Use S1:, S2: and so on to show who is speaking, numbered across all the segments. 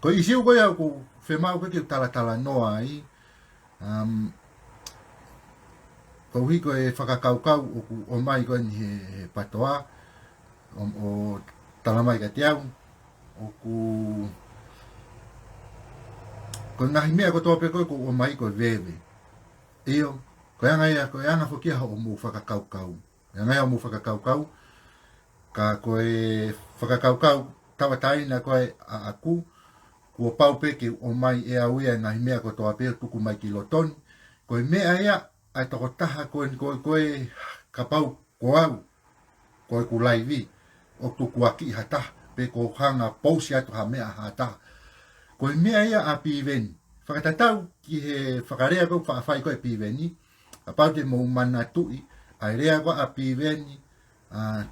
S1: Ko isiu koe au ko whemau koe ki tala noa ai. Ko hui koe whakakaukau o mai koe ni he patoa. O talamai ka te au. O ko ngahi mea ko tope koe ko o mai koe vewe. Eo, koe anga whokia ho o mu whakakaukau. Ngai o mu whakakaukau. Ka koe whakakaukau tawataina koe a aku. Kua paupe ke o mai e auia ngahi mea ko toa peo tuku mai ki lotoni. Koe mea ea ai toko taha koe kapau ko au. Koe ku laivi. O tuku aki hataha. Pe ko hanga pousi atu ha mea hataha. Koe mea ea a Piveni. Whakatatau ki he whakarea ko whaafai koe Piveni. A pau te mou mana tui. Ai rea ko a Piveni.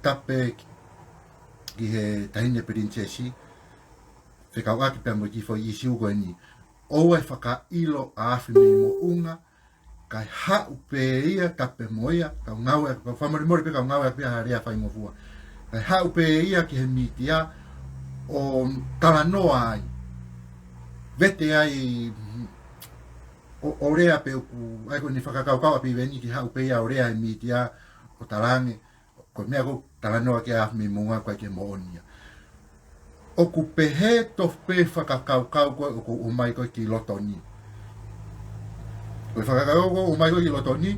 S1: Tape ki he tahine princesi. Whekau aki pia mo ki fo i siu koe ni. Oe whakailo a awhimi mo unga. Kai hau pe ia tape mo ia. Kau ngāue'aki. Kau whamarimori pe kau ngāue'aki pia rea whai mo fua. Kai hau pe ia ki he mitia. O talanoa ai. Vete ai. O rea pe uku. Ai ko ni whakakaukau a Piveni ki hau pe ia o rea e mitia. O talange. Ko mea ko talanoa ki a awhimi mo unga koe ke mo onia. O ku pehe to pe whakakaukau koe o mai koe ki lotoni. Koe whakakaukau koe o mai koe ki lotoni.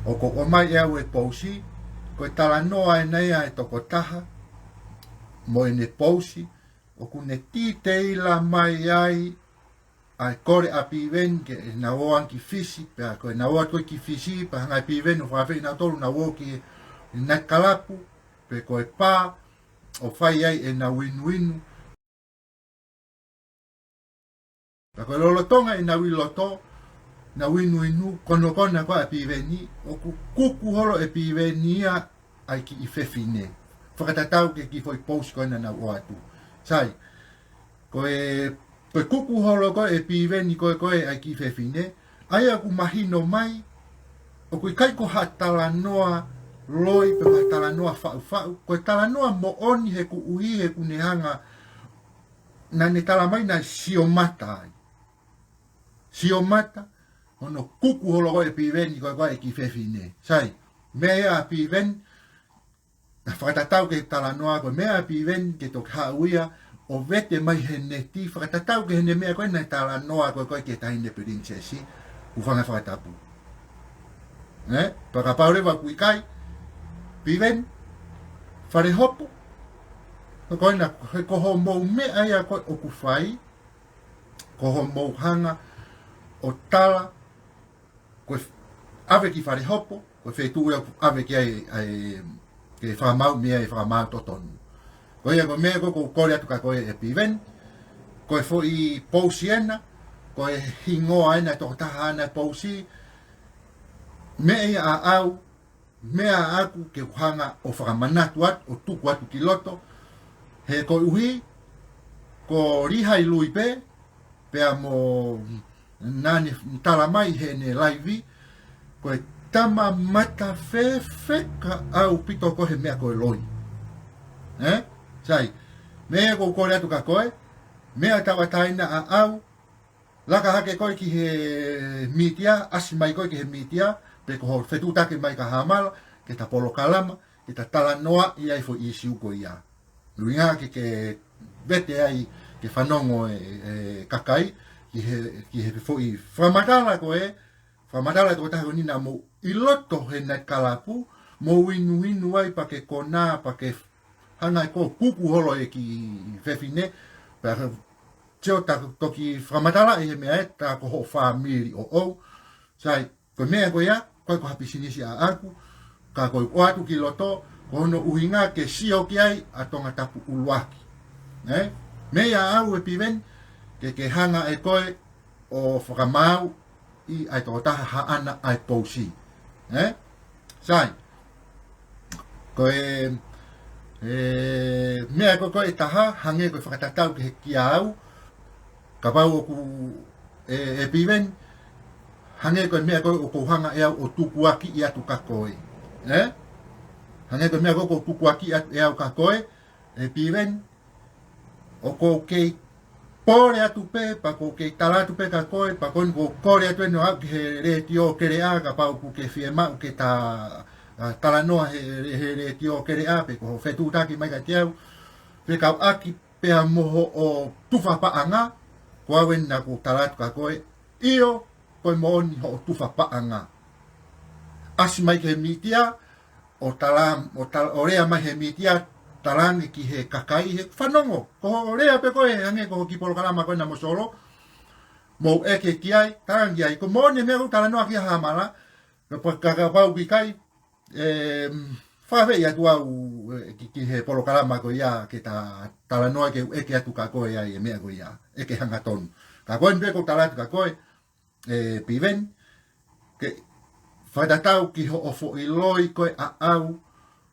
S1: O ko o mai ea ue pousi. Koe talanoa e nei a e toko taha. Mo e ne pousi. O ku ne titeila mai ai. Ai kore a Piveni ke e na oan ki fisi. Pea koe na oan koe ki fisi. Pea hangai Piveni o whawhi na tolu na o ki na kalapu. Pe koe pā. O whai ai e na winu. Ka koe lolotonga e na wiloto. Na winu kono kona koe a Piveni. O ku kuku holo e Piveni ia ai ki i whewhine. Whakatatau ke ki foi pousi koe na o atu. Sai, koe kuku holo koe e Piveni koe ai ki i whewhine. Ai aku mahino mai. O koe kai ko hatala noa loi pe matala noa whau. Koe tala noa mo oni he ku uhi he ku nehanga na ne tala mai na siomata ai. Siomata, ono kuku holo koe Piveni koe ki whewhine. Sai, mea a Piveni, na whakatatau ke tala noa koe mea a Piveni ke tok hauia o vete mai he neti. Whakatatau ke hene mea koe na tala noa koe ke tahine princesi. Ufanga whakatapu. Pakapaurewa ku ikai. Piveni, whare hopo. Koe na koho mou mea ia koe o ku whai. Koho mou hanga o tala. Koe ave ki whare hopo. Koe whetuia ave ki ai ke whamau mea e whamau totonu. Koe ia koe mea koe kore atu ka koe e Piveni. Koe fo i pousi ena. Koe hingoa ena toko taha ana pousi. Mea ia a au. Mea aku ke uhanga o whakamanatu atu, o tuku atu ki loto. He ko uhi, ko Lihai Lui pe, pea mo nani tala mai he ne laivi, ko e tama mata whewheka au pito kohe mea koe loi. Sai, mea ko kore atu ka koe, mea tawataina a au, laka hake koe ki he mitia, asi mai koe ki he mitia, pe ko whetutake mai ka Hamala, ke ta Palopalema, ke ta tala noa i ai fo i siuko ia. Luinga ke vete ai ke whanongo e kakai, ki he fo i whamatala koe, whamatala koe tahe nina mo i loto he nai kalapu, mo winu ai pa ke kona, pa ke hana ko kuku holo e ki whewhine, pa teo ta toki whamatala e he mea e, ta ko ho whamiri o. Sai, koe mea koe ia, koe ko hapisinisi a aku, ka koe o atu ki loto, ko hono uhinga ke sio ki ai a tonga tapu uluaki. Mea au e Piveni, ke hanga e koe o whakamau i ai tō taha haana ai pousi. Sai, koe mea koe e taha, hange koe whakatatau ke he kia au, kapau o ku e Piveni, hange koe mea koe o kouhanga e au o tukuaki i atu ka koe. Hange koe mea koe o tukuaki e au ka koe, e Piveni, o kou kei pore atu pe, pa ko ke talatu pe ka koe, pa kon ko kore atu eno au ki he re tio kere a kapau ku ke fie mau ke ta talanoa he re tio kere a pe ko fetutaki mai ka tiau, pe kau aki pe a moho o tufa paanga, ko awen na ko talatu ka koe, io koe mooni ho o tufa paanga. Asi mai ke mitia, o rea mai he mitia, talangi ki he kakai he whanongo. Ko rea pe koe, hange ko ki Polokalama koe na mosolo, mo eke ki ai, talangi ai. Ko mooni mea ko talanoa ki Hamala, kapau ki kai, whawhei atu au ki he Polokalama ko ia, ke ta talanoa ke eke atu ka koe ai, e mea ko ia, eke hanga tonu. Ka koe npe ko talatu ka koe, Piveni, ke whaitatau ki ho ofo i loi koe a au,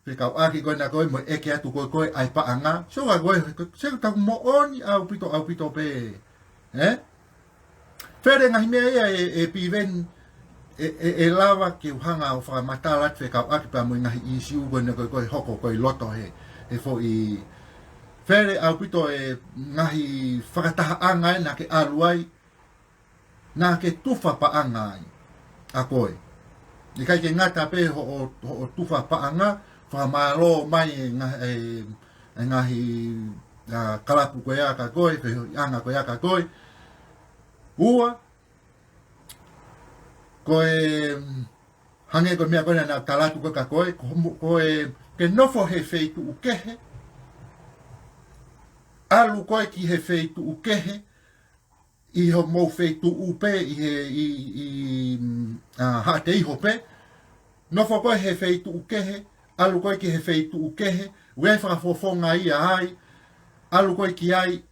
S1: ke kau aki koe na koe mo eke atu koe koe ai paanga, so ka koe, se tau mo oni au pito pe, Fere ngahi mea ia e Piveni, e lava ki uhanga o whakamatalat fe kau aki pa mo ngahi isi u koe na koe hoko koe loto he fo i, Fere au pito e ngahi fakataha angai na ke aluai, na ke tufa paanga ai, a koe. Ikai ke ngata pe ho tufa paanga, whamalo mai ngahi kalapu koe a ka koe, anga koe a ka koe. Ua, koe hange koe mea koe na talatu koe ka koe, koe ke nofo he feitu u kehe, alu koe ki he feitu u kehe, i ho mou feitu upe i haate iho pe, nofo koe he feitu ukehe, alu koe ki he feitu ukehe, wei whakafofonga ia ai, alu koe ki ai,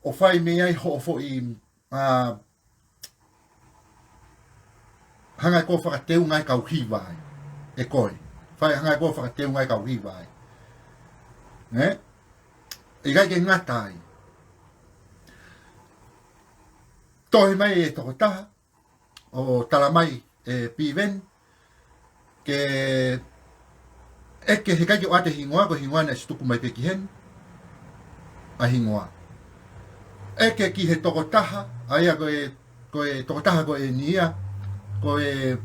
S1: o whai me ai ho fo i hangai ko whakateu ngai kau hiwa ai, e koe, whai hangai ko whakateu ngai kau hiwa ai, i gai ke ngata ai, tohi mai e toko taha, o tala mai e Piveni, ke eke he kai o ate hingoa, ko hingoa na stuku mai pe ki hen, a hingoa. Eke ki he toko taha, aia koe toko taha ko e nia, koe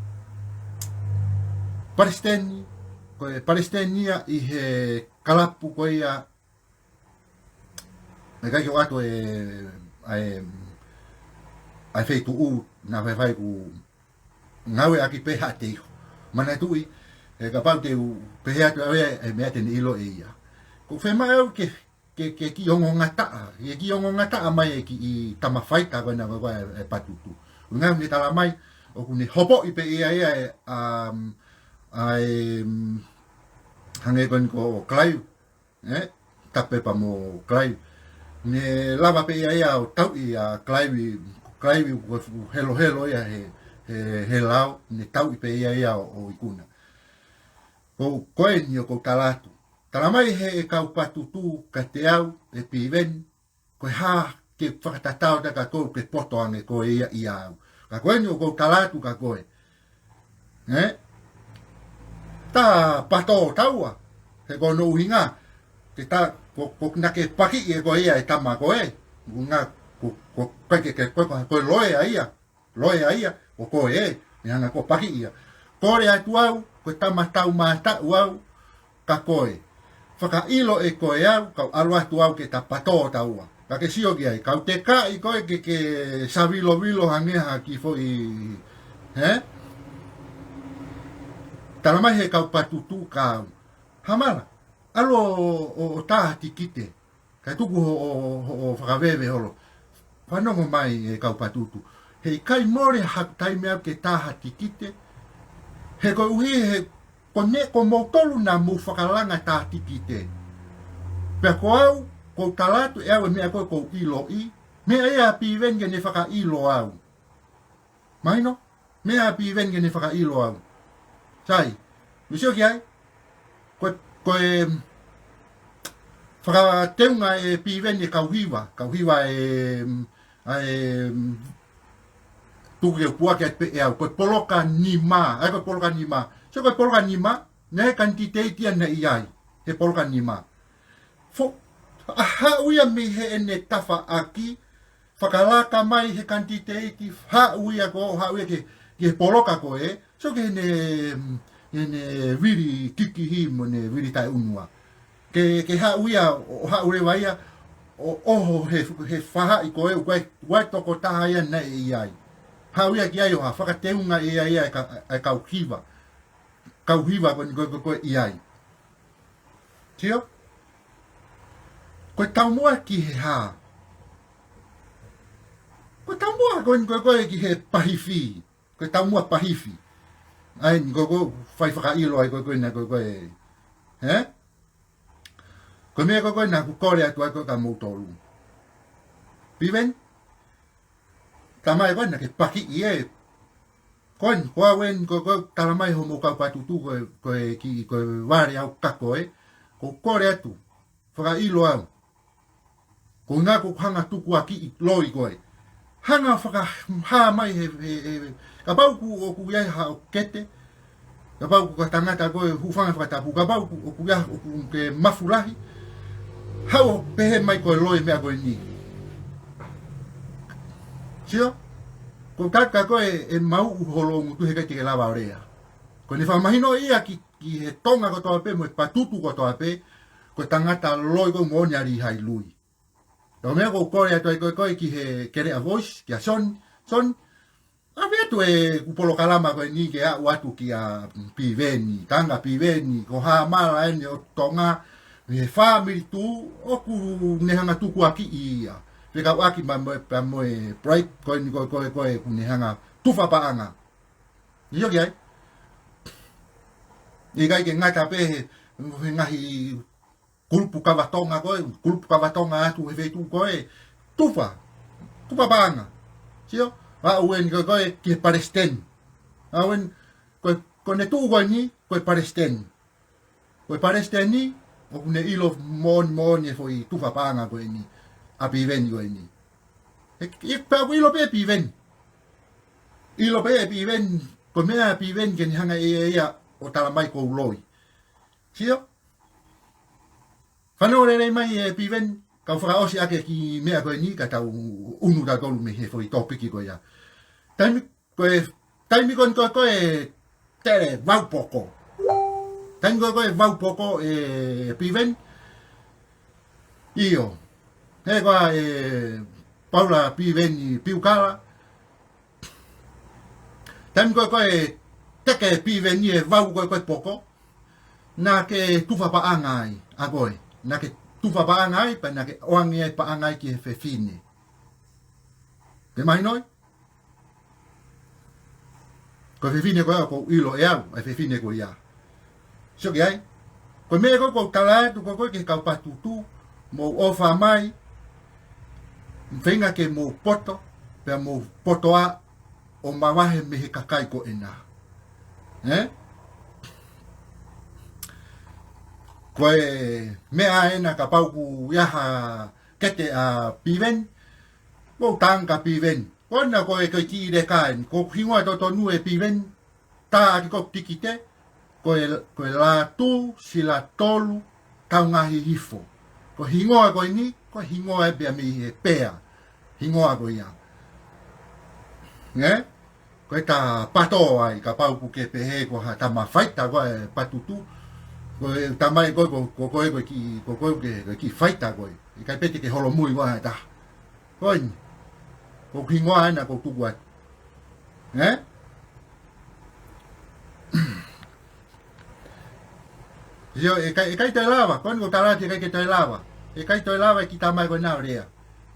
S1: Palestenia i he kalapu koe ia, me kai o ato ai faitu'u na whai ku ngāue'aki peha te iho. Mana tui, e kapau te peha te awe e mea tene ilo e ia. Ko whema au ke ki ongo ngataa, ke ki ongo ngataa mai e ki i tamawhaita koe na koe e patutu. Ngau ni tala mai, o kune hopo i pe ia e hange koe ko klaiu, tape pa mo klaiu. Ne lava pe ia o tau i a klaiu helo ia he lau, ne tau i pe ia o ikuna. Ko koe ni o ko talatu. Talamai he kau patutu ka te au e Piveni, koe ha ke whakatatau da ka kou ke poto ange koe ia i au. Ka koe ni o ko talatu ka koe. Ta pato taua, he ko no uhinga, ke ta ko nake paki e koe ia e tama koe, nga koe loe a ia, o koe e, ni hanga ko paki ia. Kore atu au, koe tama tau mātau au, ka koe. Whakailo e koe au, kau alu atu au ke ta pato taua. Ka ke sio ki ai, kau te ka i koe ke savilo hangeha ki fo i, talamai he kau patutu ka au. Hamala, alo o taha tikite, ka tuku o whakawewe holo. Whanongo mai e kau patutu. Hei kai more hakutai mea ke taha tikite. He koe uhi he ko motolu na mu whakalanga taha tikite. Pea ko au, ko talatu e au e mea koe ko ilo i. Mea ea Piveni ke ne whakailo au. Maino? Mea Piveni ke ne whakailo au. Sai, lusio ki ai? Koe whakateunga e Piveni e kauhiwa tuku ke puake at pe e au, koe poloka nima, ai koe poloka nima. So koe poloka nima, ne kantiteitia na iai, he poloka nima. Fo, aha uia mi he ene tafa aki, whakalaka mai he kantiteiti haui ako, haui ke poloka ko e, so ke ne viri kikihi mo ne viri tai unua. Ke haui waia, oho he whaha i ko e, wai toko taha ia na e iai. Haui ki ai o ha, whakateunga e ai ai kauhiva. Kauhiva ko iai. Tio? Koe taumua ki he haa. Koe taumua koe ki he pahifi. Koe taumua pahifi. Ai koe whai whakailo ai koe na koe. He? Koe mea koe na kukore atu ai koe ka moutolu. Piveni? Tamai koe na ke paki i e. Koa wen koe talamai ho mo kau patutu koe ki koe ware au kako e. Ko kore atu. Whakailo au. Ko ngā ko hanga tuku aki i loi koe. Hanga whakaha mai kapau ku o ku iai ha o kete. Kapau ku ka tangata koe hufanga whakatapu. Kapau ku o ku iai o ku ke mafulahi. Hau pehe mai koe loi mea koe ni. Sio? Ko kaka koe e mau uholo ngutu he kai te lava orea. Ko ni whamahino ia ki he tonga ko toa pe mo e patutu ko toa pe. Ko tangata loi ko ngoni a Lihai Lui. Tau mea ko kore atu ai koe ki he kere a voice, ki a son. A mea tu e Palopalema koe ni ke a watu ki a Piveni, tanga Piveni, ko Hamala ene o tonga, he family tu, o ku nehanga tuku aki i ia. Peka waki ma moe bright koe ku nehanga tufa paanga. Iyo ki ai? Ikai ke ngata pe he ngahi kulupu kawatonga atu he feitu koe, tufa paanga. Sio? Uen koe ki paresten. Uen koe ne tuu koe ni, koe paresten. Koe paresten ni, o kune ilo mooni e foi tufa paanga koe ni, a Piveni koe ni. Ilo pe Piveni. Ilo pe Piveni, koe mea Piveni ke ni hanga ia o talamai kou loi. Sio? Whanore rei mai e Piveni, kau whakaosi ake ki mea koe ni, ka tau unu da tolu me he foi topiki koe ia. Taimi koe tere vaupoko. Taimi koe vaupoko e Piveni. Io. He koa e Paula Piveni piukala. Taimi koe teke Piveni e vau koe poko. Nā ke tufa paanga ai, a koe. Nā ke tufa paanga ai, pa nā ke oangi ai paanga ai ki he whewhine. Ke mai noi? Ko whewhine koe au ko ilo e au, ai whewhine koe ia. Sio ki ai? Ko mea koe kalatu koe ke kau patutu, mo ofa mai, whenga ke mo poto, pia mo poto a, o mawahe me he kakai ko ena. Koe mea ena kapau ku iaha kete a Piveni, ko tanga Piveni. Kona koe ki ire kaen, ko hingoa totonu e Piveni, tā aki ko tikite, koe la tu, sila tolu, tau ngahi hifo. Ko hingoa koe ni, ko hingoa e pia mi e pea. Hingoa koe ia. Koe ta pato ai, kapau ku ke pehe, ko ha ta mafaita koe patutu, koe tamai koe ki faita koe. Ikai peti ke holo mui koe ta. Koe ni. Ko hingoa ena ko tuku atu. Sio, e kai toi lava, koe ko tarati e kai ke toi lava. E kai toi lava e ki tamai koe nao rea.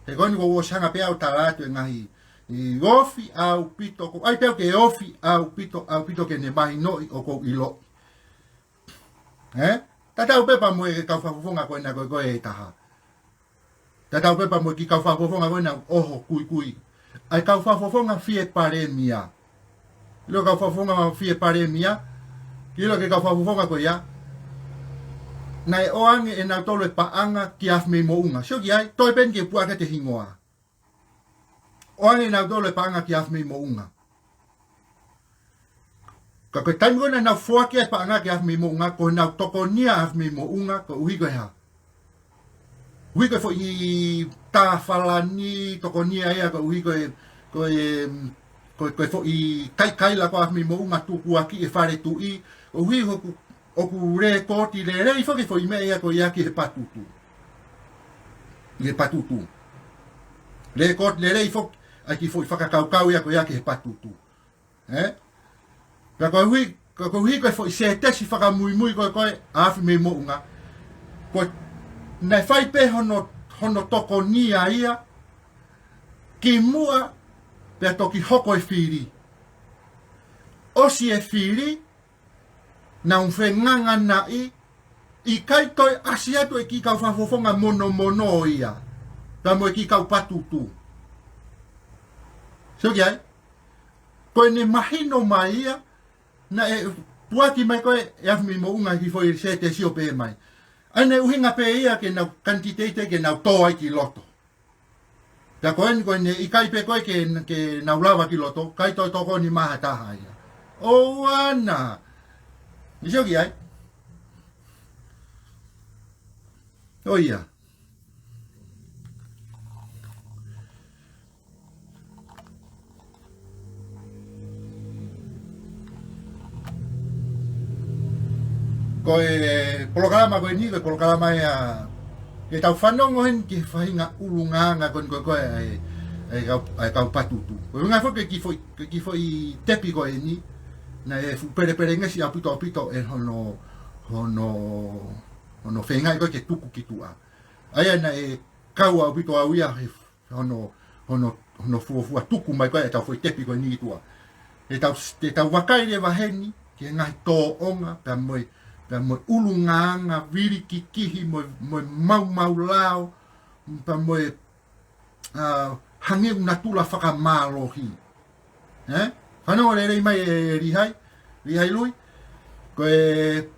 S1: Te koe ko o sanga pea o taratu e ngahi. I ofi au pito, ai peo ke ofi au pito ke ne mahi no o ko ilo. Tatau pepa mo e kau whafufonga koe na koe e taha. Tatau pepa mo ki kau whafufonga koe na oho kui. Ai kau whafufonga fie pare mia. Ilo kau whafufonga fie pare mia. Ilo ke kau whafufonga koe ia. Nai oange e nau tolo e paanga ki afme mo unga. Sio ki ai, toi pen ke puake te hingoa. Oange e nau tolo e paanga ki afme mo unga. Ka koe taimi koe nau fuake e paanga ki afme mo unga, koe nau toko nia afme mo unga, ko uhi koe ha. Ui koe fo I tā whalani toko nia ea ko ui koe fo I kai la ko mi mo unga tuku aki e whare tui. O ui oku re koti le rei fo I mea ea ko ia ki he patutu. I he patutu. Le koti le rei fo aki fo I fakakaukau ea ko ia ki he patutu. Ka koe hui koe fo I se tesi whakamuimui koe awhi me mo unga. Koe nei whai pe hono toko nia ia, ki mua pia toki hoko e whiri. Osi e whiri, na un whenganga na I kai toi asi atu e ki kau whafofonga mono ia. Pia mo e ki kau patutu. So ki ai, koe ne mahino mai ia, na e puaki mai koe e awhi mo unga ki fo I se te sio pe mai. Ane uhinga pe ia ke nau kantiteite ke nau toa ki loto. Pia koe ne ikai pe koe ke nau lava ki loto, kai toi toko ni maha taha ia. O ana! Nisio ki ai? O ia. Koe Palopalema koe ni koe Palopalema e tau whanongo hen ki whahinga urunganga koe ai kau patutu. Koe ngā whoke ki foi tepi koe ni na e pere ngesi apito e hono whengai koe ke tuku ki tua. Aia na e kau apito au ia hono fuafua tuku mai koe e tau foi tepi koe ni tua. E tau wakaire waheni ki ngai tō onga pia moe pia moe ulunganga, viri kikihi, moe mau lao, pia moe hange unatula fakama'alohi. Whanau rei mai e Lihai Lui, koe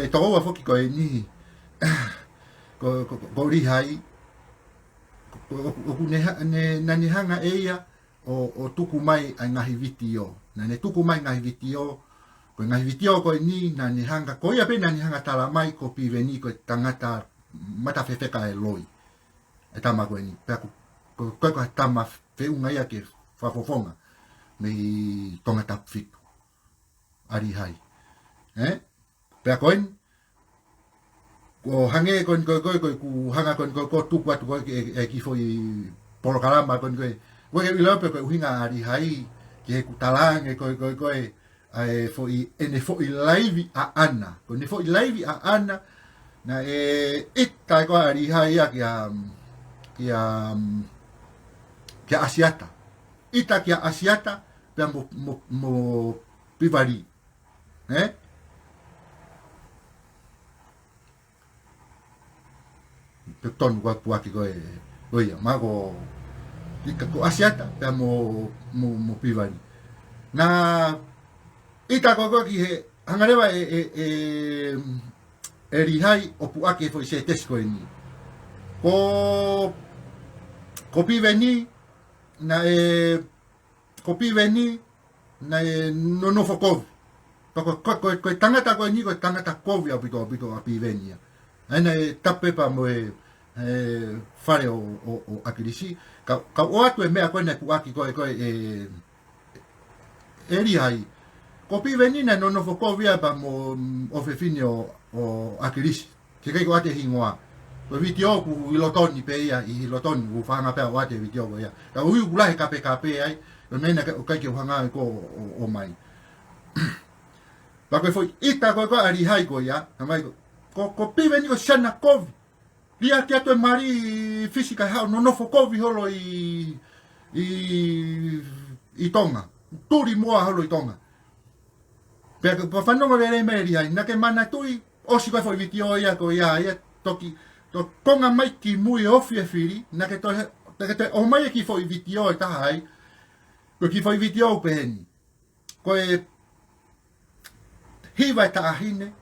S1: tokoua whoki koe ni, ko Lihai, oku nani hanga eia o tuku mai ai ngahi vitio. Nane tuku mai ngahi vitio, ko ngahi vitio koe ni nani hanga, ko ia pe nani hanga tala mai ko Piveni koe tangata mata whewheka e loi. E tama koe ni, pea koe koe tama whiunga ia ke whafofonga me tongata whitu. Ari hai. Pea koe ni, ko hange koe ku hanga koe tuku atu koe e ki foi Palopalema koe ke ilope koe uhinga ari hai, ki he kutalange koe ai foi ene foi laivi a ana. Ko ne foi laivi a ana na ita ko ari hai kia asiata. Ita kia asiata pe mo pivari. Totonu ko puaki ko ia mago ika ko asiata pe mo pivari. Na ita ko ki he hangarewa e Lihai o puake foi se tesko ni. Ko Piveni na no fokov. Ko tangata ko ni ko tangata kovi apito a Piveni. Ana tape pa mo fare o akirisi ka o atu e mea ko na puaki ko Lihai. Ko Piveni na no fokovia pa mo o fefini o akirisi. Ke kai ko ate hingoa. Ko vitio ku ilotoni pe ia I ilotoni ku fanga pe o ate vitio ko ia. Ka ui ku lahe kape ai. Ko mena kai ke hanga ko o mai. Pa ko foi ita ko ari hai ko ia. Mai ko Piveni ko sana kovi. Lia ke atu mari fisika ha no fokovi holo I tonga. Turi moa holo I tonga. Pero por whanonga rei meri ai, nake mana tui, osi koe foi vitio ia ko ia toki, to konga mai ki mui ofi e whiri, nake to o mai ki foi vitio e taha ai, ko ki foi vitio peheni. Koe hiwa e tahine,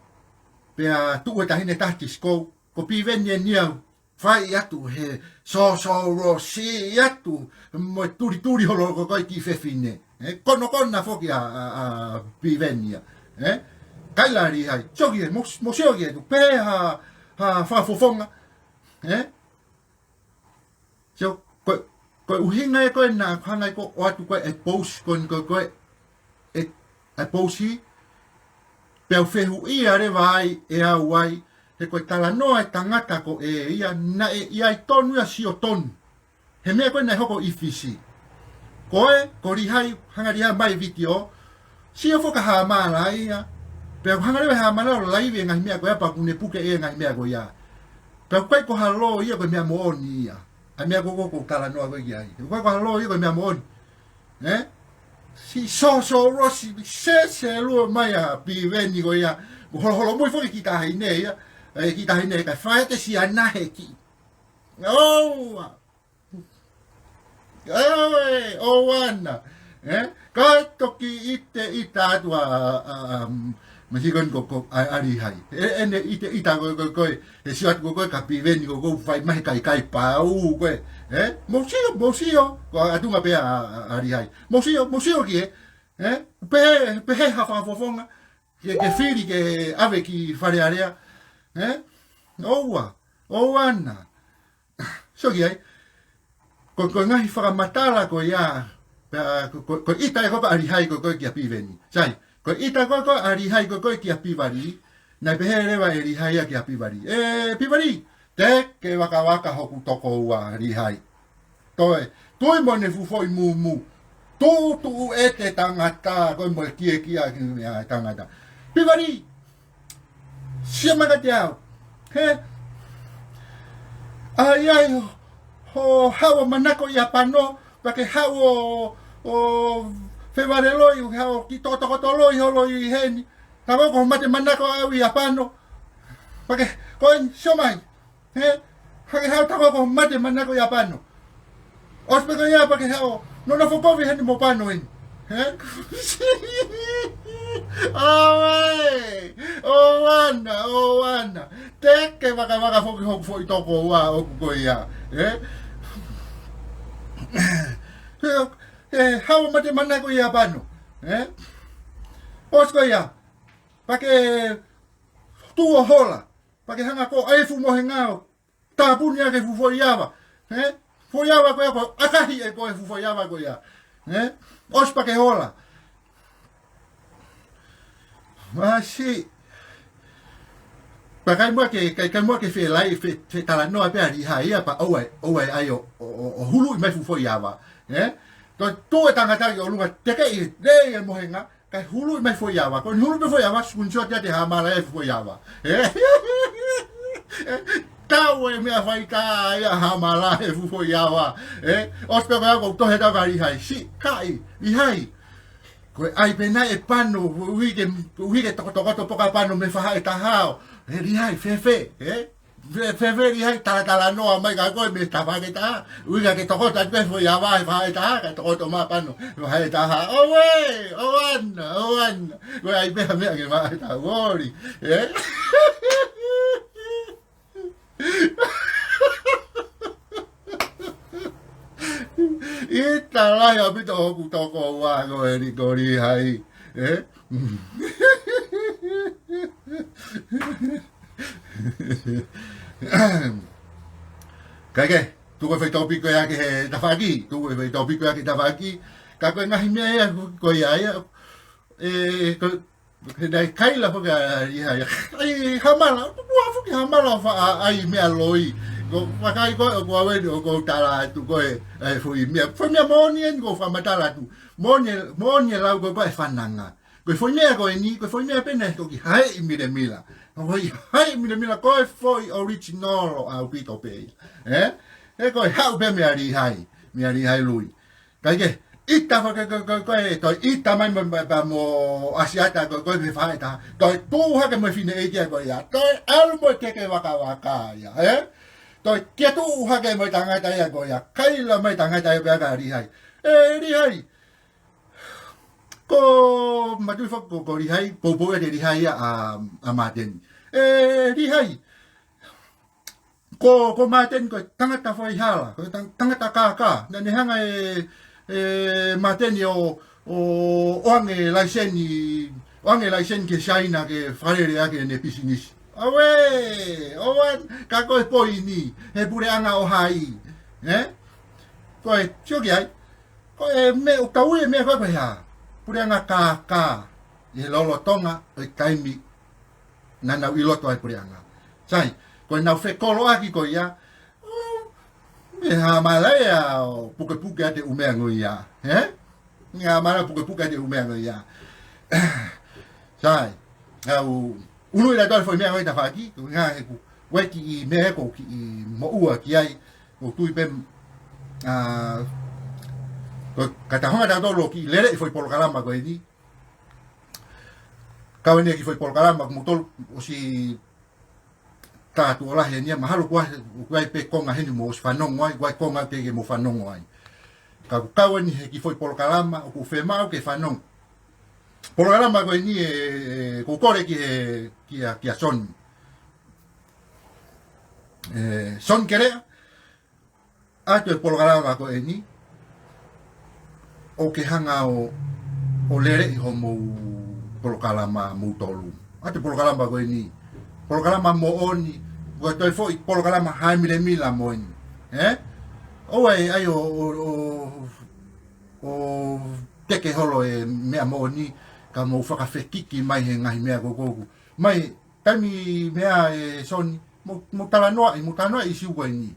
S1: pea tu e tahine tahti skou, ko Piveni e niau, whai atu he so rosi atu, mo turi holo ko koe ki whewhine. Kono foki a Piveni. Kailari hai, chogi mo siogi tu peha whafofonga. So, koe uhinga e koe nā whangai ko o atu koe e pous koe e pousi peo whehu ia rewa ai e au ai he koe tala noa e tangata ko e ia na e ia i tonu ia si o tonu he mea koe nei hoko ifisi koe ko rihai hangariha mai video si o foka hamala ia peo hangariha hamala o laive e ngahi mea koe apa kune puke e ngahi mea koe ia peo koe ko halo ia koe mea mooni ia a mea ko tala noa koe ia koe ko halo ia koe mea mooni si so rosi se lua mai a Piveni ko ia holo moi foki kita haine ia kita haine ka faite si ana heki wana ka toki ita atua masikon ko ari hai ene ita ko e siat ko ka Piveni ko fai mai kai pau ko Mosio, ko atunga pe ari hai. Mosio ki pe hafa fofonga, ke firi ke ave ki fare area, oana. So ki ai. Ko ngai whakamatala ko ia, ko ita ko ari hai ko ki a Piveni. Sai, ko ita ko ari hai ko ki a Piveni, na pe rewa ari hai ki a Piveni. Piveni. Te ke waka hoku toko ua rihai. Toi mo ne fufoi mu. Tu e te tangata, koe mo kia ki a tangata. Piveni, sia maka te au. Ai, ho hawa manako i a pano, pake hawa o whewareloi, hawa ki totokotoloi holo i heni. Hawa ko mate manako au i a pano. Pake, koe, sio mai. Hake hao tako ko mate manako ya pano. Ospe ko ya pake hao. No na fokovi hani mo pano in. Wana. Teke waka foki hoku fo itoko wa oku ko ya. Hao mate manako ya pano. Osko ya. Pake tuo hola. Pake hanga ko aifu mo hengao. Tapuni ake fufoiawa. Foiawa ko ya ko akahi e ko e fufoiawa ko ya. Os pake hola. Masi. Pakai mo ke felai fe tala no ape ari hai apa oai ai o hulu mai fufoiawa. To tangata yo lunga teke i le mo henga. Kai hulu mai foiawa. Ko hulu mai foiawa screenshot ya te Hamala Eua foiawa. Tau e mea faita ia Hamala Eua foiawa. Ospe ko to heta vari hai. Si kai Lihai. Ko ai pena e pano uige toko poka pano me faha eta hao. Lihai fefe, Fefe Lihai tala noa mai ka koe me ta fakataha. Uiga ke toko ta pe foiawa e faha eta ka toko to ma pano. Faha eta ha. Owana. Ko ai pena mea ke ma eta wori. Ita lai a pito hoku toko wa ko e ko Lihai. Kage, tu ko fai topiko ya ke tafaki, tu ko fai topiko ya ke tafaki, ka ko ngahi mea ko ia ko dai kaila ko ga ia ai Hamala, tu afu ki Hamala fa ai mea loi. Ko pakai ko awe ko tala tu ko foi mea monien ko fa matala tu. Monien la ko pa fananga. Ko foi mea ko ni ko foi mea pene ko ki hai mila. Hai mila ko foi original au pito pe. Ko hau pe mea Lihai Lui. Kage ita fa ko to ita mai mo asiata ko me fa ta. To tu ha ke me fine e ko ya. To almo te ke waka ya. To kia tu hake mai tangata ia ko ia. Kaila mai tangata ia ka Lihai. Lihai. Ko matui foko ko Lihai. Popo e Lihai a maten. Lihai. Ko maten ko tangata foi hala. Ko tangata kaka. Na hanga maten o oange laisen ke shaina ke farere ake ne pisinisi. Owan, ka koe poini, he pure anga o hai. Koe, tio ki ai. Koe, me o kaue me koe ha. Pure anga ka. I lolo tonga, o kaimi, nana iloto ai pure anga. Sai, koe nau whekolo aki koe ia, me Hamala Eua puke ate umea ngoi ia. Ngā mana puke ate umea ngoi ia. Sai, ngau, unu ira toi foi mea ngoi ta whaki, ngā heku, weki I mea heko ki I maa'usia ki ai, o tui pem, kata honga ta tolo ki lere I foi Palopalema koe ni. Kawene ki foi Palopalema ku mutol o si tātu o lahe nia, mahalo kuai pe konga heni mo o si whanongo ai, kuai konga tege mo whanongo ai. Ka ku kawene he ki foi Palopalema, o ku whemao ke whanongo. Palopalema koe ni ku kore ki a son. Son kerea, ato e Palopalema koe ni, o ke hanga o lere I homo Palopalema mo tolu. Ato Palopalema koe ni, Palopalema mo oni, koe toi fo I Palopalema haimile mila mo ni. Oe ai o teke holo e mea mo ni, ka mo whakawhekiki mai he ngahi mea kokoku. Mai, taimi mea e soni, mo talanoa I siu koe ni.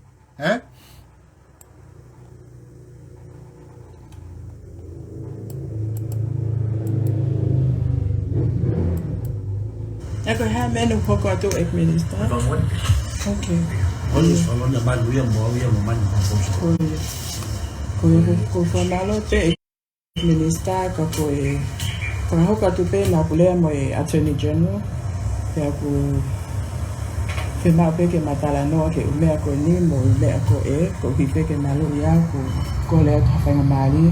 S2: Ako ha menu poko atu ek Minisitā. Okay.
S3: Ono na maa'usia mo mani ko.
S2: Ko famalo te ek Minisitā ka ko e fakahoko atu pe na pule mo e Attorney General. Pe aku pe ke matala no ke umea ko ni mo umea ko e ko hipe ke maa'usia ko le hafanga Mālie.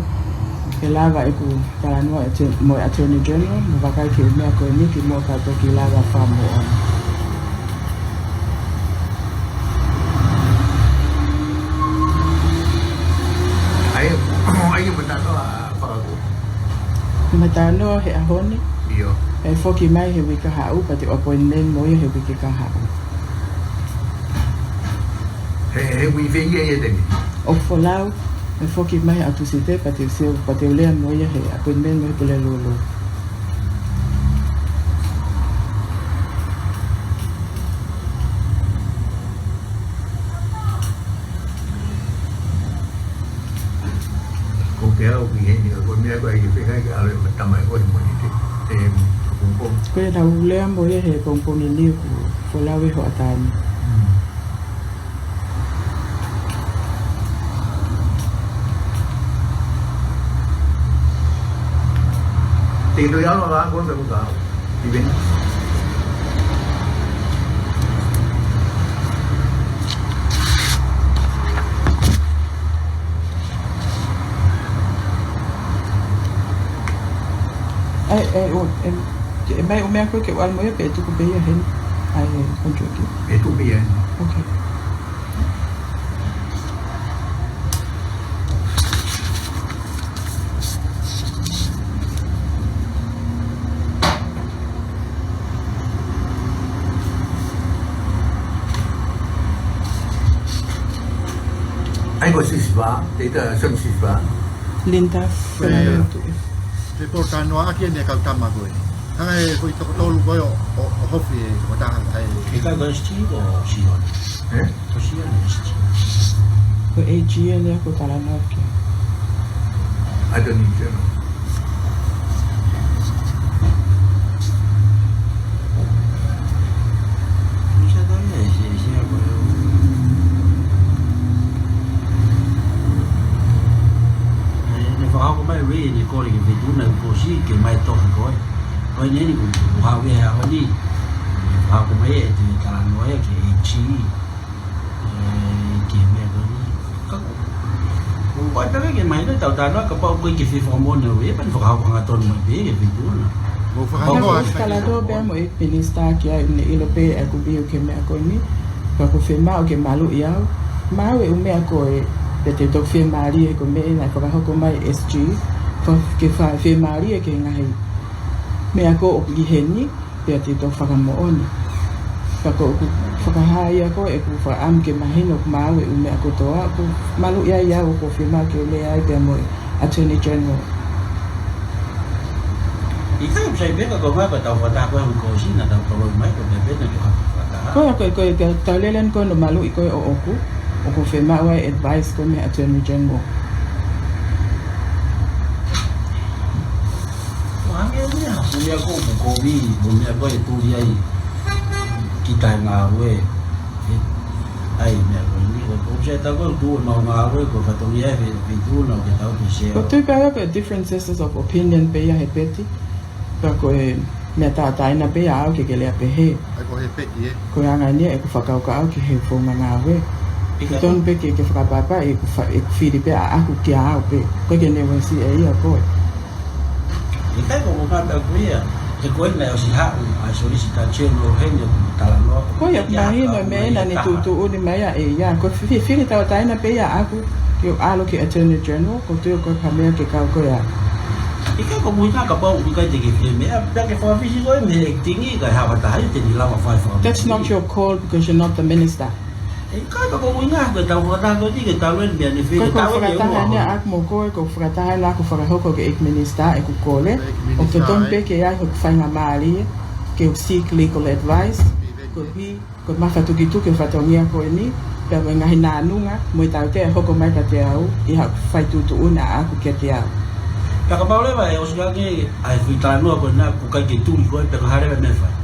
S2: Ke lava iku paranoa mo Attorney General mo vakai ke umea ko ni ki mo ka toki lava famo on.
S3: Ai matanoa fakahoko.
S2: Matanoa he ahoni.
S3: Iyo.
S2: E foki mai he wika hau pa te appointment mo he wika ka hau.
S3: He wifengi e temi.
S2: O folau e foki mai atu site pa te ulea mo he appointment mo he pule lolo.
S3: Ko ke au ki he ni ko mea ko ai ke whengai ke ale matamai ko he moni te kumpong.
S2: Ko e tau ulea mo he komponi ni ku folau e ho atani.
S3: Tinggal yang orang pun tak tahu. Piveni.
S2: Mai o mea koe ke wala moia pe tuku pe ia hen. Ai konjo ki.
S3: Itu biar.
S2: Okay.
S3: Ai ko siswa, kita sem siswa.
S2: Linda.
S1: Te tō tānoa aki ane kau tama koe. Hanga e koe toko tōlu koe o hofi e ko taha ai.
S3: Ikai ko sti o sion. Ko sion sti.
S2: Ko AG ane ko talanoa ki.
S3: I don't need to know.
S4: Fakahoko mai rei ni kore ke faitu'utu'uni ko si ke mai toki koe. Koe ni ni ku hawe ha oni. Fakahoko mai e te talanoa e ke AG. Ke mea koe ni. Koe pepe ke mai no tau tanoa kapau koe ke whiwhamo na we pan fakahoko fangatonu mai pe ke faitu'utu'uni.
S1: Mo whakanoa.
S2: Kalado pe mo e Minisitā ki ai ne ilo pe e ku biu ke mea koe ni. Ka ku whemao ke maa'usia. Mau e umea koe pe te tō whi Mālie ko me nai whakahoko mai SG ke whi Mālie ke ngahi mea ko o ki heni pe te tō whakamo'oni fakahai ako e ku am ke mahino ku mau e ume ako toa ku malu ia o ko firma ke le ai pe mo attorney general
S4: ikai sai be ka ko ma ka tau fata ko ko si na tau ko mai ko be na
S2: ko ko talelen ko no malu iko o ku firma wa advice ko me attorney general
S4: Punya ko kobi, punya ko itu dia kita ngawe, ai me ko ni ko saya tahu tu ngawe ko fatong ya itu no kita tahu bisa.
S2: But tu kaya differences of opinion pe ya hepeti, ko me ta ina pe ya ke le pe he.
S1: Ko hepeti
S2: ko yang ni ko fakahoko ke he fo ngawe. Ton pe ke fakapapa e ko fili pe aku kia pe ko ke ne wasi e ya ko.
S4: Ikai ko mo kata ko ya. Ko na o si ha a solicitazione lo henyo talano.
S2: Ko ya mahino me na ni tu'utu'uni me ya e ya ko fili ta ina pe ya aku ke alo ke attorney general ko tu ko pamea ke ka ko ya.
S4: Ikai ko mo ka kapau ikai te ke me ya ke fa fisi ko me tingi ka ha ta te ni la mafai.
S2: That's not your call because you're not the minister.
S4: Ikai ko mo nga ko ta fata ko di ke ta wen bien ni fi ta wen
S2: ni ak mo ko fakataha la ko fakahoko ke Minisitā ko kole o te tompe ke ya ko fainga Mālie ke seek legal advice ko mafai ke fatongia ko ni pe nga hina nunga mo ta te hoko mai ka te au I ha faitu'utu'uni aku ke te au
S4: ka Palopalema e o sga ke ai fitano ko na ku ka ke tu ko pe ko hare me fa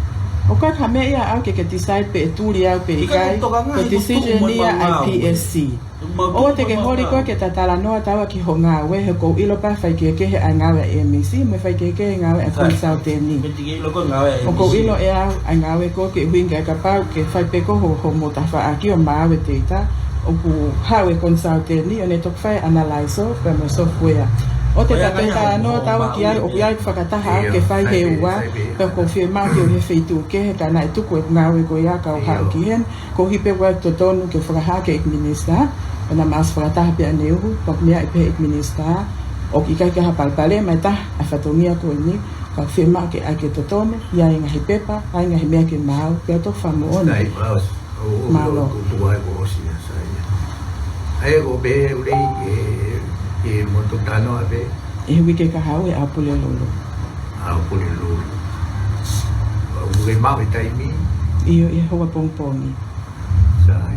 S2: o ka kame ia au ke decide pe tuli au pe ikai ko decision ni IPSC o te ke hori ko ke tatala no tawa ki ho ngāwe he ko ilo pa fai ke kehe a ngāue'aki me fai ke kehe ngāue'aki ni o ko ilo e au a ngāwe ko ke huinga kapau ke fai pe ko ho mo tafa aki o māwe te ita o ku hawe ni o ne tok fai analaiso pe mo software o te tatala no tawa ki o ku ai fakataha ke fai he ua pe ko firma ke o he feitu kehe kana e tuku e ngāwe ko ia ka o hao ki hen ko hipe wa totonu ke fakaha ke Minisitā na mas fakataha pe enau pa mea pe Minisitā o ikai ke Palopalema ta a fatongia ko ni ka firma ke ai ke totonu ia inga hipepa ai inga mea ke mau pe to famu ona malo
S3: tu ai ko si ai ko be ule e mo to tano ave
S2: e wike ka hawe a pule lolo
S3: o le mau tai mi
S2: io e hoa pongpongi
S3: sai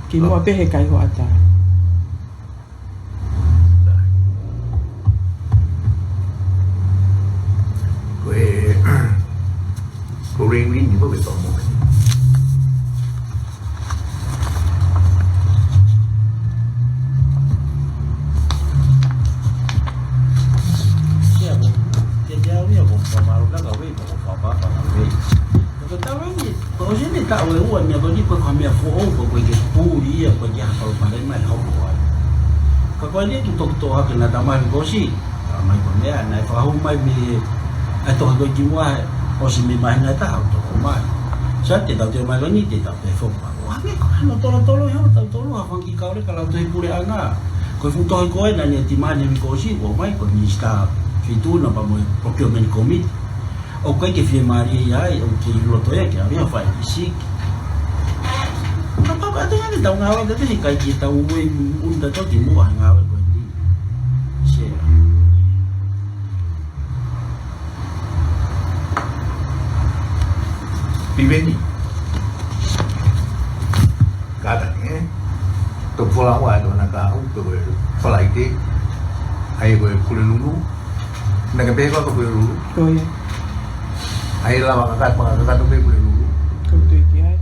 S2: ki mo pe he kai ho ata
S3: ko ring ni mo be to mo
S4: ta we ua me ko ni ko ka me fo o ko ke puri ko ya Palopalema ho ko ko ni tu to ha ke na ta mai ko si mai ko me na fa ho mai mi a to ko ki wa o si mi mai na ta ha to ko mai sa te ta te mai ni te ta te fo pa wa me ko no to lo ha ta to lo ha ki ka le ka la te pure anga ko fu to ko na ni ti mai ni ko si o mai ko ni sta fitu na pa mo procurement committee o kai ke fie Mālie ai o ke loto ya ke avia fai si apa ka te ni tau ngawa te te kai ki tau we un da to ki mo ngawa ko ni se
S3: Piveni kada ni to pola wa do na ka u to fale'i ai ko pule lulu na ke pe ko pule lulu
S2: ko ye
S3: ai la makakat to pe pule lulu
S2: ko tu ki ai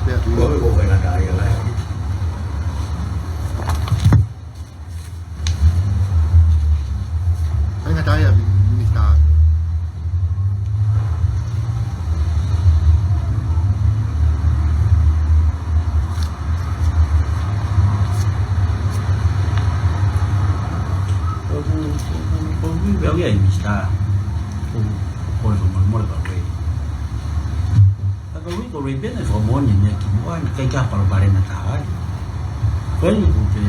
S1: pe tu
S3: Ko ko na dai la.
S1: ai ngata ia Minisitā
S4: Veo que Minisitā por mo ba ke ako wi ko ri bene fo mo ni ne ki mo ai ka Palopalema ta ko ni ku te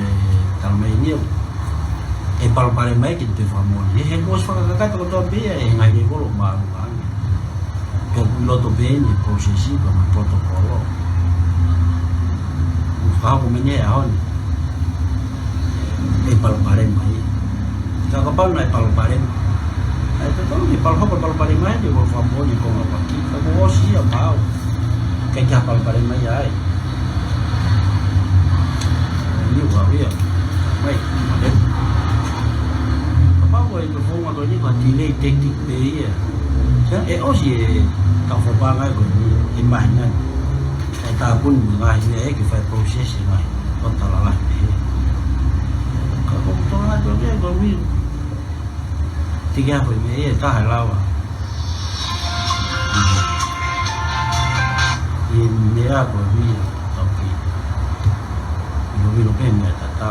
S4: talmai ni e Palopalema ki te fa mo ni he mo fa ka to to be e ngai ni ko ma ma ko lo to bene processi come protocolo u fa ko me ne a on e Palopalema ka ka pa na Palopalema ai to ni Palopalema ni ko fa mo ni ko ma ki ko si a pau que Palopalema ya ai ni wa ria mai apa ko itu forma do ni ko delay tactic pe ya kan e o si ta fo ba ngai ko ni imagine ta pun ngai ni ke fa process ngai ko ta la ka ko to na do ni ko mi tiga ko me ta ha la wa ni a ko vi to ki no vi lo ben ta ta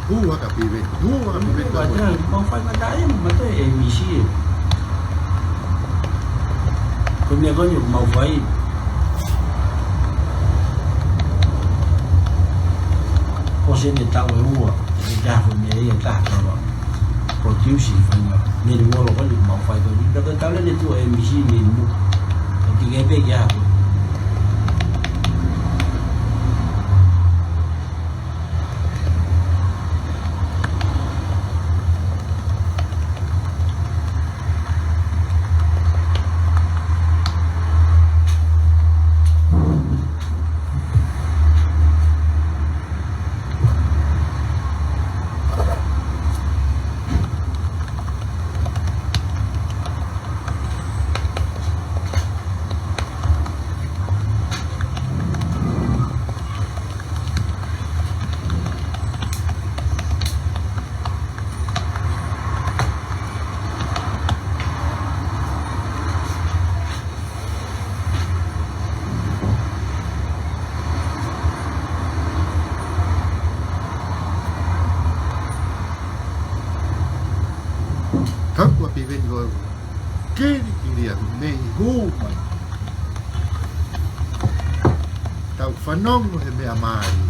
S1: dua ka Piveni
S4: Ba tra mafai ma dai ma te e misi. Ko mi ko ni mafai. Ko se ni ta Eua, ni ta ko mi e ta ko. Produce fa ni mo lo ko ni mafai ko ni ta ta le ni tu e misi ni mu. Ti ge be ya ko.
S1: Kapua Piveni go kiri nei huma tau whanongo he mea Mālie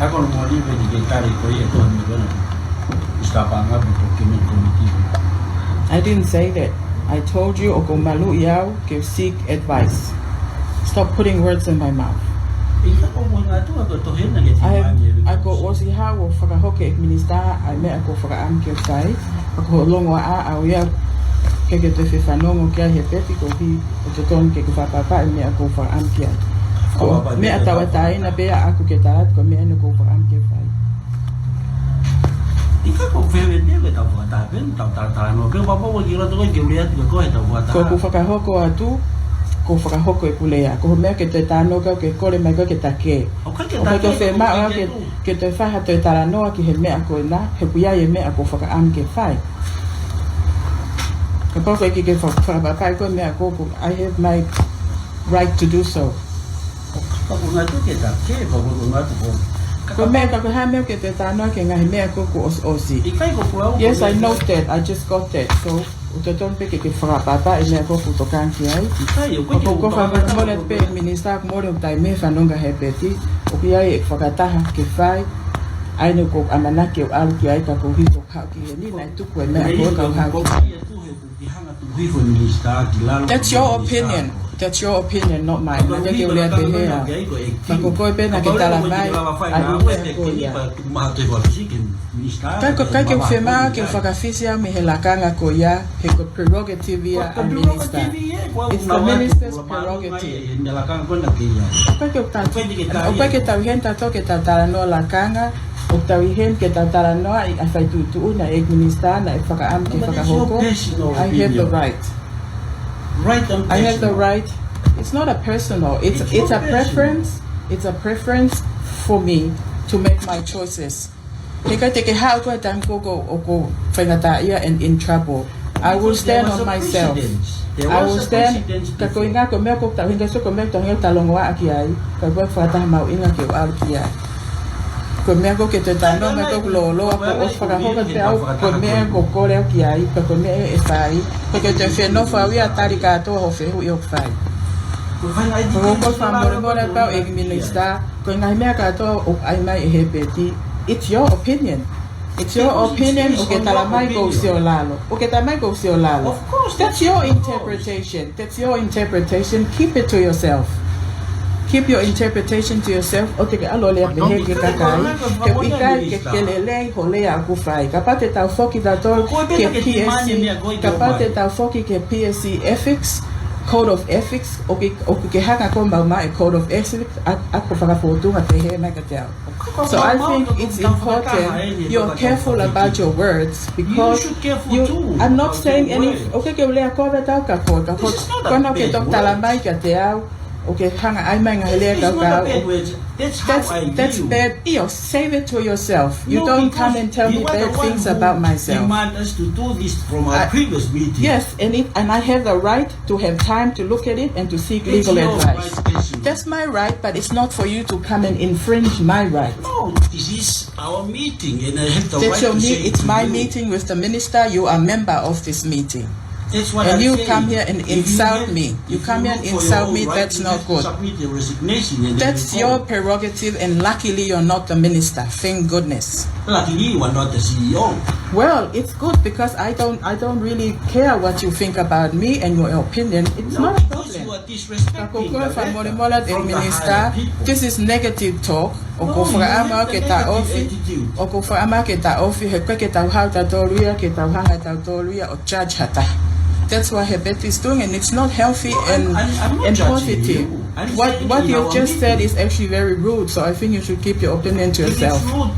S4: Ako no mo live di kare ko e to mi gona. Sta pa nga po kemi committee.
S2: I didn't say that. I told you, Hamala Eua, give seek advice. Stop putting words in my mouth. I go osi ha wo fakahoko Minisitā I me ako faka'aofangatuku ako longo a ia ke te whanongo kia he peti ko hi o totonu ke whapapa me ako faka'aofangatuku. Me atawa taina bea ako ke taat ko me ano ko faka'aofangatuku.
S4: Ika ko fewe neve tau whakatapen, tau taratano, keo papawa ki rato koe ke urea tika koe tau whakataha.
S2: Ko fakahoko atu, ko fakahoko pule ko mea ke te tāno kau ke kore mai koe ke take.
S4: O kai ke
S2: take. O kai ke whemao ke te whaha te taranoa ki he mea koe na, he puia e mea ko faka'aofangatuku. Ka pako ki ke whakapapai koe mea koko, I have my right to do so.
S4: Kako ngatu ke take, kako ngatu ko.
S2: Ko mea kako ha mea ke te tānoa ke ngahi mea koko osi.
S4: Ikai ko pulau.
S2: Yes, I know that, I just got that, so o te ton pe ke whakapapa e mea koko tokanki ai.
S4: Ikai, o koe ke
S2: ko whamole pe Minisitā ko mōre o tai me whanonga he peti, o ki ai e fakataha ke whai, ai no ko ananake o alu ki ai ka ko hiko haki ni na tuku e mea ko ka haki. That's your opinion. That's your opinion, not mine. Na ke ule te hea. Ka ko koe pena ke tala mai alu ko ia. Kai ke whema ke whakawhisia me he lakanga ko ia he ko prerogative ia a Minisitā. It's the Minister's prerogative. Kai ke tau hen tato ke tala no lakanga o tau hen ke tala no a faitu'utu'uni na Minisitā na faka'am ke fakahoko. I have the right. I have the right. It's not a personal. It's a preference. It's a preference for me to make my choices. And in trouble. I will stand on myself. I will stand. Ko mea ko ke te tano me ko lolo ko o fakahoko te au ko mea ko kore ki ai ko mea e fai ko ke te feno fa wi atari ka to ho fe hu yo fai ko fa mo pau e Minisitā ko ngai mea ka to o ai mai e he peti. It's your opinion. It's your opinion. O ke tala mai ko si o lalo. O ke tala mai ko si o lalo. Of course, that's your interpretation. That's your interpretation. Keep it to yourself. Keep your interpretation to yourself. O te ke alo lea pehe ke kakai. Te ikai ke kelele ho lea aku fai. Kapate tau foki dato ke PSC. Kapate tau foki ke PSC ethics. Code of ethics. O ke haka ko mauma e code of ethics. Ako whakafotunga te he mai ka te au. So I think it's important you're careful about your words because I'm not saying any. Okay, ke lea ko tau ka ko ka ko kono ke tok talamai ka te au. Okay, hanga ai mai ngai lea ka ka. That's bad. Save it to yourself. You don't come and tell me bad things about myself.
S4: You want us to do this from our previous meeting.
S2: Yes, and I have the right to have time to look at it and to seek legal advice. That's my right, but it's not for you to come and infringe my right.
S4: No, this is our meeting, and I have the right to say
S2: it's my meeting with the Minister. You are a member of this meeting.
S4: That's what
S2: and you
S4: saying.
S2: Come here and insult me. You come here and insult me.
S4: Right,
S2: that's not good.
S4: And
S2: that's your prerogative, and luckily you're not the minister. Thank goodness.
S4: Luckily you are not the CEO.
S2: Well, it's good because I don't really care what you think about me and your opinion. It's not a problem.
S4: You are disrespecting
S2: this is negative talk. That's what Hebet is doing, and it's not healthy and positive. What you've just said is actually very rude, so I think you should keep your opinion to yourself.
S4: It's rude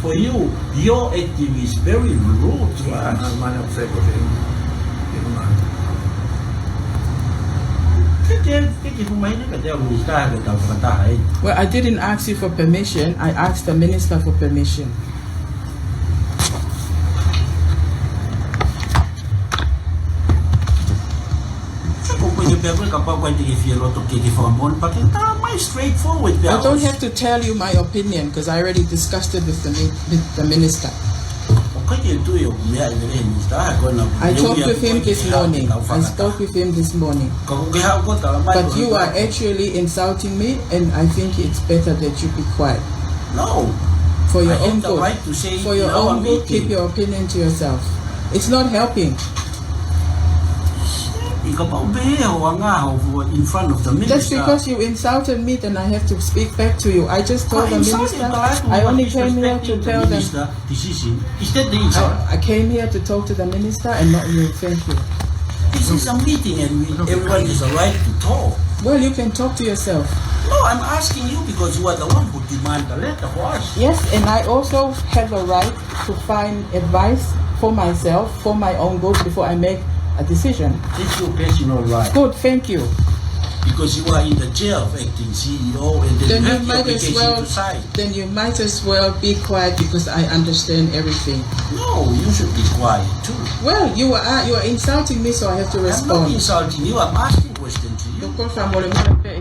S4: for you. Your acting is very rude to us.
S2: Well, I didn't ask you for permission. I asked the minister for permission. I don't have to tell you my opinion because I already discussed it with the minister. I talked with him this morning. I spoke with him this morning. But you are actually insulting me, and I think it's better that you be quiet.
S4: No.
S2: For your own good.
S4: Right to say
S2: for your own good, keep your opinion to yourself. It's not helping.
S4: In front of the minister.
S2: Just because you insulted me, then I have to speak back to you. I just told the minister. I only came here to tell them.
S4: Decision. Is that the insult?
S2: I came here to talk to the minister and not you. Thank you.
S4: This is a meeting, and everyone has a right to talk.
S2: Well, you can talk to yourself.
S4: No, I'm asking you because you are the one who demand the letter for us.
S2: Yes, and I also have a right to find advice for myself, for my own good, before I make a decision.
S4: It's your personal right.
S2: Good, thank you.
S4: Because you are in the chair of acting CEO, and then you have the obligation to sign.
S2: Then you might as well be quiet because I understand everything.
S4: No, you should be quiet too.
S2: Well, you are insulting me, so I have to respond.
S4: I'm not insulting you. I'm asking questions to you.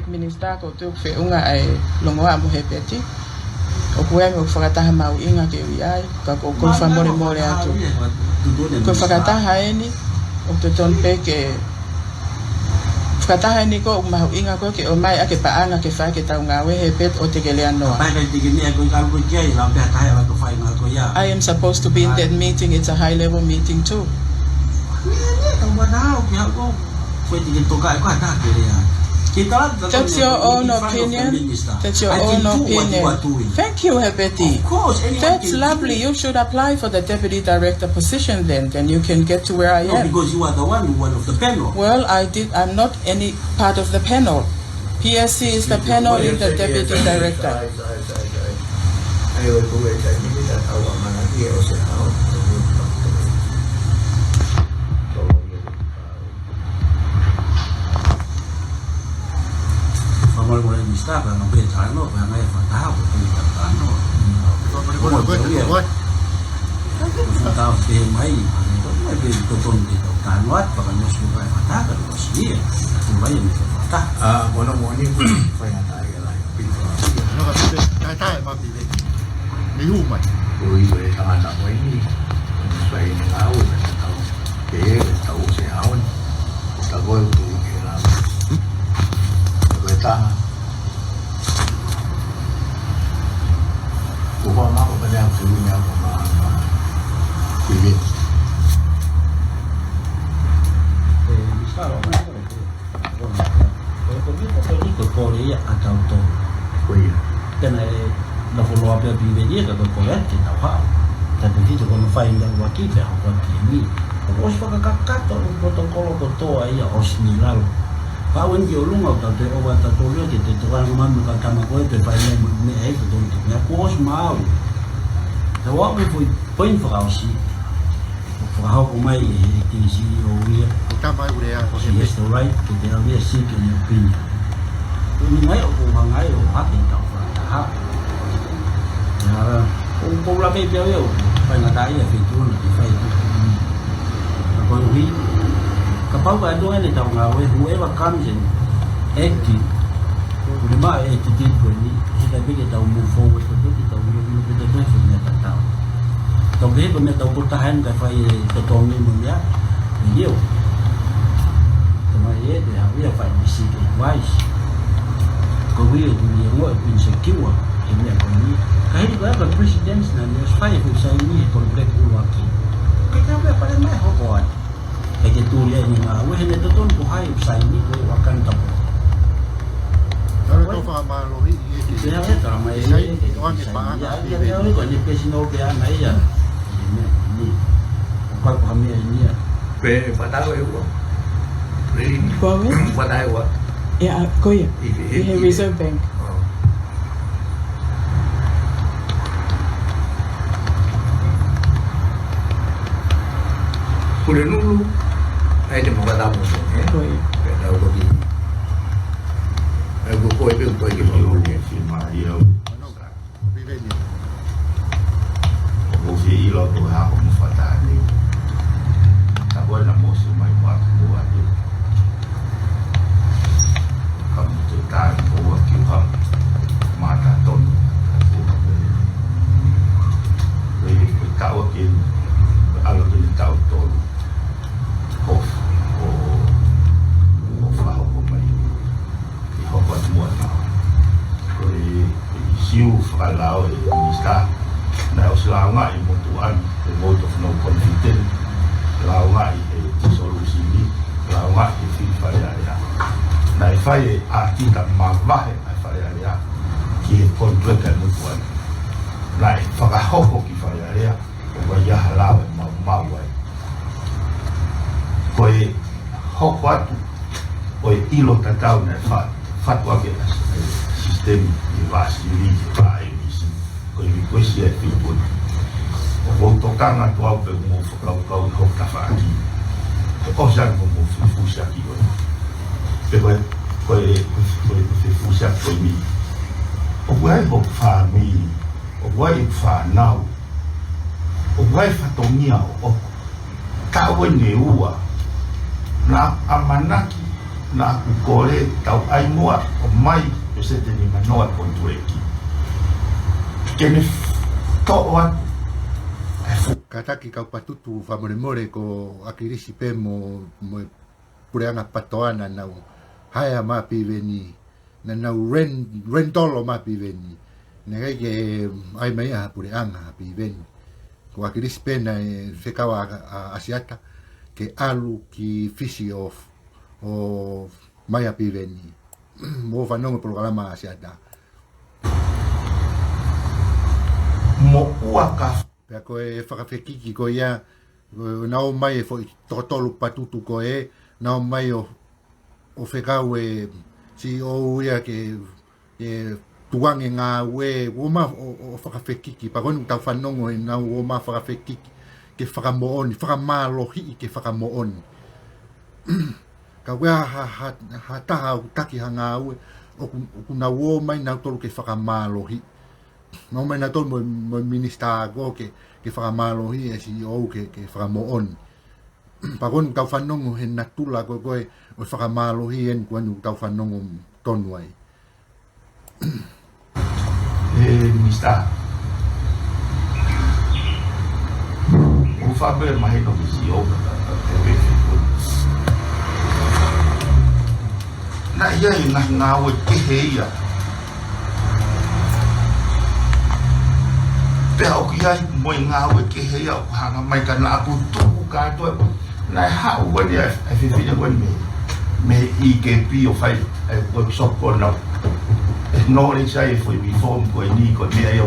S2: Minisitā ko te whiunga ai longoa mo he peti. O koe me fakataha maa'usia ke ikai, ka ko whamore atu. Ko fakataha eni, o te ton pe ke fakataha ni ko mahu inga ko ke o mai ake paanga ke fa ke tau ngawe he pet o te kelea noa. I am supposed to be in that meeting. It's a high level meeting too. That's your own opinion. That's your own opinion. Thank you, Hebeti. That's lovely. You should apply for the deputy director position then you can get to where I am.
S4: No, because you are the one of the panel.
S2: Well, I'm not any part of the panel. PSC is the panel in the deputy director.
S4: Minisitā no Piveni ngai fakahoko totonu. Fakao te mai pe totonu te totonu at pakanosu vai fataka no sia. Tu vai me fataka.
S3: Bueno moni fai na ai la.
S1: No ka tai ma Piveni. Ni huma.
S3: Ui we ana mai ni. Sai ngau tau. Ke tau se haun. Ta go tu ke la. Kita Kuba mau pada yang sebelumnya Piveni.
S4: Minisitā ko ya atau to.
S3: Kuya.
S4: Tena na follow up Piveni ka ko ya te tau. Tapi itu ko mafai nda waki te ko tini. Ko fakakakato protokolo ko to ai osnilalo. Kawan dia ulung atau te obat atau dia te tuan mamu kata makoi te pai me ai te don te na kos mau. Te wa me foi point fakausi. Fakahoko mai te si o ia.
S1: Ta mai urea o se
S4: Yes, the right to the obvious seek in your opinion. Ini ngai o ngai o hati tau fakataha. Ya, o la pe pe o pai na tai e faitu'utu'uni te faitu'utu'uni. Ko hui kapau ka doa ni tau ngawe whoever comes in active the ma attitude ko ni kita bige tau move forward ko kita move with the best ni tau tau be ko tau pertahan ka fai totonu ni ya ni yo tama ye de ha ya fai ni si ke wise ko wi ni mo insecure ni ko ni kai ko ba presidents na ni fai ko sai ni complete uaki kita ba para mai ho que tu le ni ma we ne to ton ko hai sai ni ko akan ta
S1: Ahora to fa ma lo ri
S4: se ya ta ma e
S1: o ni pa na
S4: ni ko ni pesino pe ana ya ni ko ko mi ni
S3: Pe Potungāue Ako. Really?
S2: Kowe?
S3: Potungāue Ako.
S2: Yeah, koya. Ihe Reserve Bank.
S3: Pule nulu. Ai te mga tamo so.
S2: Koya.
S3: Kaya ko di. Ai ko ko pe ko ki mo ni si Mālie Eua.
S1: Piveni.
S3: O fi ilo to ha ko mo fata ni. Ta ko na mo si mai wa ko wa tu. Kam tu ta ko wa ki ha. Mata ton. Ai ko ta wa ki alo tu ta o to. Of fakahoko mai I hoko atu mua tau ko I siu whakalao Minisitā na o se launga I motuan the vote of no confidence launga I te solusini launga I whiwhi wharearea na I whae a tita mawahe a wharearea ki e kontreka motuan na I fakahoko ki wharearea o wai aha lawe mau ai ko e hoko atu o e ilo tatau na fatu ake sistemi I vasili ke vaenisi ko I vikoisi e whipuni o voutokanga tu au pe mo whakaukau na hokta whaaki e osan ko mo whifusiaki o pe ko e whifusiaki ko I mi o wai ho whaami o wai whanau o wai whatongia o kawe ne ua na amanaki na kukore tau ai mua o mai o se te ni manoa kontueki kene toa
S1: Kataki kau patutu whamoremore ko akirisi pe mo pureanga patoana nau haya ma Piveni na nau rentolo ma Piveni na ke ai mai a pure anga Piveni ko akiris pena e fekawa asiata ke alu ki fisi of o mai a Piveni mo fanongo programa asiata
S3: mo uaka
S1: pe ko e fakafekiki ko ia na o mai fo totolu patutu ko e na o mai o fekau e si o ia ke tuange ngāue o ma o fakafekiki pa konu tau whanongo e na o ma fakafekiki ke whakamooni whakamālohi ke whakamooni ka wea ha taha o taki ha ngāue o kuna o mai na tolu ke whakamālohi no mai na tolu mo Minisitā go ke whakamālohi e si o ke whakamooni pa konu tau whanongo he natula ko koe o whakamālohi en konu tau whanongo tonu ai
S3: Minisitā o whabe mahi no kisi o na ia i ngāwe kehe ia pēa o ki ai mo i ngāwe kehe ia o hanga mai ka na aku tuku kātua na hau wani ai whiwhina wani me i ke pi o whai workshop ko nau knowledge ai foi reform ko ni ko ni ai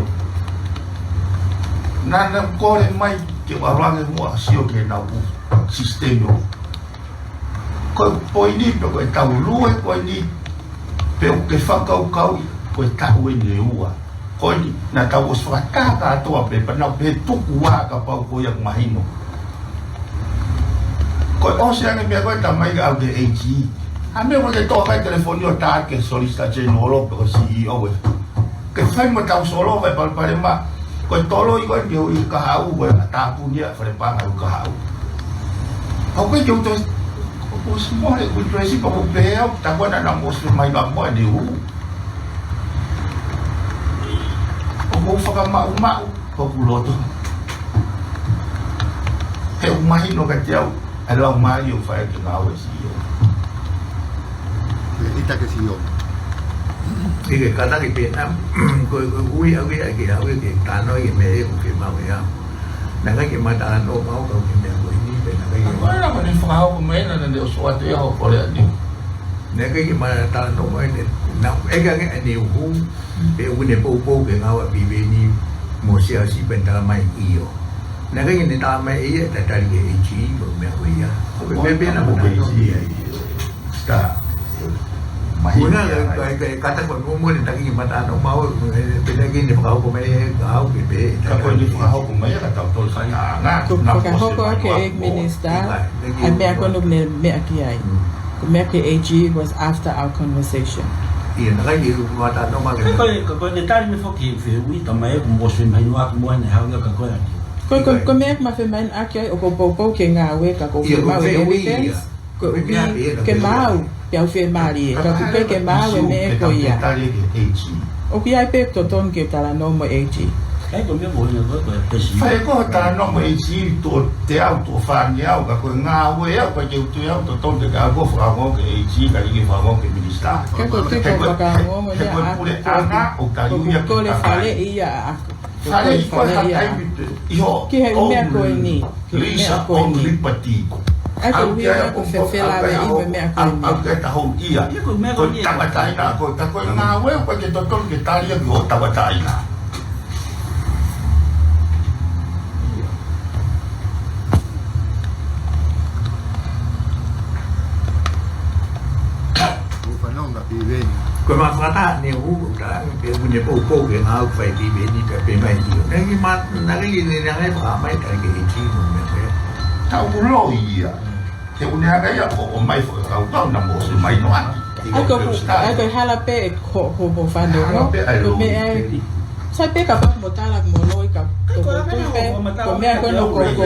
S3: na ko le mai ke warange mo sio ke na sistema ko poi ni ko ta lu ko ni pe ke fakahoko ko ta we ni ua ko ni na ta was fakata to pe pa na pe tomu'a kapau ko yang mahino ko o se ane me ko ta mai ga de ag a me ko to ka telefonio ta ke solista general ko CEO ke fai mo ta solo vai Palopalema ko tolo i ko i ka hau ko ta punia fare pa ka hau au ko jo to ko smo le ko tresi ko pe au ta bona na mo se mai ba mo de u o fakama'ala'ala ko puloto he mai no ka tiau ala Mālie o fai ke ngāu e siyo
S1: ita ke siyo
S5: Ike kata ki Vietnam ko ui au ki ke au ke tano ki me ko ke mau ya na ka ki mata no mau ko ki me ko ni pe na ka ki
S3: mana ko ni fakahoko me na de so atu ya ko le ni
S5: na ka ki mata no mai ni na e ka ke ni hu pe u ne po ke ngau a Piveni mo sia si ben ta mai iyo na ka ni ta mai e ta ta ki e chi ko me ko ya ko me pe na mo ke si sta Una kata ko mo ni taki mata no mau pe na ki ni fakahoko me au ke pe
S3: ka ko ni fakahoko me ka ta tol sa nga
S2: Fakahoko Ako Minisitā and me ako nung me akiai. Me ke AG was after our conversation.
S5: Iya na kai ru mata no ma
S4: ko detalhe me foki ui tamai ko mo se mai no ak mo ne ha ka ko ani
S2: Ko me ma fe man akiai o ko po ke ngāue ka ko ma we weekends. Ko ke mau ya fe Mālie ka ku ke mau me ko ia. O ki ai pe totonu ke tala no mo AG.
S4: ai ko me mo ne ko pesi
S3: fai ko ta no mo isi to te auto fa ni au ka ko ngāwe au ka je tu au to ton de ka ko fa mo ke isi ka ki fa mo ke Minisitā
S2: Ke ko te ko ka mo ya
S3: pule ana o ta yu ya
S2: ko le fale'i ya
S3: fale'i ko ta tai yo
S2: ki he me ko ni
S3: lisa o lipati
S2: ai ko wi ko fe fela we i me ko ni
S3: au ka ta ho ia
S4: ko me ko ni
S3: ta ba tai na ko ta ko ngāwe ko ke to ton ke ta ria ko ta ba tai na
S1: Piveni
S5: ko ma fata ne hu ta pe u ne po ke ngau fai Piveni pe pe mai dio na ki ma na ki ni na ai pa mai ta ke chi no me pe
S3: ta u lo ia te u ne ga ya o mai fo ka u na mo se mai no ai
S2: ai ko hala pe ko fa no ko me ai Sai peka pa motala moloi ka to ko mea ko no ko ko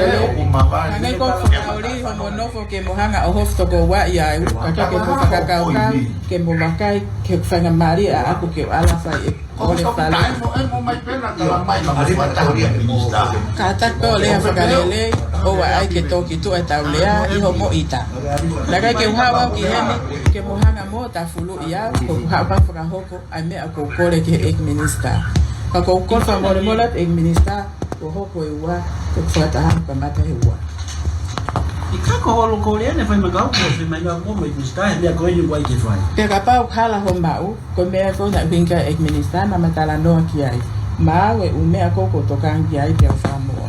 S2: le ko fauli ho no fo ke mohanga o hof to ko wa ia ka ke mo fakakau ka ke mo makai ke fanga Mālie ako ke ala fai o le fale
S3: mo mai pena ka mai ma tauri Minisitā
S2: ka ta ko le fakalele o wa ai ke to ki tu eta ulea i ho mo ita la ka ke hawa ki hene ke mohanga mo ta fulu ia ko ha pa fakahoko ai me ako ko le ke ek Minisitā Kako ko fa mo molat ing Minisitā ko hoko Eua ko fakataha pa mata Eua.
S4: Ika ko holo ko le ne fai magau ko se mai ngau mo Minisitā ne ko ni wai ke fai.
S2: Pe kapau khala ho mau ko me ko na vinka ing Minisitā na matala no ki ai. Mawe u me ko ko to kan ki ai pe fa mo.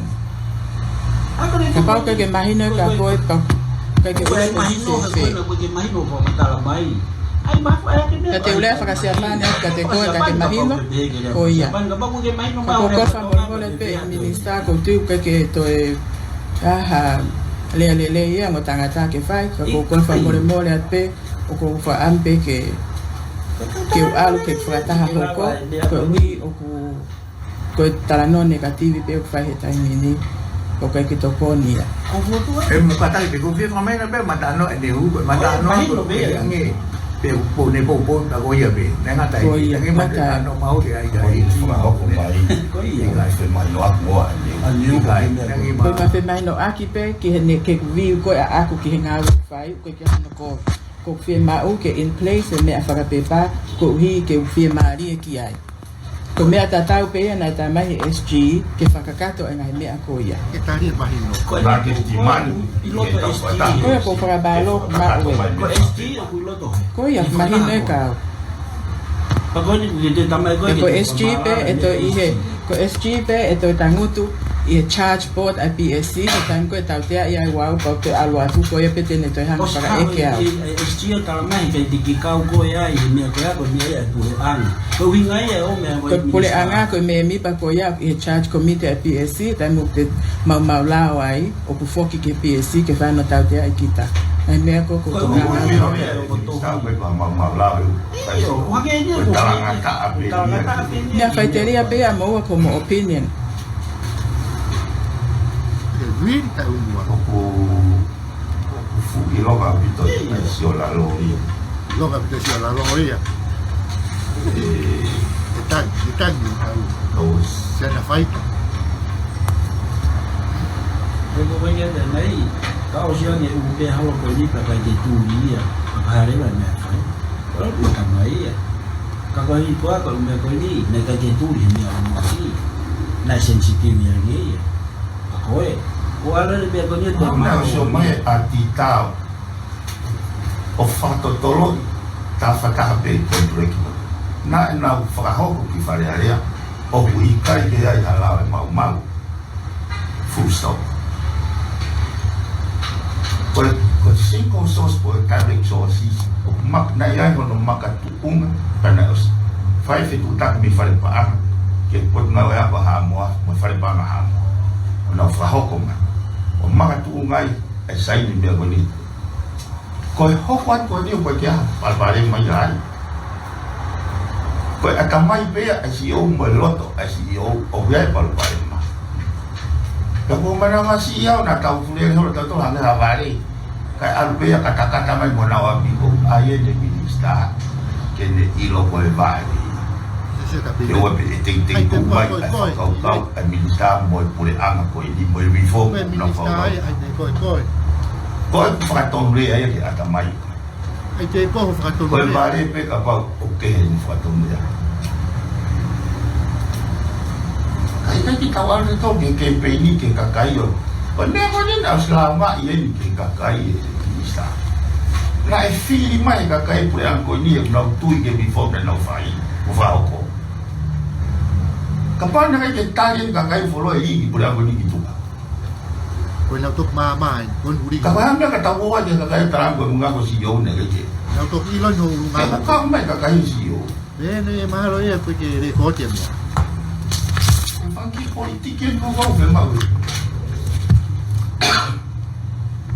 S2: Kapau ke mahino ka ko ka ke ule
S4: mahino ko ke mahino ko matala mai.
S2: Kate ule fakasiamane kate ko kate mahino o ia ko ko fa mo le pe Minisitā ko tu ke to e aha le ia mo tangata ke fai ko ko fa mo le pe o ko fa ampe ke alu ke fakataha hoko ko wi o ko talano negativi pe ko fa heta mini ko ke to konia
S5: e mo kata ke ko fi fa mai na pe matano e de hu matano ngi pe po ne po ta ko ia be na ngata i ngi mata no mau de ai dai
S3: fakahoko mai ko ia fe mai no akmoa
S5: ni kai ngi
S2: ko ka fe mai no aki pe ki ne ke vi ko ako ki ngau fai ko ki no ko fe mau ke in place me afara pepa ko hi ke fe Mālie ki ai ko me ata tau pe na ta mai SG ke fakakato ngai me ako ia
S1: ke tali mahino
S3: ko na ke timani
S2: ko para balo maa'usia
S4: ko SG ko loto
S2: ko ia mahino ka
S4: pagoni de tamai
S2: ko SG pe eto ihe ko SG pe eto tangutu i charge board a PSC ko tango tau te ia wau ko te alo atu ko ia pe te ne to hanga para eke au
S4: SG tamai ke diki kau ko ia i me ko me ia tu ang ko winga ia o me
S2: ko pule anga ko me mi pa ko ia i charge committee a PSC tango te maa'usia ai o ku foki ke PSC ke fa no tau te ai kita ai me ko ko to nga na faiteria pe a mo como opinion
S1: Win ta Eua
S3: ko fugi loga pito si la lori
S1: loga pito si la loria tan ni ta
S3: dos
S1: se na faita
S4: ko ko ia de nei ka o sia ni u pe halo ko ni pa de tu ia pa re la me fai ko ka mai ka ko i ko me ko ni ne ka de tu ni ma si na sensitive ni ia ko o ala le pe ko ni to
S3: na so mai atitao o fatotolo ta fakape ko break na fakahoko ki fare area o ikai ke ai hala mau full stop por cinco sos por carne sosis mak na ia no makatu'unga kana os faitu'utu'uni mi fare pa ke Potungāue Ako mo fare pa ha na fakahoko ma o makatu'unga ai sai ni me boni ko hokwan ko ni ko kia Palopalema mai ko akamai pe asi o moloto asi o ya Palopalema ka ko mana masia na tau fule ho ta to hanga vale ka alpe ya kata-kata mai bona wa bigo aye de Minisitā kene ilo ko vale eu pe ting ko mai ka Minisitā mo pule anga ko ni mo reform no fa ko fakatonu ai ke akamai
S1: ai te ko fakatonu
S3: ko vale pe ka pa o kehe ni fakatonu ya ai ki kawan to ke Piveni ke kakai yo ko ne ko ni na selama ye ni ke kakai Minisitā na e fili mai kakai pule anko ni no tu ke before no fai o fakahoko kapan na ke tali kakai follow i pule anko ni gitu
S1: ko na tok mai kon huri
S3: kapan na ka tawo wa ke kakai tarang ko nga ko si yo ne ke
S1: na tok ilo no
S3: ai
S1: nga
S3: ka mai kakai si yo
S1: ne mahalo ia ko ke re ko tem
S3: Anki politikin ko ko fe mau.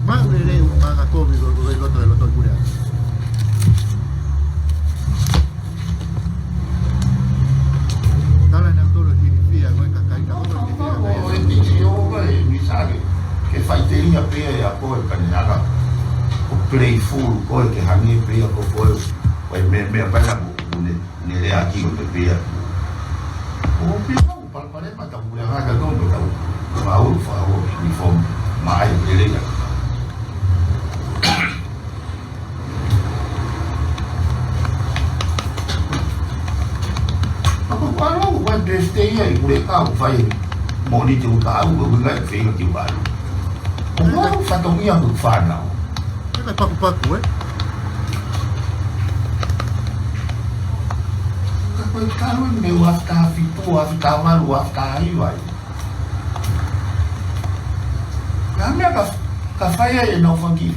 S1: ma le nga ko mi lo to gura tala na to lo
S3: ko ka ni aga o playful ko ke hangi pe ko ko wai me pa na ne le aki ko pe o pe o Palopalema ta pule aga ko ta ma o fa o uniform mai ele ya Kalau buat deste ya, boleh tahu saya mau diceritakan, bukan saya ke baru. Kalau satu yang berfana,
S1: Kita paku-paku
S3: kalau ni wafta fitu, wafta malu, wafta ikai. Kami ka saya enau fagi.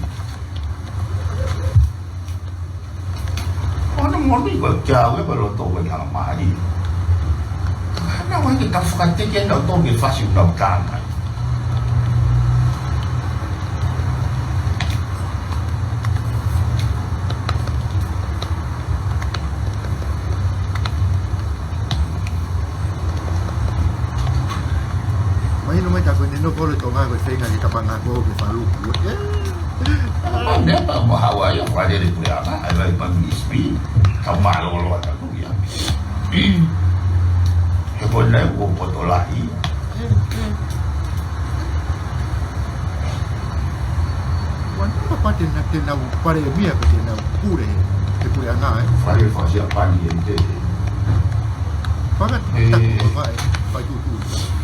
S3: Orang moni ko jauh baru tahu yang Mālie. Karena kita fakati kita tahu kita fasih tahu tangan.
S1: Mai no mai ta ko no ko le tonga ko fenga ni kapanga ko ke falu.
S3: Mana tak mahu ayah pada di Puriana, ada pengispi, kamar lo ada tu ya. Sebenarnya gua potolahi.
S1: Wan apa tenau pare mia ko tenau pure ke Puriana
S3: Pada fasi apa ni ente?
S1: Pagat tak ko vai faitu'utu'uni.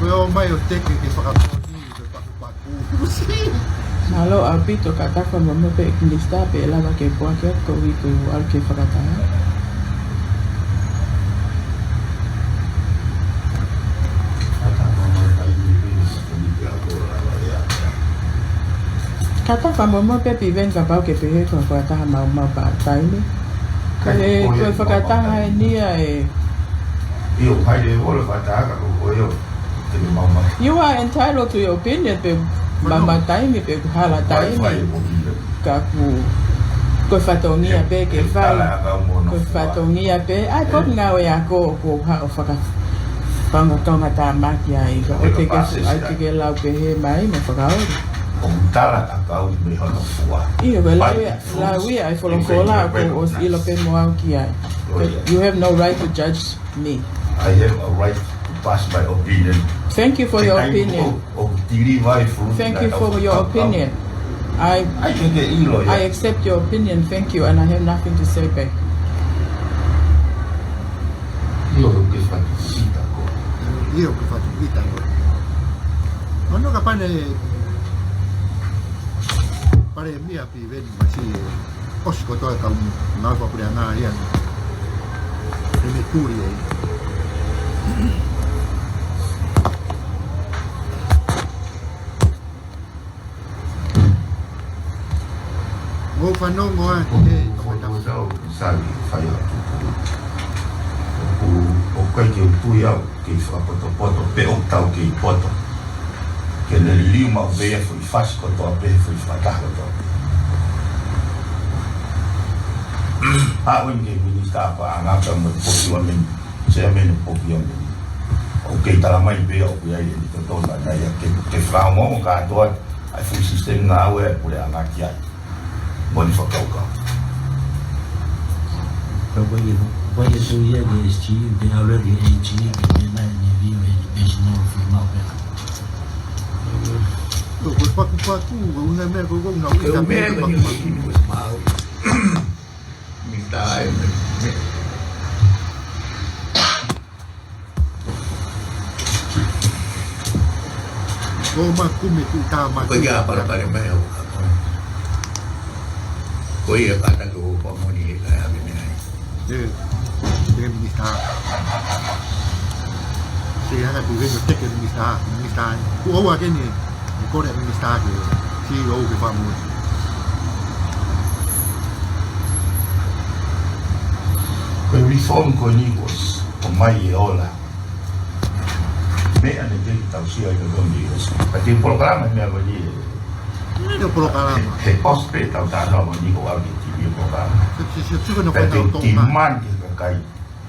S1: Ko mai o teke ke fakaponi ke paku-paku.
S2: Malo apito kataka mama pe Minisitā pe lava ke poake ko wiko al ke fakataha. Kataka mama pe Piveni kapau ke kehe ko fakataha mau pa tali'i. Kale ko fakataha ni ai.
S3: Iyo pai de bola fakataha ko yo.
S2: You are entitled to your opinion, pe mama taimi pe hala taimi kaku ko fatongia pe ke fai ko fatongia pe ai Potungāue Ako ko ha faka panga tonga ta makia I ka o te ke lau kehe mai me fakahoko
S3: Tala kapau me hono fua.
S2: Iyo be lawi ai folokola ko os ilo pe moau kia. You have no right to judge me.
S3: I have a right pass my opinion.
S2: Thank you for your opinion. Thank you for your opinion. I accept your opinion. Thank you, and I have nothing to say back.
S1: Iyo ke fatu'ita ko. Ano ka pare mia Piveni masih osko to ka na pa pure na ia. Ene turi ai. O fanongo a
S3: sabe fai o kai que tu ia que fa poto pe o tau que poto que le lima veia foi fácil com to pe foi fakahoko to a o que Minisitā pa anga ka mo posiamen semen pokiam o que tá mais be o que aí de todo na ia que fra mo ka to ai foi sistema ngāue'aki pule anga kia Moni fakahoko.
S4: Vai tu ia de esti de aula de esti que na vive de no final.
S1: ko paku-paku una me ko na
S5: Eu mesmo ni mau. Minta
S1: ko makume tu tama
S5: ko ya Palopalema ko ia kata ko pamoni la abene
S1: de Minisitā. Si hana Piveni teke Minisitā. Ku o a kene ko re Minisitā ke si o ke famu.
S3: Ko reform ko ni was o mai e ola. me ane te tausia i ka mi ka te programa me ava ni
S1: Io programa.
S3: he ospe tau ta no ni ko ave ti programa
S1: Se tu no
S3: ka
S1: fai
S3: te
S1: tau
S3: ti
S1: tōma.
S3: man ki ka kai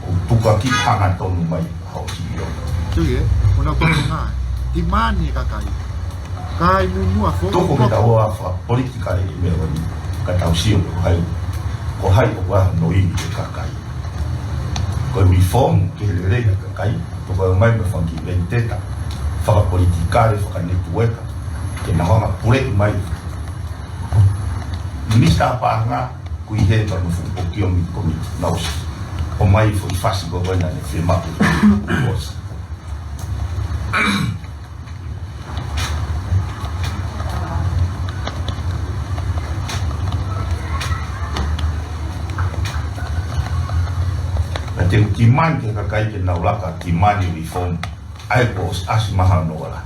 S3: o tuka ki hanga tonu mai hau si yo
S1: Tu ye, ona tōma. Ti mani ka kai. Kai mua fo.
S3: toko me tau a fa politika le me ava ni ka tausia ko hai o wa no i ka kai ko reform ke le le ka kai to ko mai me fangi venteta fa politika le fa network ke na ha pule mai Minisitā pa nga kui he pa no fu o ki o mi komi na o mai fo i fasi go na le firma os te timan ke kakai ke naulaka timani reform ai pos asmaha nola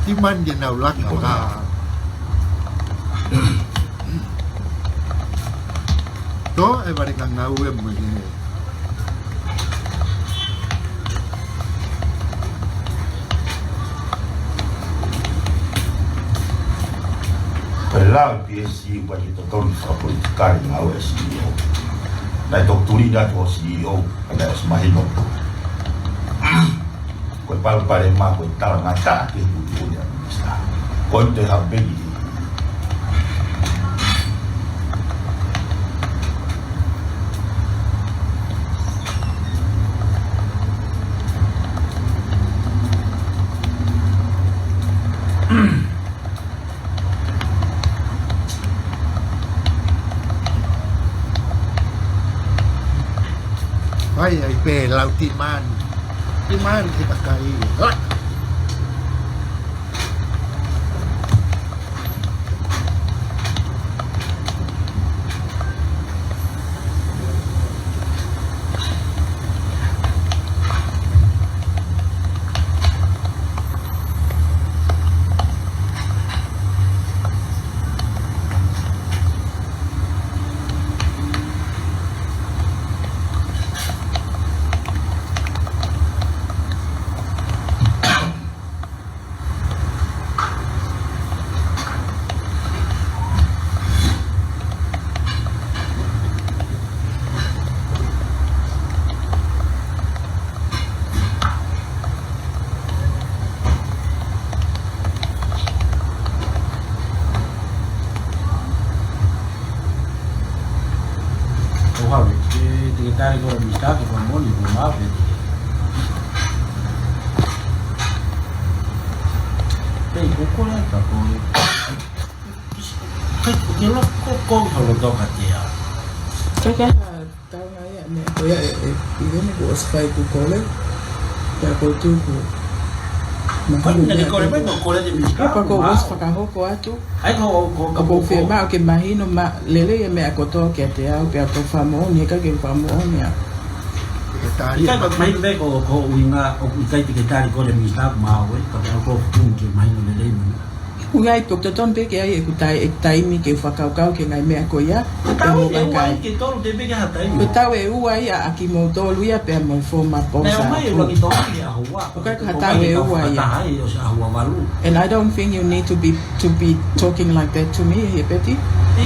S1: Ti man ye na ulaka ka. To e bari ka ngau e mo ye.
S3: Pela PSC wa ki totonu fa politika ngau e CEO na dokturi da to CEO na smahino ko Palopalema ko ngata ke butunya Minisitā ko te habeli
S1: Ai ai pe lau ti man. Ti man ke ka kai.
S4: Secretario de Minisitā que foi mole do Mālie. Tem pouco né, tá com. Porque não como falou do cadeia.
S2: Kaya tao nga yan eh. Kaya Piveni ko os faitu'utu'uni. Kaya ko tuko.
S4: Quando ele corre bem no cole de Minisitā.
S2: Kaya ko os fakahoko atu.
S4: Ai ko
S2: Ako firma o ke mahino ma lele e me akoto ke te au pe ato famoni ka ke famoni.
S4: Ikai ko mai be ko uinga o ikai te tali ko de Minisitā mawe ka ko punke mai no lele.
S2: Ungai toton pe ke ai e kutai e taimi ke fakakau ke ngai me ako ya.
S4: Tau e uai ke tolu te bega hatai.
S2: Tau e uai a ki mo tolu ia pe mo forma posa.
S4: Na mai lo ki toki a hua.
S2: Okay, tau e uai.
S4: Ai o sa hua valu.
S2: And I don't think you need to be talking like that to me, Betty.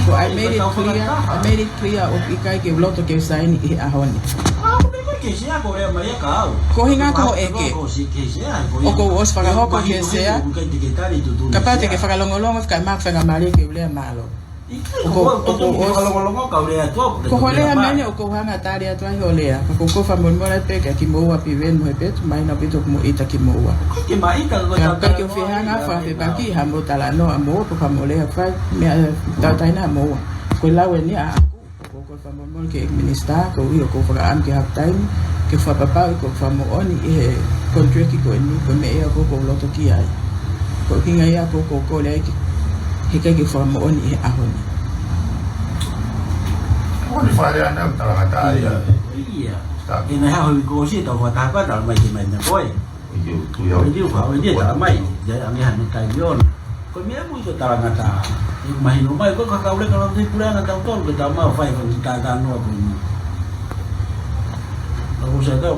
S2: So I made it clear of ikai ke loto ke saini I ahoni. Ko hinga ko eke. O ko os fakahoko ke sea. Kapate ke fakalongolongo ka mak fanga Mālie ke ule malo. Ko holea mene o ko hanga tari atu ai holea. Ko ko fa mon mora pe ki moa Piveni mo pet mai na pito mo ita ki moa.
S4: Ke mai ta ko
S2: ta ke fi hanga fa pe baki ha mo tala no amo ko fa molea fa me ta taina moa. Ko lawe ni a ko fa mon ke Minisitā ko io ko fa am ke hak time ke fa papa ko fa mo oni e contract ko ni ko me e ko loto ki ai. Ko kinga ia ko le hika ke fa mo oni e ahoni.
S3: Oni fare ana tala ia.
S4: Iya. Ina ha ho ko si to ta pa ta mai mai na boy.
S3: Yo
S4: Dia fa dia ta mai ya ami han ta yon. Ko me mu to ta ngata. Imagino mai ko ka ule ka no pule na ta to ke ta mafai ko ta no ko ni. Lo se da.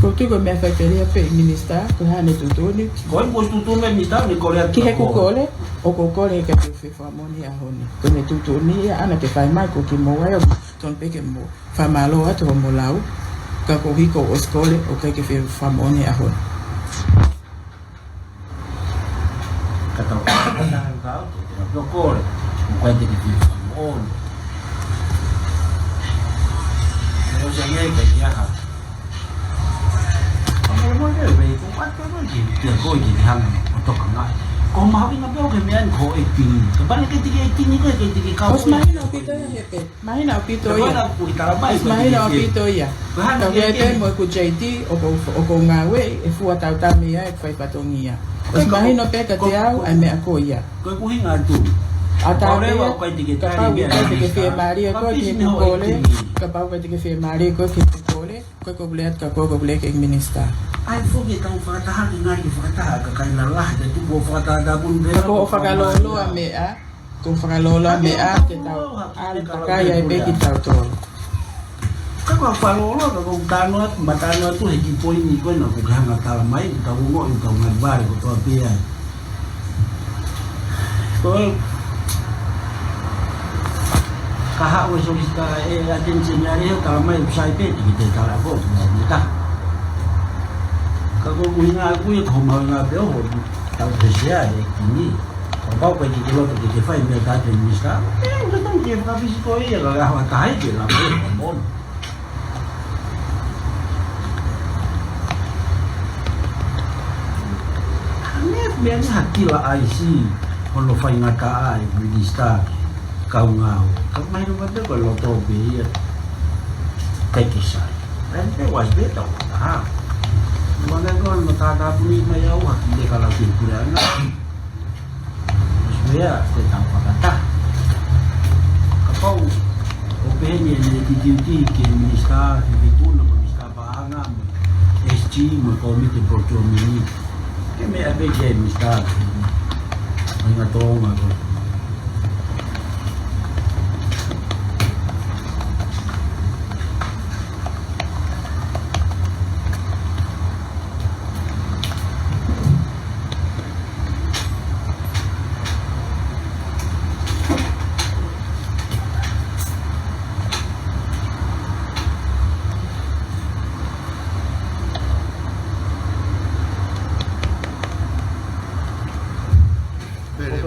S2: Ko tu ko me fai kelia pe Minisitā ko ha ne totonu.
S4: Ko mo totonu Minisitā ni ko le.
S2: Kehe ko kole o ko kole ka te whamoni a honi. Ko ne totonu ia ana te whai mai ko ki mo wai o ton peke mo whamalo atu o mo lau. Ka ko hiko o skole o kai ke whamoni a honi.
S4: Kata o kata o kore o kai te ki whamoni. O sa ngai ka ia ha. Mo le ve ko pato no ji te ko ji hang o to ka ko mahi na peo ke mean ko e pini ka pare ke tiki e tini ko ke tiki ka
S2: os mahi na pito ya hepe mahi na pito ya os mahi na pito ya ka ke mo ku JT o ko ngāue e fua tau tami ya e fai patongia os mahi no pe ka te au ai me ako ya
S4: ko ku hinga tu
S2: ata le ko tiki tari ya ke fe Mālie ko ke kole ka pau ke tiki fe Mālie ko ke kole ko blet ka ko blet ke Minisitā
S4: ai fogi tau fakataha ki ngari fakataha ka kai la lah te tu fakataha da bun be
S2: ko fakalolo a me a ko fakalolo a me a ke tau al pakaya e be ki tau to
S4: ka ko falolo ka ko tano matano tu he ki poi ni ko no ko hanga tala mai ka ngo ka ngai bare ko to pia ko ka ha o solista e atención ya ka mai sai pe ki te tala ko ni ta kako kuinga aku ya kau mau ngape oh tahu besia ya kini kau pergi keluar pergi fai dia tak ada Minisitā udah tahu dia tapi si kau ya kalau awak kahai dia lah bon aneh biarnya hati lah IC kalau fai ngata ai Minisitā kau ngau kau main ngape kalau tahu dia take sai nanti wasbe tahu tak Mana kon matata puni mai au hak de kala ki kurana. Sebenarnya tentang fakataha. Kapau o Piveni ni duty ke Minisitā faitu'utu'uni Minisitā bahanga SG mo komite Potungāue ke me abe je Minisitā. Nga tonga ko.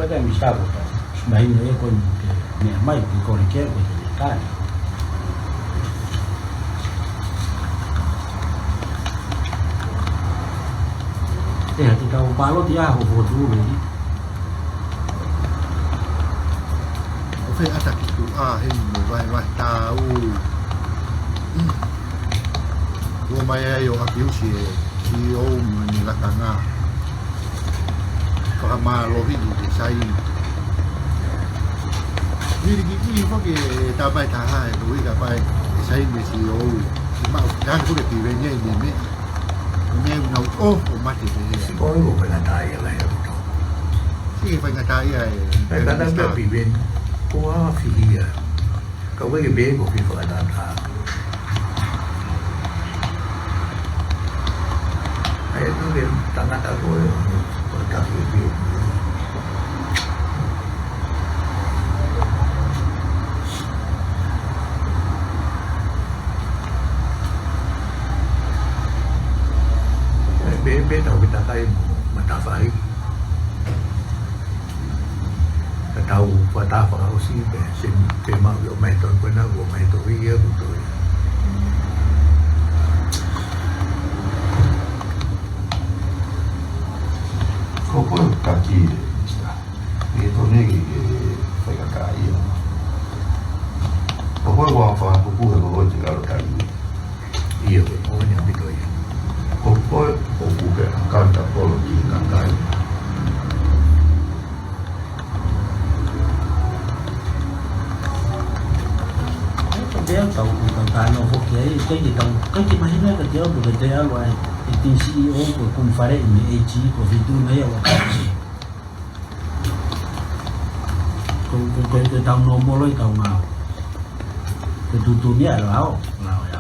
S4: Ada Minisitā ko. Sebahin ni ko ni mai ko ni ke ko ni kan. Hati tahu palo dia ho dulu ni.
S1: O fai ata ki tu he mo vai tau. Ko mai ai o apiu si o ni la kanga. Hamala Eua di sai. Ni ki foki tabai taha e lui ka pai sai me si o. Ma kan ko ke Piveni ni me. Me no o mate de.
S5: Si ko ko pela tai la ya to.
S1: Si fai ngata ia e.
S5: Pe kada pe Piveni. Ko a filia. Ka we ke be ko fi fakataha. Ai tu ke tangata ko tak lebih. Bebe tahu kita kai mafai. Tahu fakataha faka'aofangatuku be sim be mau yo mai ton ko na go mai to ia ko to.
S3: Kopo kaki Minisitā. Itu ni fai kakai. Kopo wa fa kopo ko jika tali'i.
S5: Iya, oh ni ambil tu ya.
S3: Kopo kopo ke akan tak perlu kakai.
S4: Dia tahu tentang hoki cái mà hiện nay cái điều của cái điều là cái CEO của cùng fale'i ni AG của faitu'utu'uni ya wakati cái tàu nomor loi tàu ngau cái tutunya lao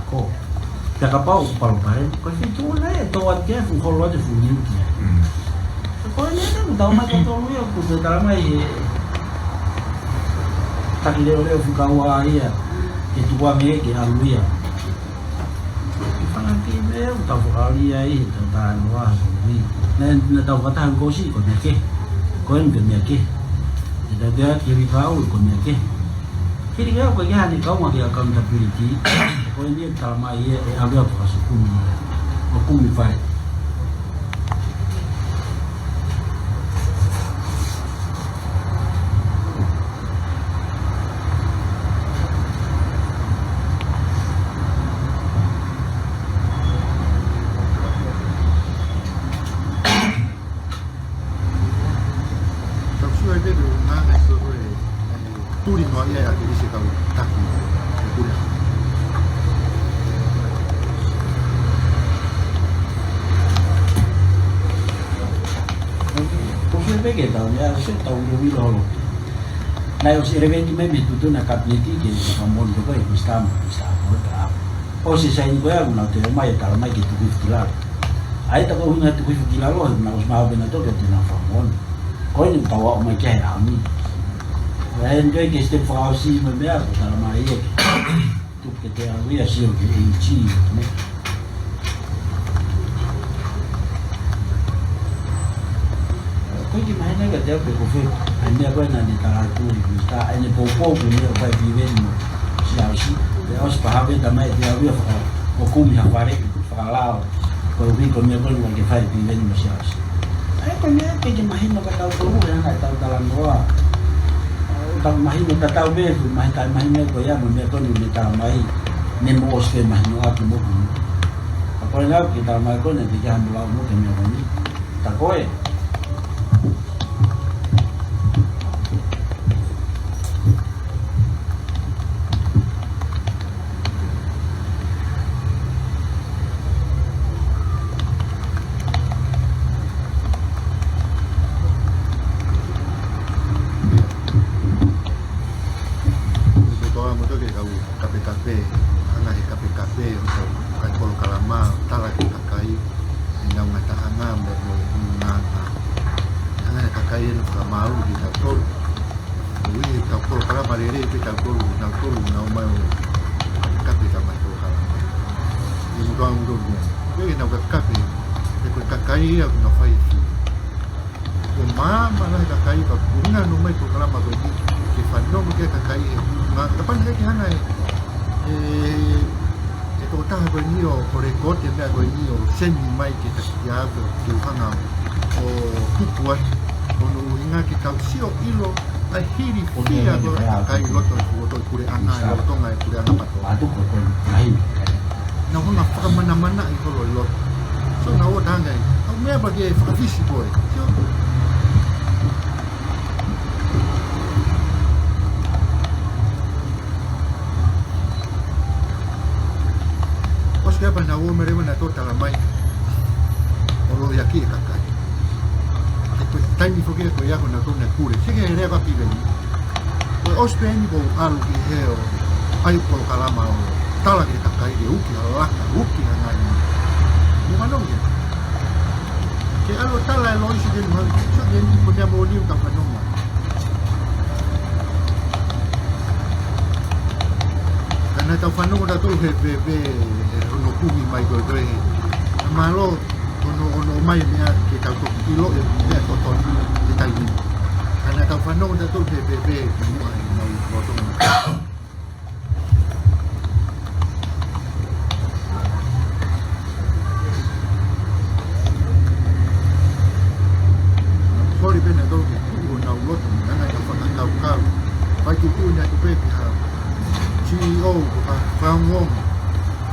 S4: Ako Te kapau Palopalema, ko faitu'uuni e to ate fu holo de fu niuki. Ko ne ko tau mai totonu ia ko te tala mai taki leo fu kaua ia e tua me ke aluia. Fana ki me o tau whakaria i he tau tā noa hui. Na tau watahan kosi ko mea ke. Ko en ke mea ke. E tau dea ki ripau ko mea ke. Kiri ngā koe kia ni kaunga ki accountability. Ko en ia tala mai e awea po aso kumi. O kumi whare.
S1: Turi no ia ke isi kau taki e pule.
S4: Ko se peke tau ya se tau wi lo. Na yo se reventi me tutu na kapiti ke ka mon do kai sta ko ta. O se sai ni ko ya na te mai ta mai ki tu kila. Ai ta ko na tu kila lo na os ma bena to ke na fa mon. Ko ni tawa o mai ke ha mi. Lain kai ke ste fausi me mea ko tala mai e tu ke te awea si o ke e chi ne ko ki mai na ke te ko fe ai ne ko na ni tala tu ni sta ai ne po ko ni o vai Piveni si au si e os pa habe da mai te awea fa o kumi ha pare fa la ko vi ko me ko ni ke fai Piveni si au si ai ko ne ke mai no ka tau ko ya ka tau tala noa tau mahi no tatau be fu mahi tai mahi me ko ya mo me ko ni ta mai ne mo os ke mahi no aki mo ku ko na ki ta mai ko ne ti ja mo la mo ke me ko ni ta ko e seni mai ke takia ke hanga o kupua ono inga ke tau sio ilo ai hiri fia do kai loto o kure ana o tonga e kure ana pato atu ko mai
S1: na hona mana i holo lo so na o tanga au mea ba ke fakafisi boy sio Oscar na o mere na tota la mai o ya ki kakai e taimi foke ko ya na tona kure se ke re ba Piveni o ospen bo alu ki heo ai ko kalama o tala ki kakai de uki ala uki na ni mano ke alo tala lo isi de mo so de ni mo ya mo ni ka pa no ma kana ta fa no da to he be no kumi mai go do e malo ono mai mea ke tau toki kilo e mea totonu e tali'i. Kana tau whanau da tau te bebe tomu'a e mau potungāue. Sori pena tau ke ku'u nau loto, nanga ka faka'aofangatuku, faitu'utu'uni atu pepe ha CEO ko ka whaongong,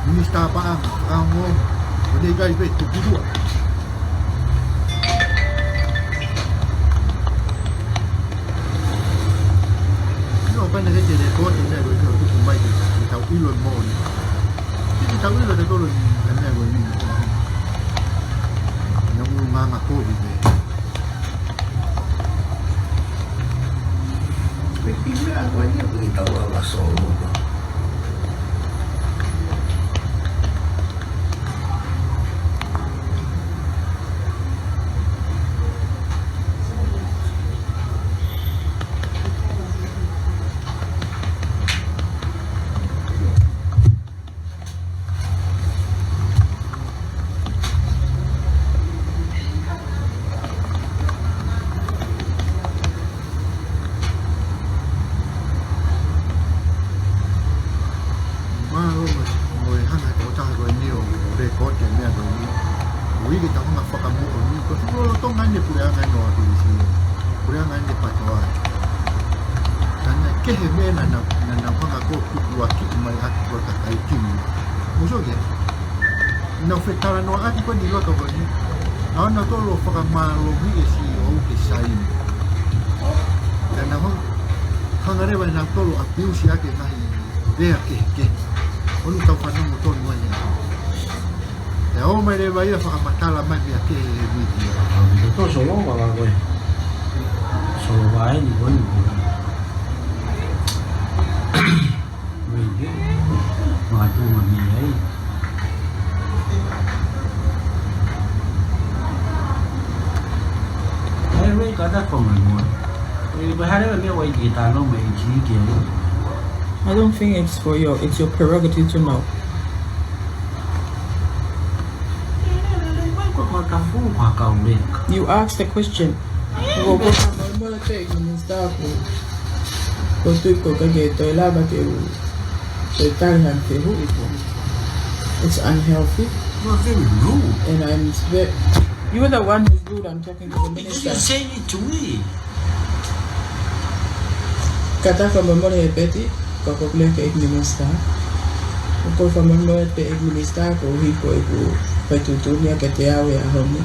S1: Minisitā paanga, whaongong, o nei kai pe tukirua. Pana ke te rekodi mea koe kau tuku mai ke tau ilo e mōni. Ke tau ilo te tolo ni mea koe ni. Nga muu nganga COVID e.
S5: Pe pime a koe ni koe tau ala solo.
S1: pule anga no atu isi pule anga inde patoa kana kehe mena na whanga ko kuku wa kiku mai aki ko takai kimi muso ke na whetara no aki ko ni loka ko ni na tolo fakama'ala'ala e si o ke sai kana hangarewa na tolo apiusi ake ngai vea ke onu tau whanongo tonu mai e o mai rewa ia whakamatala mai mea ke wiki
S4: to solo wa koe solo wa ni koe ni wiki matu mami ai ai wei kata kongan mo
S2: I don't think it's your prerogative to know. You asked the question. It's unhealthy. And you're the one who's rude. I'm talking to the minister.
S4: You say it to me.
S2: Kata famamole e peti, kako pule ke Minisitā. Ko famamole pe Minisitā ko hiko e ku faitu'utu'uni ke te awe a hono.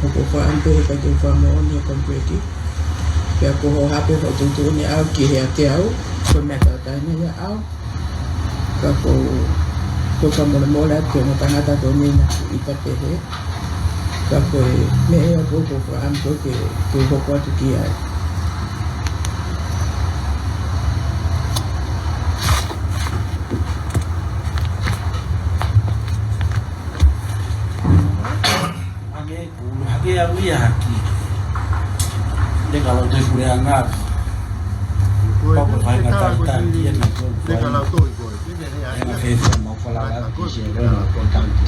S2: Ko fa ampe he ka te famamole e kompleki. Pe ko ho hape faitu'utu'uni au ki he te au, ko meta tani ya au. Ko famamole ke no tangata to ni na ita kehe. Kako me e ko fa ampe ke ko kwatu ki ai.
S4: Dia wia haki. Dia kalau dia kuliah ngap. Kau berfai ngata dia nak kau.
S1: kalau tu ikut ini
S4: Yang kehe mau pelala di sini kontak tu.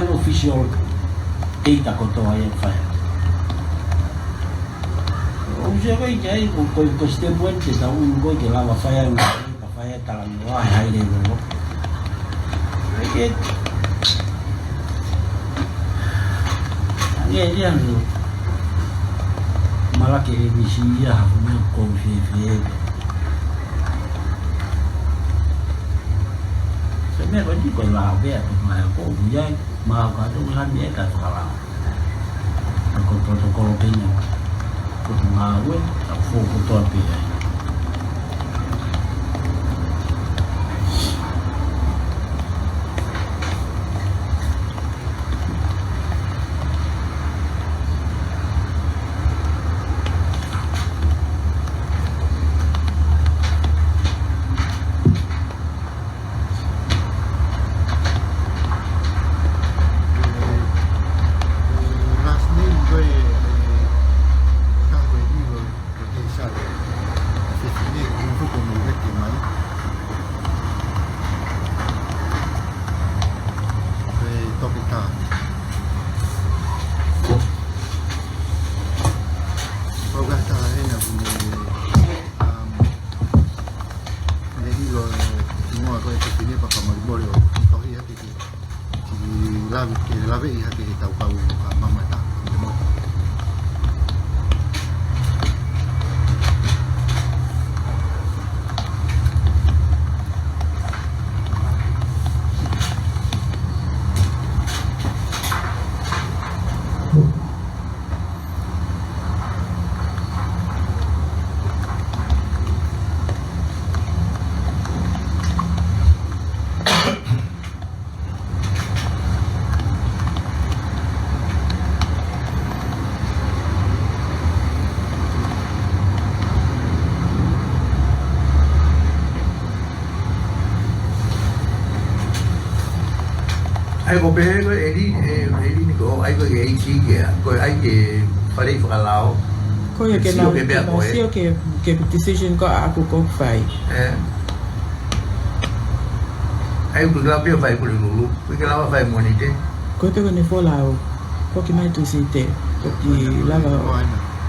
S4: Official eita kotoa ia fai. O je vai que aí com este puente tá goi que lava fai na fai talanoa hai le no. É que dia no mala que misia hafu com fefe. Mẹ vẫn chỉ còn vào về mà có dây mà có trong hai mẹ cả vào còn protocol bên nhau Potungāue Ako của Piveni.
S5: ai ko pe ko eli ni ko ai ko e chi ke ko ai ke fale'i whakalao.
S2: Ko ia ke lau sio ke decision ko aku ko fai.
S5: Ai ko lau pia fai ko lulu, ko ke lau fai monite.
S2: Ko te ko ne fo lau, ko ki mai tu si te, ko ki lava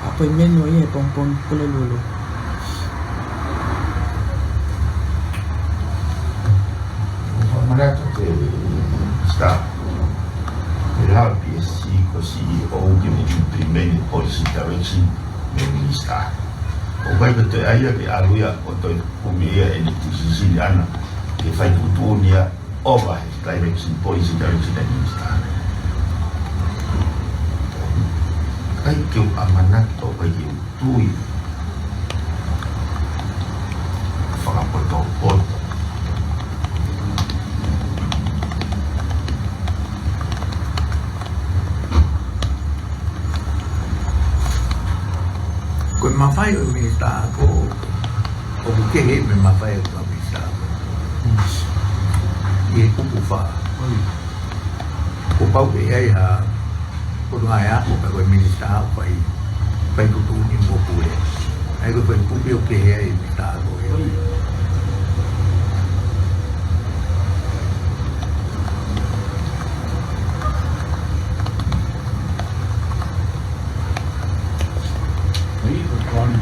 S2: appointment no ia pong pule lulu.
S3: Hamala che sta nella PSC così o che mi imprimeni policy direction Minisitā. O vai que te aia que aluia o toi kumia e ni tisisi ana que faitu'utu'uni over direction policy direction Minisitā. Kai ke amanat o kai ke tui faka'aofangatuku.
S5: Ko mafai o Minisitā ko kehe me mafai o Minisitā. Ie kupu wha. Ko pau ke ai ha Potungāue Ako ka koe Minisitā whai faitu'utu'uni mo pule. Ai ko whai pupi o kehe ai Minisitā ko e.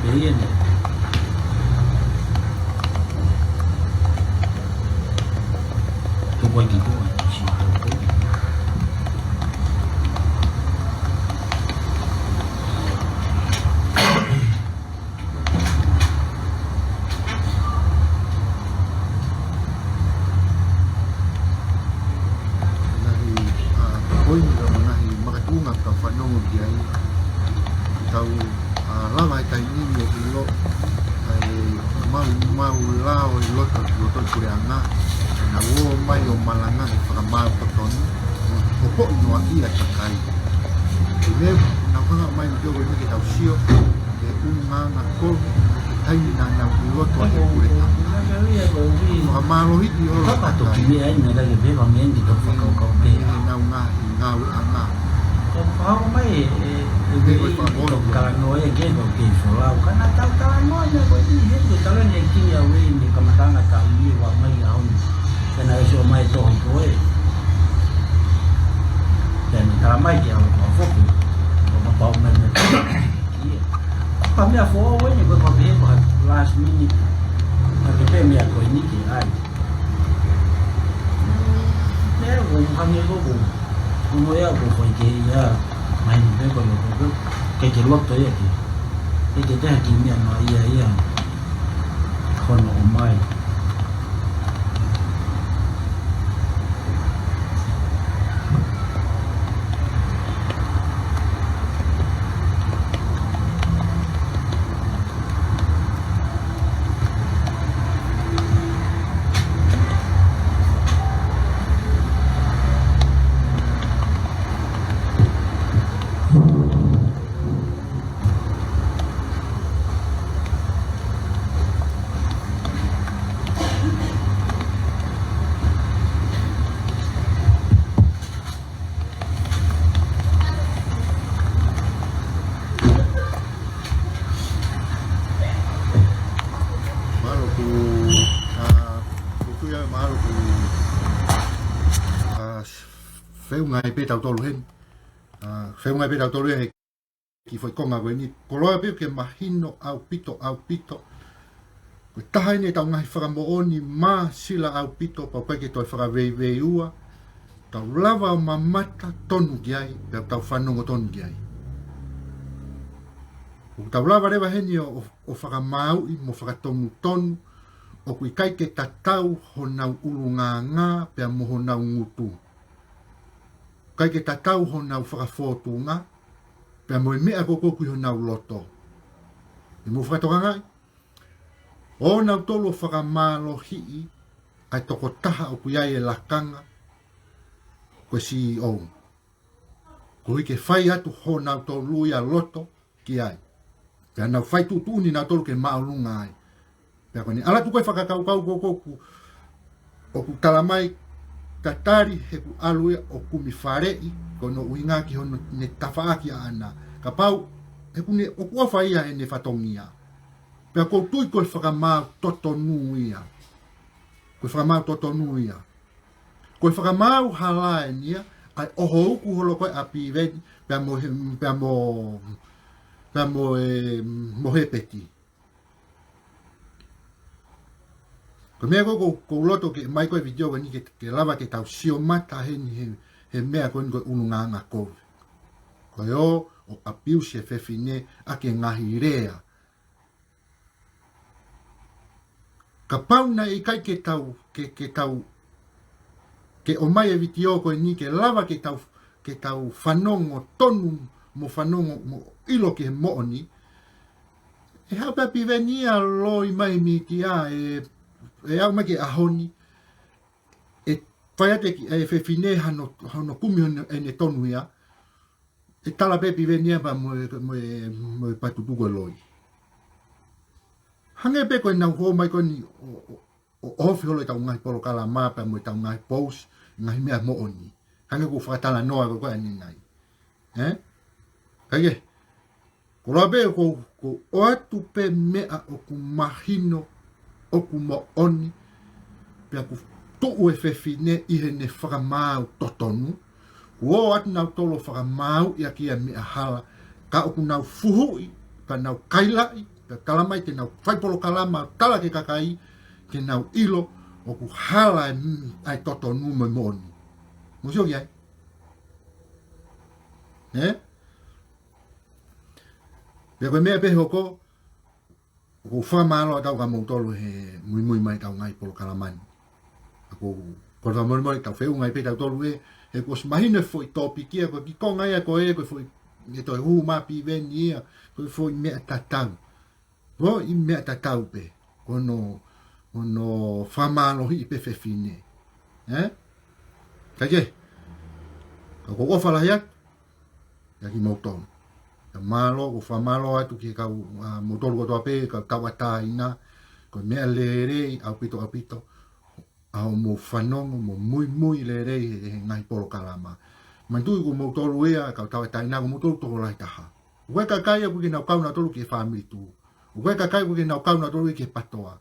S4: Piveni. Tu puoi che tu ci
S1: lava ikai nini o ilo mau lao i loto kureanga na uo mai o malanga i fakama'ala'ala totonu o po ino ia takai i le na whanga mai o jogo i tau sio e unga ko tai na na i loto i kureanga o hamalo hiti o lo takai enau ngāue'aki
S4: Kapau mai to kalanoa e ke ko ke fola o kana tau kalanoa ne ko ni he ko tala ne ki ya we ni kamatanga ka i wa mai au kana so mai to ko e dan tala mai ke au ko foku ko ma pau mai ne ki pa me a fo we ni ko pa be ko last minute na ke pe me a ko ni ki ai ne o ha ni ko uno ya ko foi que ya mai ni ko lo que lo to ya que te aquí mi no ya hono mai
S1: ngai pe tau tolu hen ngai pe tau tolu hen ki foi konga koe ni koloa pe ke mahino au pito ko tahai ne tau ngai whakamooni ma sila au pito pa koe ke toi whakawei ua tau lava o mamata tonu ki ai pe tau whanongo tonu ki ai tau lava rewa heni o whakamaui mo fakatonutonu o kui kai ke tatau honau ulunganga pe mo honau ngutu kai ke tatau honau whakafotunga pe mo mea koko kui honau loto i mo whakatokangai o nau tolo whakamalo hii ai toko taha o kui ai e lakanga koe CEO ko ke whai atu honau tolu ia loto ki ai pe nau faitu'utu'uni nau tolo ke maulunga ai pe koni ala tu koe whakakau kau koko o ku talamai tatari he ku alue o kumi fale'i kono uinga ki hono ne tafaaki ana kapau he ku ne o ku faia ne fatongia pe ko tui ko fakama totonu ia ko fakama totonu ia ko fakama hala ia ai oho ku holo ko api Piveni pe mo hepeti ko me ko loto ke mai ko video ni ke lava ke tau sio mata he mea ko ununga ko yo o apiu se fefine a ke ngahirea kapau na ikai ke tau ke o mai e vitio ko ni ke lava ke tau fanongo tonu mo fanongo mo ilo ke mo ni e hapa Piveni a loi mai mi kia e au mai ke ahoni e whaiate ki e whewhine hano kumi ne tonu ia e tala pe Piveni a mo patutuko loi hange pe koe nau ho mai koe ni o ofi holo i tau ngahi Palopalema pa mo i tau ngahi pous ngahi mea mo oni hange ko whakatala noa koe ani ngai kage ko loa pe ko o atu pe mea o ku mahino o ku mo oni pe ku tu'u e whewhine i he ne whakamau totonu o atu nau tolo whakamau i a kia mea hala ka o ku nau fuhui ka nau kailai ka kalamai ke nau Palopalema tala ke kakai ke nau ilo o ku hala ai totonu mo moni musio ki ai pe ko mea pe hoko ko whamalo tau ka mautolo he mui mai tau ngai Palopalema ako ko tau moi tau wheu ngai pe tau tolu he ko smahine foi topikia ko ki ko ngai ako ko foi e toi hu ma Piveni ia ko foi mea tatau vo i mea tatau pe kono whamalo hi pe whewhine kage ko ofala ia ya ki mautolo malo ko whamalo atu ki kau motolo ko toa pe ka kawata ina ko mea lere au pito au mo whanongo mo mui lere he ngai Palopalema mantui ko motolo ea ka kawata ina ko motolo toko lai taha ue kakai aku ki nau kauna tolu ki family tu ue kakai aku ki nau kauna tolu ki patoa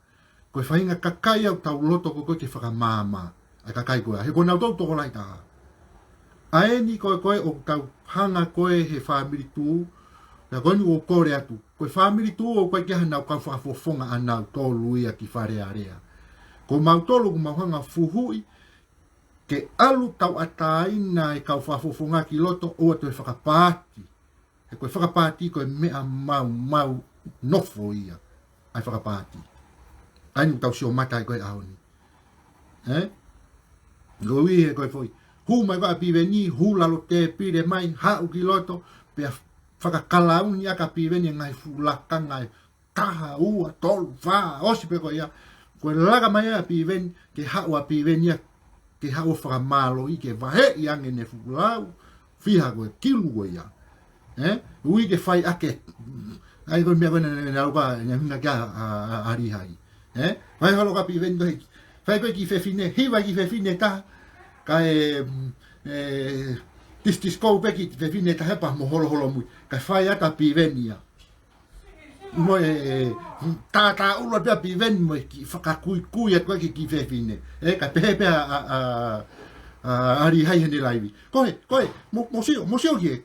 S1: ko whainga kakai au tau loto ko ki whakamama ai kakai koe he ko nau tolu toko lai taha aeni koe o tau hanga koe he family tu na koe ni o kore atu koe family tu o koe kia nau kau whaafofonga anau tolu ia ki whare area ko mautolo ko mauhanga fuhui ke alu tau ataina e kau whaafofonga ki loto o atu e whakapāti e koe whakapāti koe mea mau nofo ia ai whakapāti aini tau sio mata e koe ahoni Lui e koe foi hu mai wa Piveni hu lalo te pire mai hau ki loto pe whakakalaun ia ka Piveni ngai fulaka ngai taha ua tolu wha osi pe koe ia koe laga mai a Piveni ke hau a Piveni ia ke hau whakamalo i ke vahe i ange ne fulau fiha koe kilu koe ia ui ke whai ake ai koe mea koe na uka nga kia a Lihai vai halo ka Piveni koe whai koe ki whewhine hiwa ki whewhine taha ka tis kou peki te whine ta hepa mo holo mui ka whai ata Piveni ia mo ta ulo pia Piveni mo ki whakakui at koe ki whewhine ka pehe a Lihai hene laivi koe mosio ki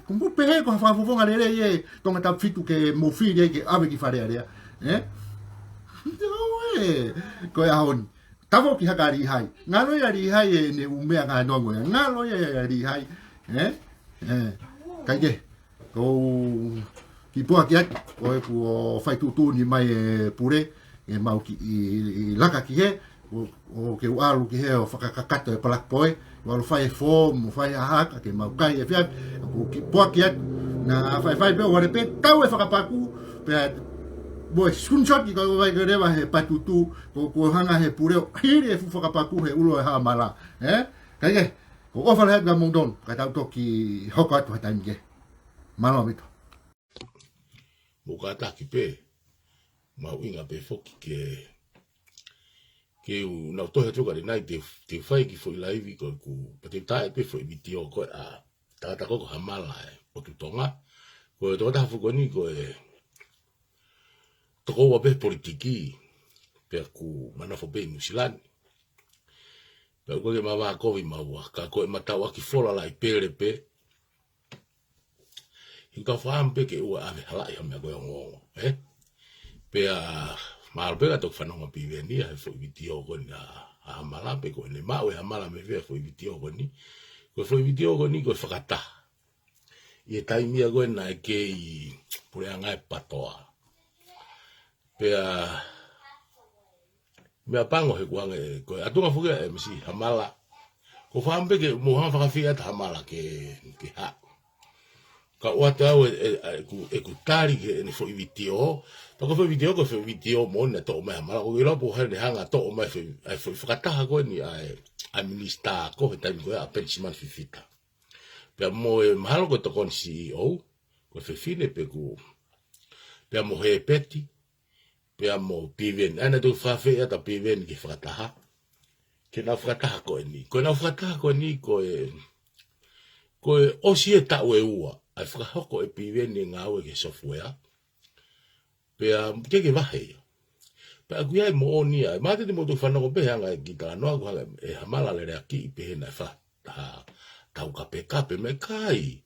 S1: kumbu pehe ko whafofonga lere ye tonga tau fitu ke mo whire ke awe ki whare area koe ahoni tavo ki haka Lihai ngalo ya Lihai e ne umea ka nongo ya ngalo ya Lihai kaike ko ki pua ki atu ko e ku faitu'utu'uni mai e pule e mau ki laka ki he o ke ualu ki he o whakakakato e palakpoe walu whai e fō mo whai ahaka ke mau kai e whiat ko ki pua ki atu na whai pe o wale pe tau e whakapaku pe boy screenshot ki ko vai rewa he patutu ko hanga he pureo hire fu whakapaku he ulo e Hamala kaike ko ofal he ga mondon ka tau toki hoko atu hata nge malo mito
S3: Mukata ki pe mau inga pe foki ke
S6: ke u na to he tuka nai te fai ki foi live ko ku pa te tai pe foi video ko a ta ko Hamala Potungāue ko to ta fu ko ni ko to ko wa be politiki per ku mana fo be musilani per ko ke ma va ko vi ma wa ka ko ma ta wa ki fola la pele pe inka fa ampe ke u ave hala ya me ko ngo pe a mal pe to fa no Piveni a fo video ko na Hamala pe ko ne ma we Hamala me ve fo video ko ni ko fakataha e tai mia go na ke i pule anga patoa pe a me apango he kuanga ko atunga fuga MC Hamala ko fambe ke mo han fa fia Hamala ke ha ka wata e ku tari ke ne fo video pa ko fo video mo na to me Hamala ko ilo po he hanga to me fo fakataha ko ni a Minisitā ko he tai ko a pensiman fifita pe mo e mahalo ko to kon CEO ko fine pe ku pe mo he peti pe mo Piveni ana do fa fe ata Piveni ki fakataha kenau fakataha ko ni ko o si eta Eua ai fakahoko e Piveni ngāue ke software pe ke vahe pe aku ia mo ni ai mate mo to fana ko pe hanga ki ta no ko e Hamala aleapau pe na fa tau kape me kai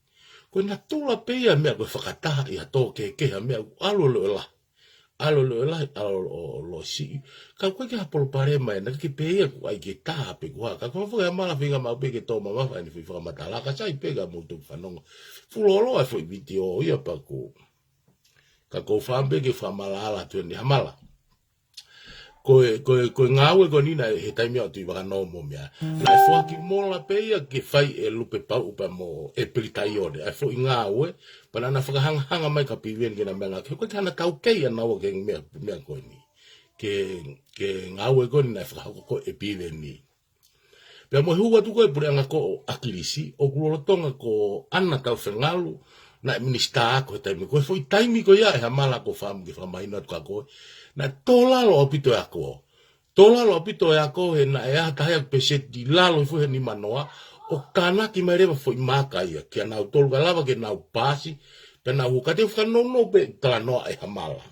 S6: ko na tula pe ia me ko fakataha ia to ke me alo lo si ka ko ke Palopalema na ki pe ia ko ai ke ta pe ko ka ko fo Hamala figa ma pe ke to ma mafai ni faka'aofangatuku ka sai pega mo to fana fulolo ai foi video ia pa ko ka ko fambe ke faka'aofangatuku tu ni Hamala ko ngāue ko nina he taimi o tu waka no mo mea. Na e fwaki mola pe ia ke fai e lupe pau upa mo e pilitai ode. E fwaki ngāue, pana na whakahanga mai ka Piveni ke na mea ngā. Ke koe tana tau kei anau ke mea koe ni. Ke ngāue ko nina e fakahoko e Piveni. Pea mo hua tu koe pure anga ko akirisi, o kulorotonga ko ana tau whengalu, na Minisitā ko he taimi. Koe fwaki taimi ko ia e Hamala ko whamu ke whamaina tu ka koe. Na tolalo opito Ako. Tolalo opito Ako he na e atahea peseti lalo ifu he ni manoa o kanaki mai rewa fo imaka ia kia nau tolu galava ke nau pasi pe nau hukate ufuka nono pe talanoa e Hamala.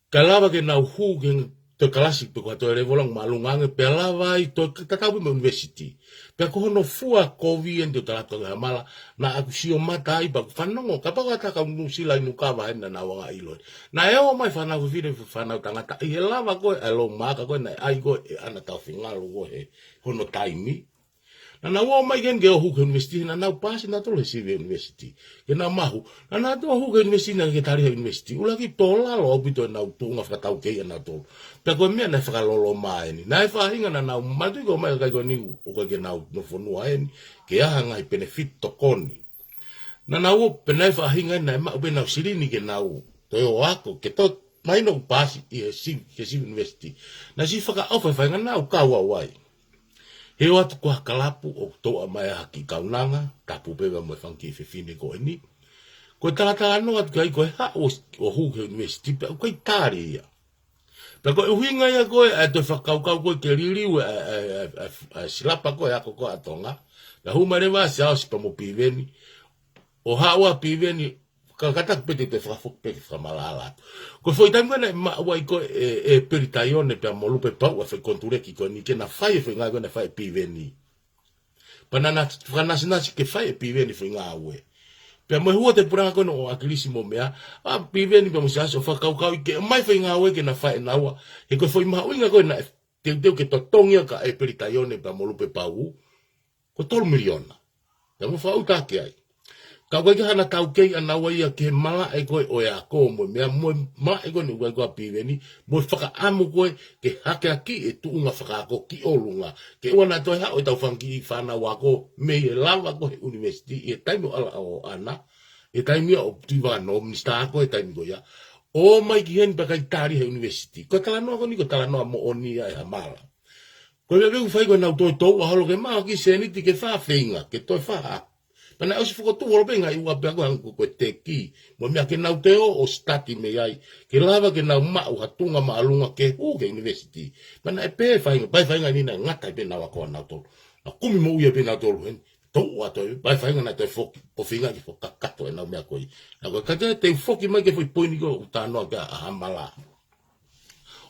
S6: Galava ke nau hu ke to Kalasi pe kua to revolang malungange pe lava i to tatau me university. Pe ko hono fua kovi en te talato ke Hamala na aku sio mata i pa whanongo ka pa kata ka nusila inu kawa hena na wanga iloi. Na eo mai whanau vire whanau tangata i he lava koe e lo maka koe na ai koe e ana tau whingalu koe he hono taimi. Na wao mai gen ge ohu ke university na nau pasi na tole sive university. Ke na mahu. Na to ohu ke university na ke tariha university. Ulaki tola lo opito na tunga whakatau kei na tolo. Pea koe mea na whakalolo mai ni. Na e whahinga na nau matu ko mai kai koe ni o koe ke nau no whanua ni. Ke aha ngai benefit tokoni. Na nau pe na e whahinga na e mau pe nau sirini ke nau. Toi o ako ke to mai no pasi i he sive university. Na si faka'aofangatuku nau kaua wai. He o atu kua kalapu o toa mai haki kaunanga, tapu pewa mo whanki Piveni ko ni. Ko talatala no atu kai koe ha o huke university, pe koe tāre ia. Pe koe uhinga ia koe, e toi whakaukau koe ke ririu silapa koe ako koe atonga. Na humarewa se ao sipa mo Piveni. O hawa Piveni, kakatak pete te whakafok peke whakama'ala'ala. Ko foi tango na maa'usia ko e peritaione pe mo lupe pau a fe kontureki ko ni ke na fai fe ngā na fai Piveni. Pana na whanasina ke fai Piveni fe ngāue. Pe mo hua te puranga ko no akilisi mo mea, a Piveni pe mo se aso whakaukau ke mai fe ngāue ke na fai naua. He ko foi maa'usia ko na teu ke totongia ka e peritaione pe mo lupe pau. Ko 3 miliona. Pe mo whau take ai. Ka koe ke hana tau kei anaua ia ke mala e koe o Ako mo mea mo mala e koe ni uai koe Piveni mo whakaamu koe ke hake aki e tuunga whakaako ki olunga ke wana toi hao e tau whanki i whanau Ako me e lava koe university e taimi ala o ana e taimi o tuiwa no Minisitā ko e taimi koe ia o mai ki heni pakai tari he university ko talanoa ko ni ko talanoa mo onia e Hamala ko e veu whai koe nau toi tau a holo ke maa ki seniti ke wha whenga ke toi wha Pana o si fuko tu wala penga i ua pia ko te ki. Mo mea kenau te o stati me ai. Ke lava kenau ma'u hatunga ma'alunga ke hu ke university. Pana e pe whainga nina ngata i pe nawa koa nau tolu. Na kumi mo uia pe nau tolu hen. Tau ato e pai whainga na te foki. Po whinga ki fo kakato e nau mea koi. Na koe kate te foki mai ke fo i poini ko utanoa ke a Hamala.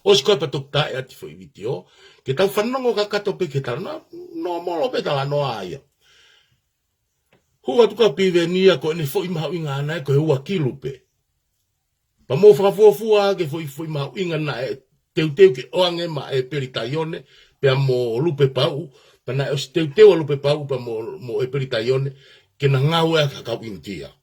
S6: O si koe patok tae ati fo i vitio. Ke tau whanongo kakato pe ke tala no molo pe tala no aia. Hua tuka Piveni ko ne fo i mahu inga ana ko hua kilupe. Pa mo whakafuafua ke fo i mahu inga na e teu ke oange ma e peritaione pe mo lupe pau. Pa na e teu lupe pau pa mo e peritaione ke na ngāue'aki kakau intia.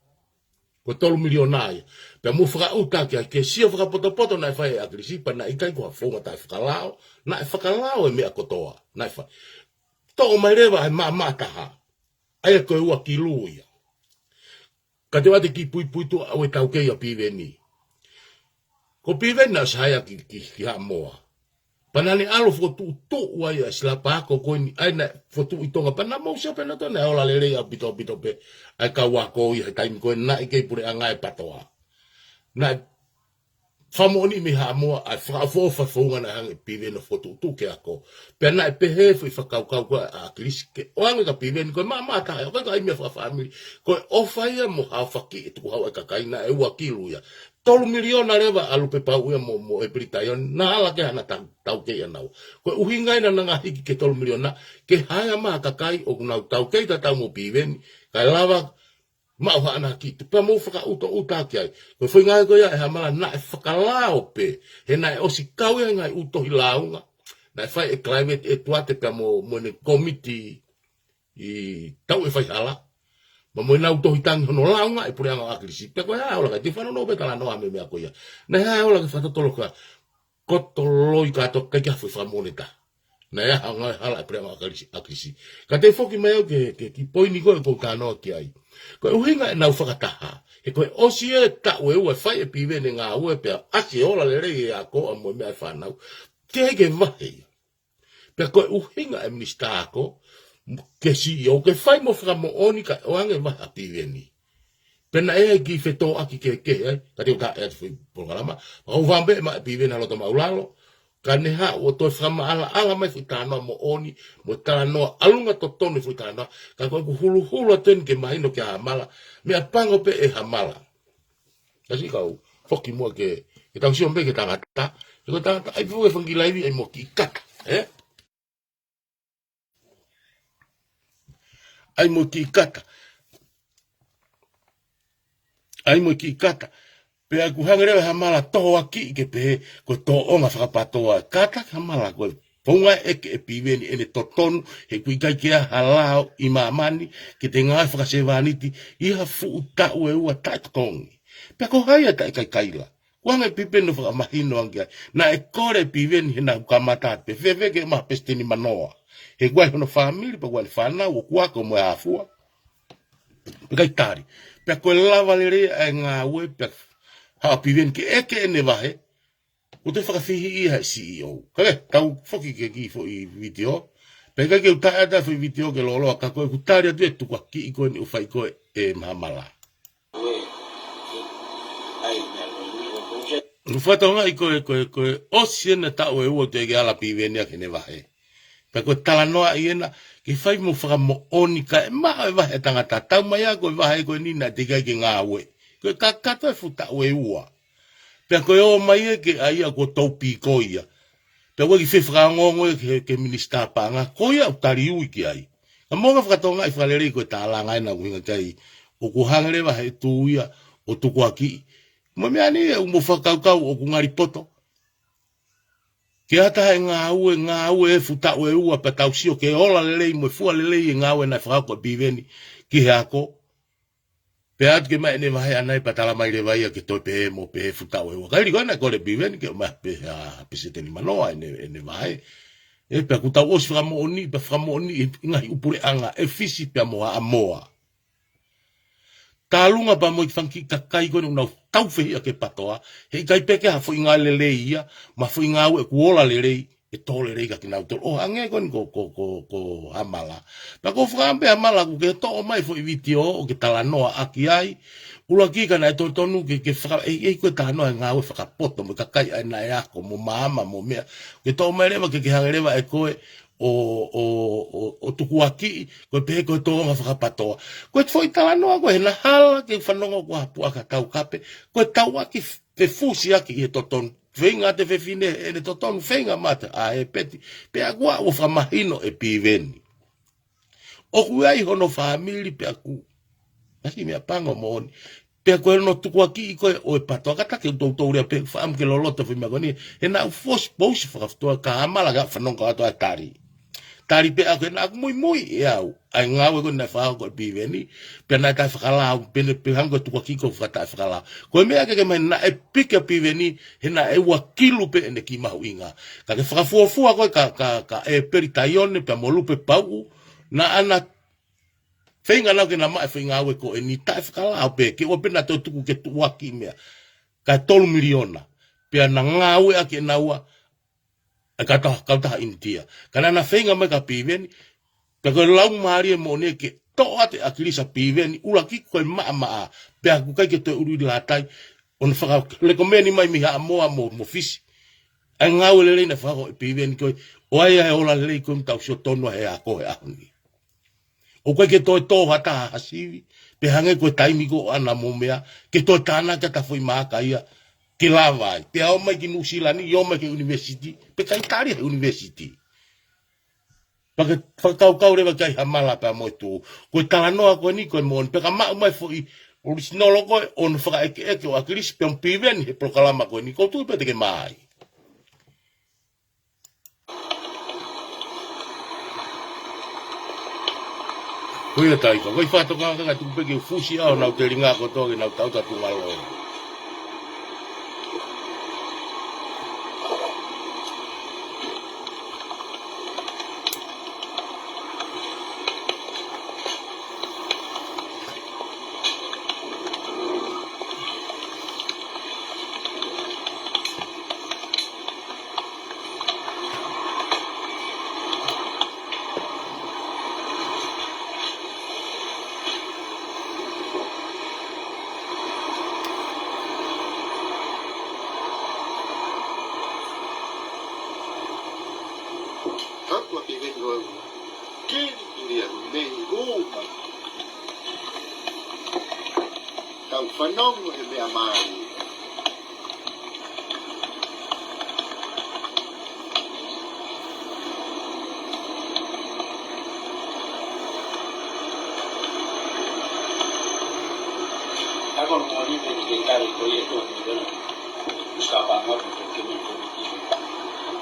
S6: Ko 3 milionaia. Pe mo whakauta ke sio whakapoto na e whae a Kalasi pa na ikai ko hawhonga tai whakalao. Na e whakalao e mea kotoa. Na e whae. Tō mai rewa e maataha. Ai koe ua ki luia. Ka te wate ki pui tu au e tau kei a Piveni. Ko Piveni na saya ki ha moa. Panani alo fotu ai a silapa ako koe ni aina fotu i tonga. Pana maa'usia pena tone a ola lere a bito pe. Ai ka wako i hai taimi koe na i kei pure anga e patoa. Na whamoni mi ha moa ai whakafofa whaunga na hangi Piveni Potungāue Ako. Pea na e pehe fui whakaukau koe a Kalasi ke oange ka Piveni koe maataha. Koe ka imea whafamili. Koe ofaya mo hao whaki e tuku hao e kakaina e ua kiluia. 3 miliona leva alupe pau ia mo e peritaione. Na ala ke hana tau kei enau. Koe uhingai na nga hiki ke 3 miliona. Ke haya maa kakai o kunau tau kei ta tau mo Piveni. Kai lava ma'u hana ki. Te pa mo faka'utu'uta ki ai. Koe fui ngai koe ia e Hamala na e whakalao pe. He na e osi kau ia ngai utohi launga. Na e whai e climate e tuate pe mo ne komiti i tau e whai hala. Ma mo nau tohi tangi hono launga e pure anga a Kalasi. Pe koe hae ola kai te whanau pe tala noa me mea koe ia. Na hae ola kai whatatolo ka kotoloi kato kai kia whi whamoneta. Na ea hanga hala e pure anga a Kalasi. Ka te whoki mai au ke ki poini koe kou tānoa ki ai. Koe uhinga e nau fakataha. He koe osi e ta'u e ua whai e Piveni ngā ue pia asi ola le rei e a ko a mo mea e whanau. Ke heke vahe. Pia koe uhinga e Minisitā ako. Ke CEO ke whai mo whakamo'oni ka oange mahi a Piveni. Pena e ki wheto aki ke kehe. Ka te uta e atu Potungāue. Hau whambe ma e Piveni halota maulalo. Ka neha o toi fakama'ala'ala mai fui tānoa mo oni. Mo tānoa alunga totonu fui tānoa. Ka koe ku hulu ateni ke mahino ke Hamala. Mea pango pe e Hamala. Kasi kau whoki mua ke tau siombe ke tangata. Ko tangata ai pua e whangilaiwi ai mo ki kata. Ai mo ki kata. Ai mo ki kata. Pe aku hangerewa Hamala toho aki ke pe ko to onga whakapatoa. Kata Hamala koe ponga eke e Piveni ene totonu he kui kai kia halao i maamani ke te ngai whakasewaniti iha fu'uta'u e ua taitokongi. Pe ako haia ta ikai kaila. Wanga Piveni whakamahino angia. Na e kore Piveni he na ukamata pe wheweke maha pesteni manoa. He guai hono whamiri pa guai whanau o kuako mo e hafua. Pe kai tari. Pe ako lava le rea e ngā ue pe haa Piveni ke eke ene wahe. O te whakawhihi iha e CEO. Kare, tau whoki ke ki fo i video. Pe kai ke utai ata fo i video ke loloa ka koe kutari atu e tukua ki i koe ni ufai koe e Hamala. Ufatonga i koe osiena tau e ua te ke ala Piveni a kene wahe. Pe koe tala noa i ena ke whai mo whakamo'oni ka e maha e wahe tangata. Tau mai a koe wahe koe nina te kai ke ngā ue. Koe kakato e futau e ua. Pea koe o mai e ke aia ko taupi koia. Pea koe ki whewhakangongo e ke Minisitā panga. Koia au tali'i ki ai. Ka monga whakatonga i whalerei koe tālanga ena kuhinga kai. O kuhangarewa he tūia o tukuaki. Mo mea ni e umo whakaukau o kungari poto. Ke ata he ngā ue e futau e ua pa tau sio ke ola lelei mo e fua lelei e ngā ue na whakako e Piveni ki he ako. Pe atu ke mai ne mahe anai patala mai leva ia ke toi pehe mo pehe futau e ua. Kairi koe na kore Piveni ke o mahe peseteni manoa ene mahe. E pe kutau osi whakamo'oni pe whakamo'oni ngahi upure anga e fisi pe moa a moa. Tālunga pa mo i whanki kakai koe nau tau whehia ke patoa. He kai peke ha fo i ngā lelei ia ma fo i ngā ue kuola lelei e tole rei ka kenau tole o ange kon ko Hamala pa ko frambe Hamala ku ke to mai fo ivitio o ke talanoa aki ai ula ki kana e totonu ke fra e ko tano ngāue fakapoto mo kakai ai na ya ko mo mama mo me ke to mai leva ke hangereva e ko o tukuaki ko pe ko to nga fakapato ko foi talanoa ko na hala ke fanongo ko apu aka tau kape ko tauaki pe fusi aki e totonu venga te fine e totonu venga mata a e peti pe agua o famahino e Piveni o kuai hono family pe aku asi me apango moni pe ko no tukuaki ko o pato kata ke to pe fam ke lolota fi magoni e na fos pos fa ka Hamala ga fanongo ato tari pe ako na muy au ai ngāue ko na fa ko Piveni pe na ta fakala pe hango tukuaki ko fata fakala ko me ke mai na e pika Piveni hena e wakilu pe ene ki mahuinga ka ke fakafuafua ko ka e peritaione pe molupe pau na ana feinga na ke na mai feinga we ko eni ta fakala pe ke o pe na to tuku ke tuaki me ka 3 miliona pe na ngāue'aki enau kataha India kana na feinga me ka Piveni pe ko lau Mālie mo ne ke to ate akilisa Piveni ula ki ko ma'a pe aku kai ke to uri latai on fa le komeni mai mi ha mo fisi ai ngāue le na fa ko Piveni ko o ai ola le ko tau so tonu he ako he ahuni o ko ke to hata hasivi pe hange ko taimi ko ana mo mea ke to tana ka ta foi maka ia ke lava pe o mai ki nusilani yo mai ki university pe kai tari university pa ke fakau reva kai Hamala pa mo tu ko talanoa ko ni ko mon pe ka mai foi original ko on fra e o akris pe Piveni he proclama ko ni ko tu pe te ke mai Kuia tai ko vai fato ka tu pe ke fusi au na te ringa ko to na tau ta tu malo
S1: Tau whanongo he mea Mālie.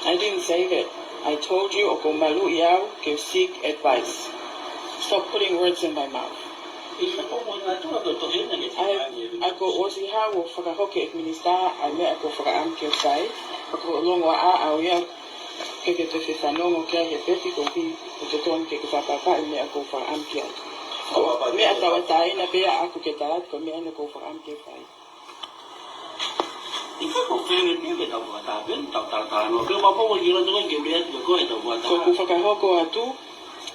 S2: I didn't say that. I told you, Okomalu Iau, give seek advice. Stop putting words in my mouth. Ako osi hawo fakahoko Minisitā ai me ako faka'amke sai ako longo a au ia ke te whanongo kia he peti ko ki o te tonu ke whapapa me ako faka'amke me atawa tai na pea ako ke tarat ko me ana ko faka'amke sai ko ku fakahoko atu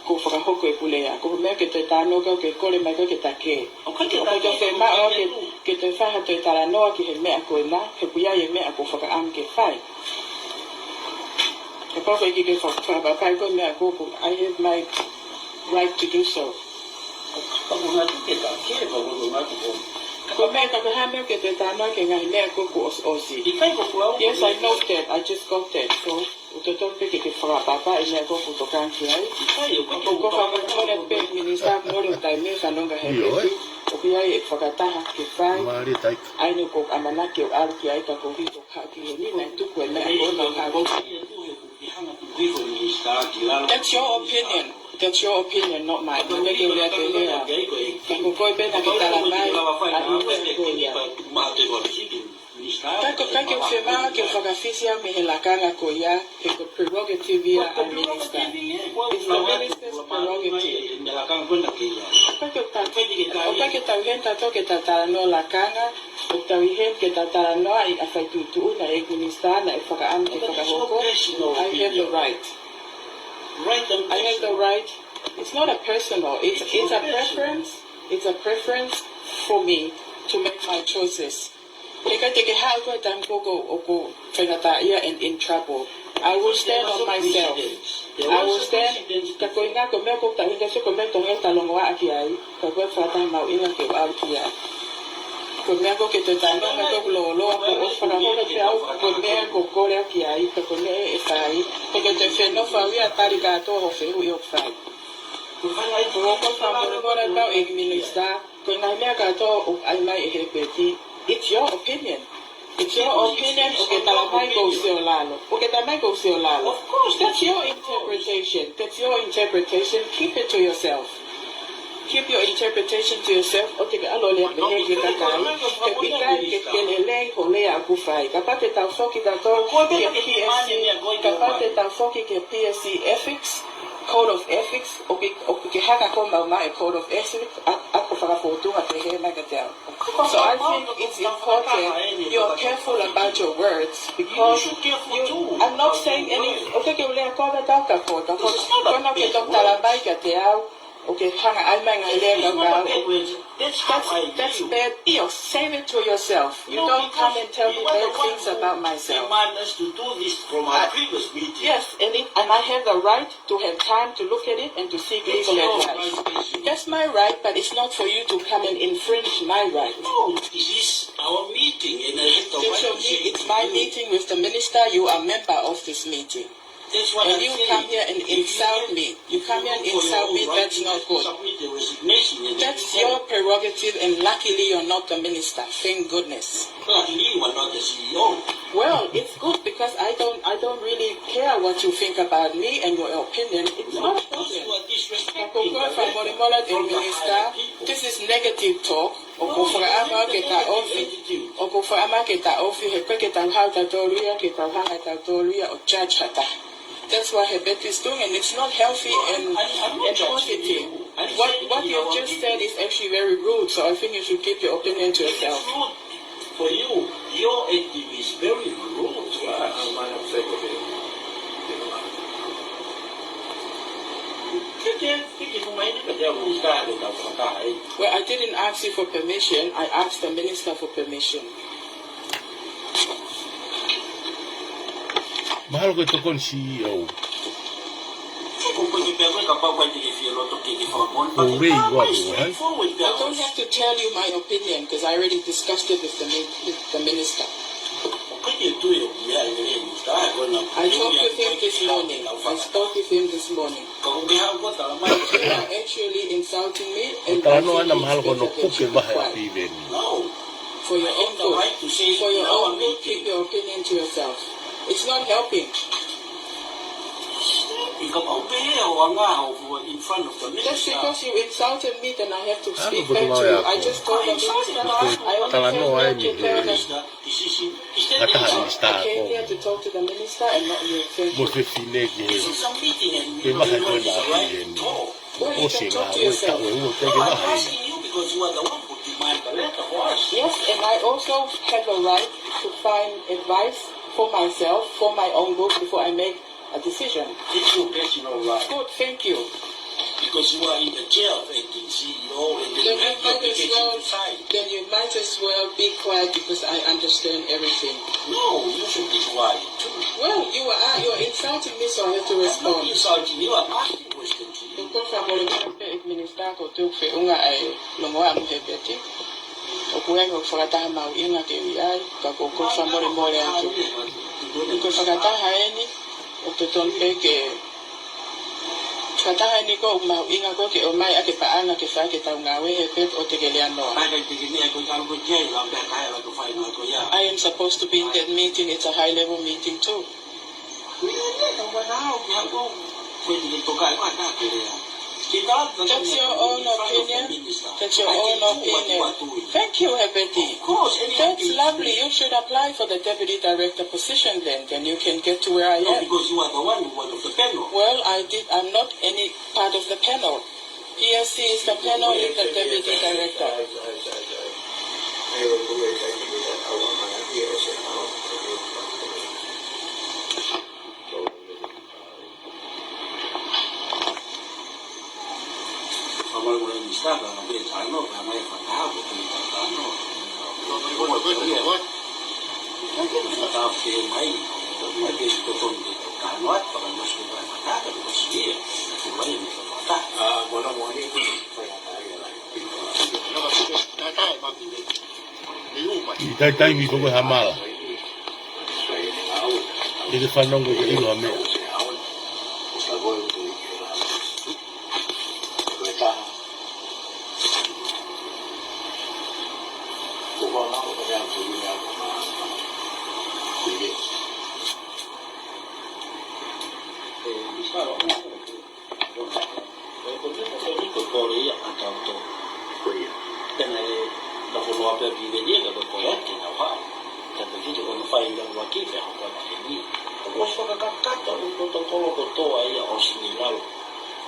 S2: ko fakahoko e pule ya ko me ke te tano ka ke kole mai ke take o ka te fe ma o ke te fa ha te talanoa ki he me ko na he puia ye me ko faka'amke fai e pa fe ki ke fa ba kai ko me ko I have my right to do so ko me ka ha me ke te tano ke ngai me ko osi yes I know that I just got that so Toto pe ke fra papa e ko puto kanki ai ko fa ko ne pe Minisitā mo le tai me fa nonga he o pia e fakataha ke fai ai no ko amana ke al ki ai ka ko hito ka ki ni na tu ko na ko na ka That's your opinion. That's your opinion, not mine. Ko me ke ule te lea. Ko ko pe na ka la mai Kako fema ke fakafisia me helakanga ko ya ke prerogative ya Minisitā. It's the minister's prerogative. Kako tauhenta toke tatano lakanga O tawihen ke tatanoa I faitu'utu'uni na Minisitā na fakahoko. I have the right. I have the right. It's not a personal. It's a preference. It's a preference for me to make my choices. And in trouble. I will stand on myself. I will stand. It's your opinion. It's your opinion. Of course, that's your interpretation. That's your interpretation. Keep it to yourself. Keep your interpretation to yourself. Ethics. Code of ethics, code of ethics, so I think it's important you're careful about your words because I'm not saying any. That's bad. Save it to yourself. You don't come and tell me bad things about myself.
S4: To do this from our previous meeting.
S2: Yes, and I have the right to have time to look at it and to seek legal advice. That's my right, but it's not for you to come and infringe my right.
S4: No, this is our meeting, and I have the right to say
S2: it's my meeting with the minister. You are a member of this meeting. And you come here and insult me. You come here and insult me, that's not good. That's your prerogative, and luckily you're not the minister. Thank goodness.
S4: You are not the CEO.
S2: Well, it's good because I don't really care what you think about me and your opinion. It's not a problem. This is negative talk. That's what Hebet is doing, and it's not healthy and positive. What you just said is actually very rude, so I think you should keep your opinion to yourself.
S4: For you, your active is very rude.
S2: Well, I didn't ask you for permission. I asked the minister for permission.
S6: Mahalo ko ito kon CEO.
S2: I don't have to tell you my opinion because I already discussed it with the minister. I talked with him this morning. You are actually insulting me and for your own good. For your own good, keep your opinion to yourself. It's not helping.
S4: In front of the minister.
S2: Just because you insulted me, then I have to speak back to you. I just told the minister I came here to talk to the minister and not you. Thank you.
S4: This is a meeting and you have the right to talk.
S2: Well, you can talk to yourself.
S4: I'm asking you because you are the one who demanded the letter for us.
S2: Yes, and I also have a right to find advice for myself, for my own good, before I make a decision.
S4: It's your personal right.
S2: Good, thank you.
S4: Because you are in the chair of acting CEO and
S2: Then you might as well be quiet because I understand everything.
S4: No, you should be quiet too.
S2: Well, you're insulting me, so I have to respond.
S4: I'm not insulting you, I'm asking questions to you.
S2: Minisitā fakataha maa'usia ke ikai ka mole atu. Fakataha eni o totonu ke fakataha eni ko maa'usia ko ke omai ake pa'anga ke fa ke tau ngāue'aki o te kelea noa. I am supposed to be in that meeting. It's a high level meeting too. That's your own opinion. That's your own opinion. Thank you, Hebeti. That's lovely. You should apply for the deputy director position then. Then you can get to where I am.
S4: Because you are the one of the panel.
S2: Well, I'm not any part of the panel. PSC is the panel, is the deputy director.
S4: saka na be tano na mai fakahoko tu tano fakahoko ke mai mai ke totonu kanwat para masuk ke fakahoko tu sih tu mai fakahoko bona moni tu
S6: ikai mi ko hamala ele fanongo ke ilo ame
S4: Piveni da Piveni na vai tanto vídeo quando faz ainda o aqui ferro para Piveni eu gosto de captar o protocolo do to aí ao similar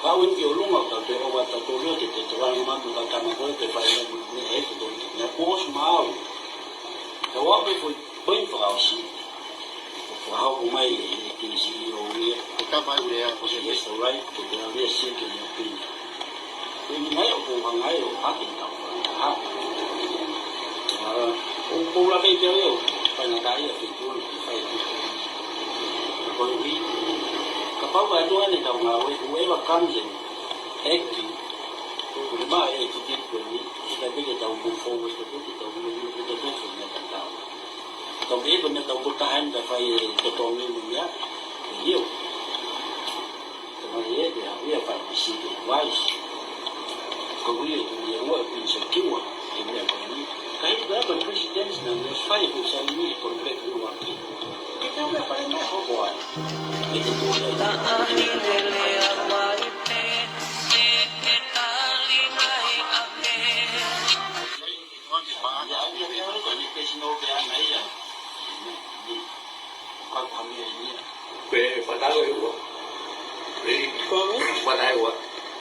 S4: ao em violão da teu ou da tua que te vai mandando da cama com te faz nem é que não posso mal eu acho que foi bem fácil o algo mais que se ouvia o trabalho é a coisa desta right porque a vez sim que eu pinto e não é o vangaio aqui então o povo lá vem eu faz na caia faitu'utu'uni faz depois vi kapau vai doar então ngāue'aki kanzen aqui o mais é que tipo ali está bem que está fogo está bem que está fogo na cantar então bem quando está potahanda faz totonu ya eu então ele ia faz isso mais como eu penso que o Kai berapa presiden dan mafai pusat ini konkret luar ini. Kita udah paling mahal buat. Itu tu dah.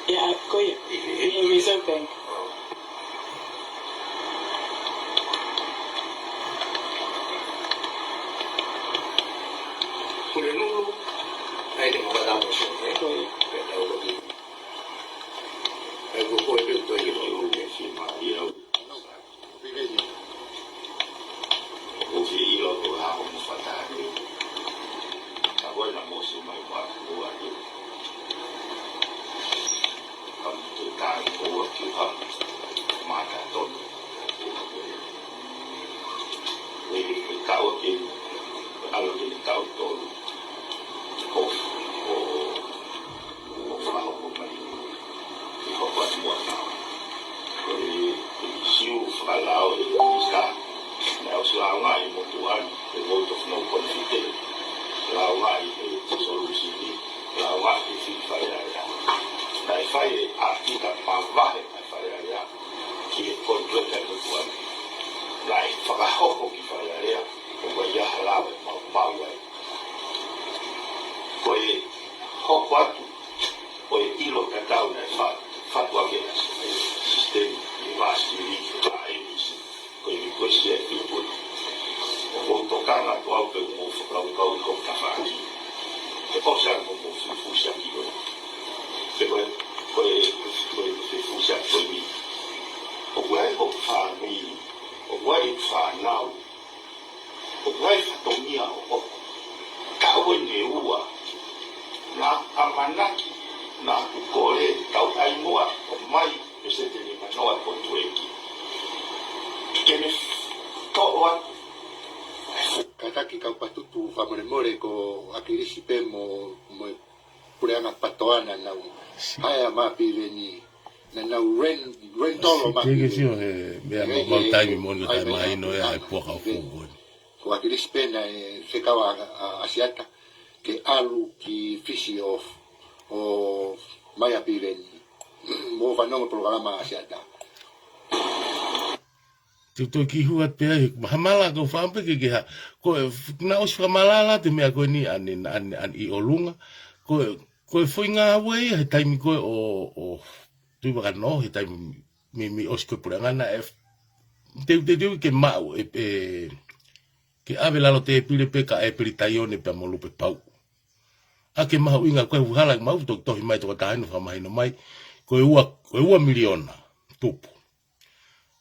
S4: Ya, kau ya. Ini Reserve Bank. Fakahoko ki fale'i ko ia halawe maa'usia ko e hoko atu o e ilo kakau na fatu'utu'uni sistemi i vasili ko i kosi e fi'upuni o fotokanga to au pe mo faka'aofangatuku ko tafaki e posa ko mo fusa ki ko e fusa ko mi o wai o fa'ami o wai whanau, o wai whatongia o kawe ne ua, nā amanaki, nā kukore, tau ainoa, o mai, e se te ni manoa ko tueki. Kene to'o atu.
S1: Kataki kau patutu whamonemore ko akirisi pe mo pureanga patoana nau haya ma Piveni. Na ren tolo ma
S6: que sio me mo time mo no time mai no é pouca fogo
S1: ko akili spena se kawa asiata ke alu ki fisi of o mai Piveni mo va no programa asiata
S6: tu ki hua pe Hamala ko fampe ke ha ko na os fakama'ala'ala te me ko ni an I olunga ko foi ngāue'aki he time ko o tu va no he tai mi osko purangana te ke mau ke ave la te pile peka e pilitaione pe molupe pau a ke mau inga ko hala mau to mai to ta no fa mai no mai ko ua miliona tupu.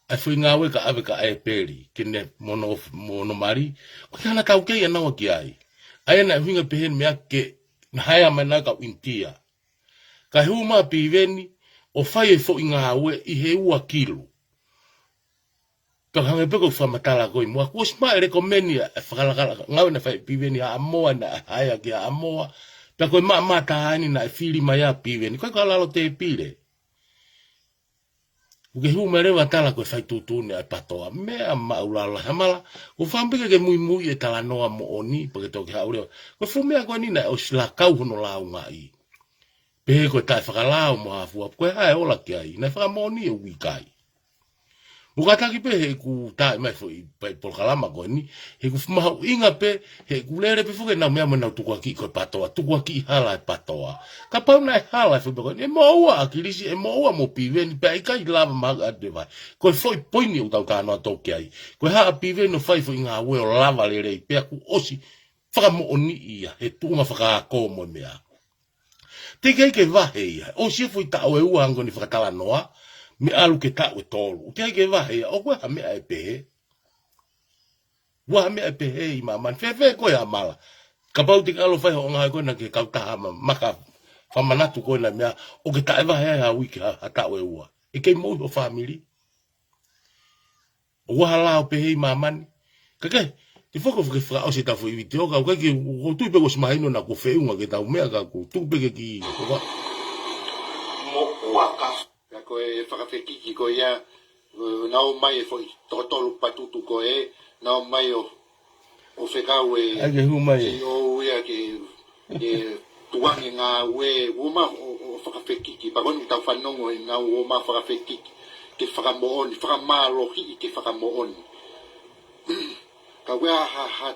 S6: Ai fui ngāwe ka ave ka ae peri, kene mono mari, ko te hana tau kei anau ki ai. Ai ana huinga pehen mea ke na haia mai nā kau intia. Ka hu mā piveni, o whai e fo i ngāwe i he ua kilo. Ka hange peko whamatala koi mua, ko sma e rekomenia e whakalakala, ngau na whai piveni ha amoa na haia ki ha amoa, pia koe maa tahani na e whiri mai a piveni, koe ka lalo te pire. Uke hu me rewa tala koe faitu'utu'uni ai patoa, mea maa'usia Hamala, ko whampike ke mui e tala noa mo oni, pake toki haurewa, ko fumea koe nina e o sila kau hono lau ngai. Pehe koe tae whakalao mo hafua, koe hae ola ki ai, na whakamoni e ikai. Mukataki pe he ku tae mai fo i Palopalema koe ni, he ku mahau inga pe, he ku lere pe fuke nau mea manau tukuaki koe patoa, tukuaki hala e patoa. Kapau na e hala e fuke koe, e maua a Kalasi, e maua mo Piveni, pe ikai lava maga ade vai. Koe foi poini u tau tānoa toki ai. Koe haa Piveni no fai fo i ngā ue o lava lerei, pe ku osi, whakamo oni ia, he tuunga fakahoko mo mea. Te kei ke vahe ia, osi e fo i tau e ua hango ni fakatala noa, me alu ke tau e tolu. Te ke vahe, o koe ha mea e pehe. Wa ha mea e pehe i maman. Fefe koe Hamala. Kapau te kalo whai ho ngai koe na ke kautaha maka whamanatu koe na mea. O ke tae vahe ha wiki ha tau e ua. E kei mou ho family. O waha lao pehe i maman. Kake, te whako whake whaka o se tau fo i viti oka. O kake, o tuipe ko smahino na ko whiunga ke tau mea ka ko. Tuipe ke ki.
S1: Mo waka. Koe whakawhekiki koe ia, nao mai e fo i totonu patutu koe, nao mai o whekau e o ia ke tuangi ngā ue, uma o whakawhekiki, pakoni tau whanongo e ngā uma whakawhekiki, ke whakamooni, whakamālohi i ke whakamooni. Ka wea ha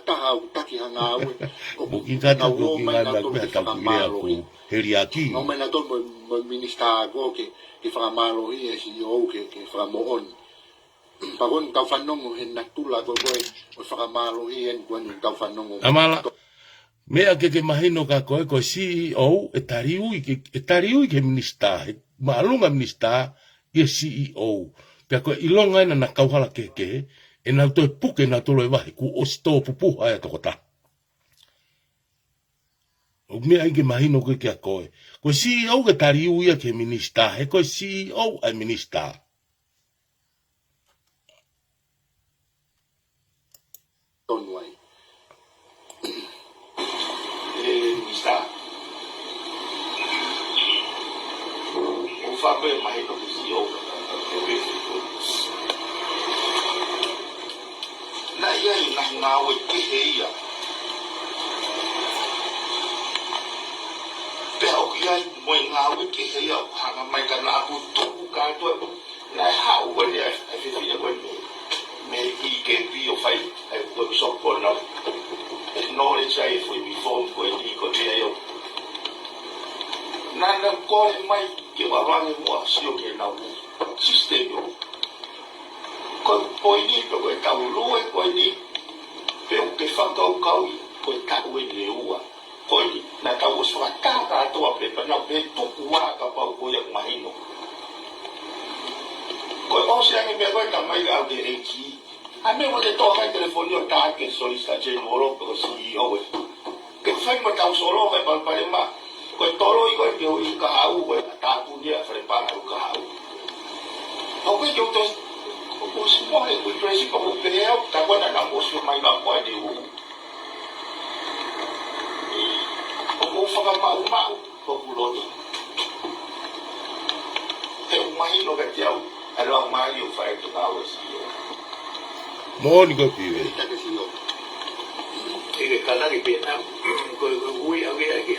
S1: taha u taki ha ngā ue,
S6: o ki tata ko ki ngā mea koe tau ki lea ko heri aki.
S1: Ngau mai nā tonu mo Minisitā ko ke fakama'ala'ala e si o ke fakamo'oni. Pakon tau whanongo he natula koe o fakama'ala'ala e koe ni tau whanongo.
S6: Hamala, mea ke mahino ka koe CEO e tariui ke Minisitā, maalunga Minisitā e CEO. Pea koe ilonga ina na kauhala kehe, e nau toi puke na tolo e wahi, ku osi tō pupuha e toko ta. O mea ike mahino koe kia koe. Koe CEO ke tariu ia ke Minisitā, he koe CEO ai Minisitā.
S1: Tonu ai. Minisitā. O whape mahino ke CEO ke na ia i nahi ngāue'aki ia. Pea o ki ai moe ngāue'aki ia hanga mai ka nā aku tuku kātua. Nā e hau wani ai whiwhia koe me i ke pi o whai ai koe sopo nau. Knowledge ai fui mi phone koe ni ko te ai o. Nā koe mai ke wawange mua sio ke nau system o. Koe ni pe koe tau lue koe ni pe o ke fakahoko koe tau e le ua koe ni na tau o whakataka atoa pe panau pe tomu'a kapau koe ak mahino koe o se ange mea koe ka mai au ke eiki a me mo te toa kai telefoni o tae ke solista jen moro pe ko CEO e ke whai ma tau solo kai Palopalema koe toro i koe ke o i ka hau koe tāpu nia whalepana o ka hau o koe ke o tos o semua yang berpresi kau berpihak, tak ada nak bosnya main apa dia. Kau fakama'ala'ala, kau pulau. Hei, mahin lo kat jauh, ada Mālie o faitu'utu'uni.
S6: Mohon kau Piveni.
S5: Ini kalau di Vietnam, kau ui agi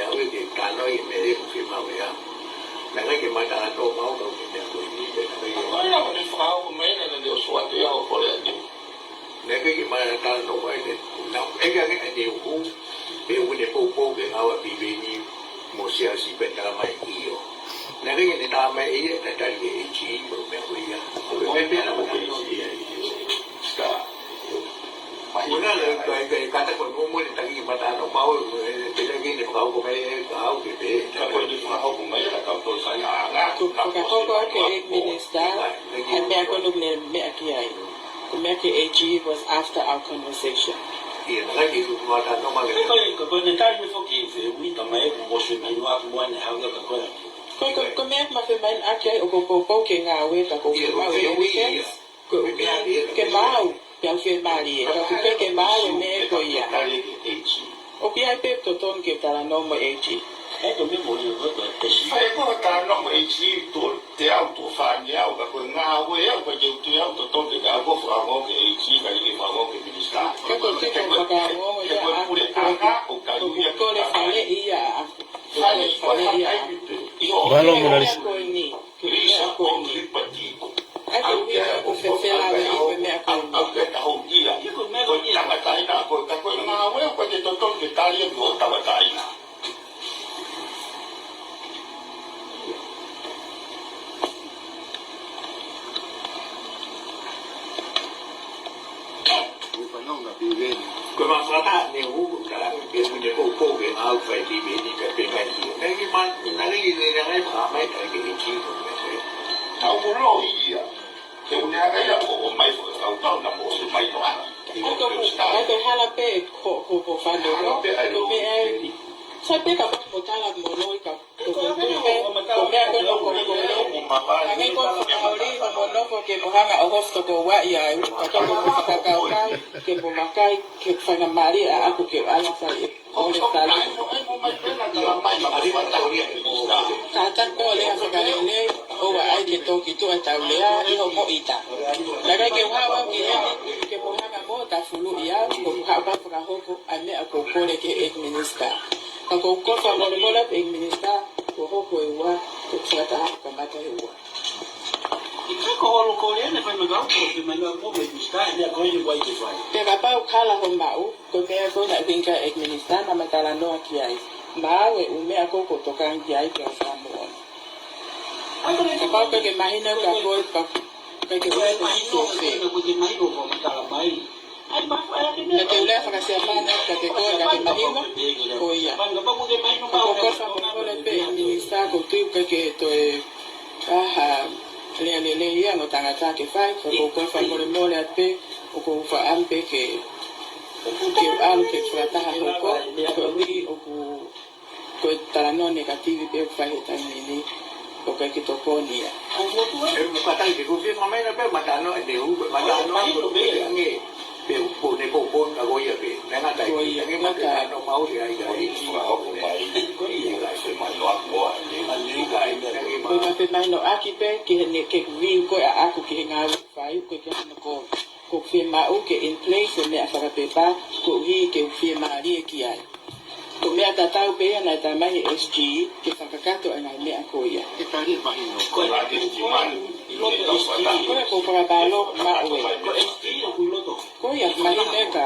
S5: kalau ini mereka firma ya. Nanti kita makan atau mau kau kita ini. Mana boleh faham mana nanti sesuatu yang boleh ni. Nanti kita makan atau mau ini. Nah, agak ada hukum, boleh pupuk dengan awak Piveni, maa'usia si bentar mai iyo. Nanti kita tak mai iyo, tak ada ikai bermain ya. Bermain apa lagi? Sekarang. Mana cái kata ko mo ni tangi mata no mau te lagi ni kau ko mai kau ke pe ko ni fakahoko mai la kau to sa ya nga
S2: fakahoko ke Minisitā me ko no me aki ai ko me ke AG was after our conversation.
S5: Iya lagi tu mata no mai
S4: ko ni tai me foki fe wi ta mai mo se mai wa mo ne ha ga ko
S2: ko me ma fe mai aki ai o ko ke ngāwe ka ko ngāwe ko ke mau yang fe Mālie ka ko ke mau me ko ia o pia pe totonu ke tala no mo AG
S4: e ko me mo ni ko te si
S3: Ai ko ta no mo ichi to te auto fa ni au ka ko ngāwe ko je tu au to to ke ka ko fa mo ke ichi ka ni fa mo ke Minisitā.
S2: ko ke ko ka mo ya
S3: pule anga o ka ni
S2: ko le fale'i ya fale'i ya
S6: Valo mo na
S2: ko ni
S3: Risa ko ni patiko.
S2: ai ko fe la we ko me ko
S3: Au ke ta ho dia. Ko tanga tai na ko ka ko ngāwe ko je to to ke tali ko tanga tai na.
S1: Piveni.
S5: ko ma fata ne hu kala ke ni ko ke au fai Piveni ka pe mai ni man na ni ni na ba mai ka ke chi ko me
S3: Au ko lo ia. Ke una ga ya ko mai ko au ta na mo se mai no.
S2: ai ko hala pe ko fa do ko me ai sa pe ka ko tala mo no ka ko me ko no ko ai ko ori mo no ko ke mo hanga o hosto ko wa ia ka ko ke mo makai ke fakama'ala'ala ako ke ala sa o le tala kata ko le sa ka le o wa ai ke to ki to ta le a i ho mo ita la ka ke wa wa ke mo hanga mo ta fulu ia ko ha ba fakahoko ane ako ko le ke Minisitā ako ko fa mo le Minisitā ko hoko Eua ko fakataha kamata Eua
S4: ika ko holo ko le ne fa me ga ko me na mo me Minisitā ne ko ye wa ke fa
S2: te kapau kala ho mau ko me ko na vinka Minisitā na matala no aki ai mawe ume ako ko tokan ki ai ka fa mo kapau ke mahina ka ko ka ke
S4: ko imagino ko ke mai ko mo ta la mai ai ba fa ke
S2: na te ule fa kasi apana ka ke ko ka ke mahina ko ia
S4: ba ga ba mo ke mai no ba
S2: ko fa mo le pe Minisitā ko tu ke to e aha le ia no tangata ke fai ko fa mo le pe ko fa ampe ke alu ke fakataha ko wi o ko tala no negativi pe fa heta ni o ka ki to poni ya
S5: mo ka tai ke ko fi ma mai na pe mata no de hu mata no ko pe nge pe po ne po ka go ya pe na nga tai nge mata no mau ya ya
S3: Fakahoko mai ko ia la se mai no ako ni kai
S2: ko ka pe mai no aki pe ki ne ke vi ko aku ki ngau fai ko ke no ko fi mau ke in place me afara pe pa ko vi ke fi Mālie ki ai ko me ata tau pe na ta mai SG ke fakakato ana me ako ia
S1: Ke tali mahino.
S3: ko la ke ti man
S4: lo to
S2: ko para balo maue
S4: ko estilo ku lo to
S2: ko ia mahine ka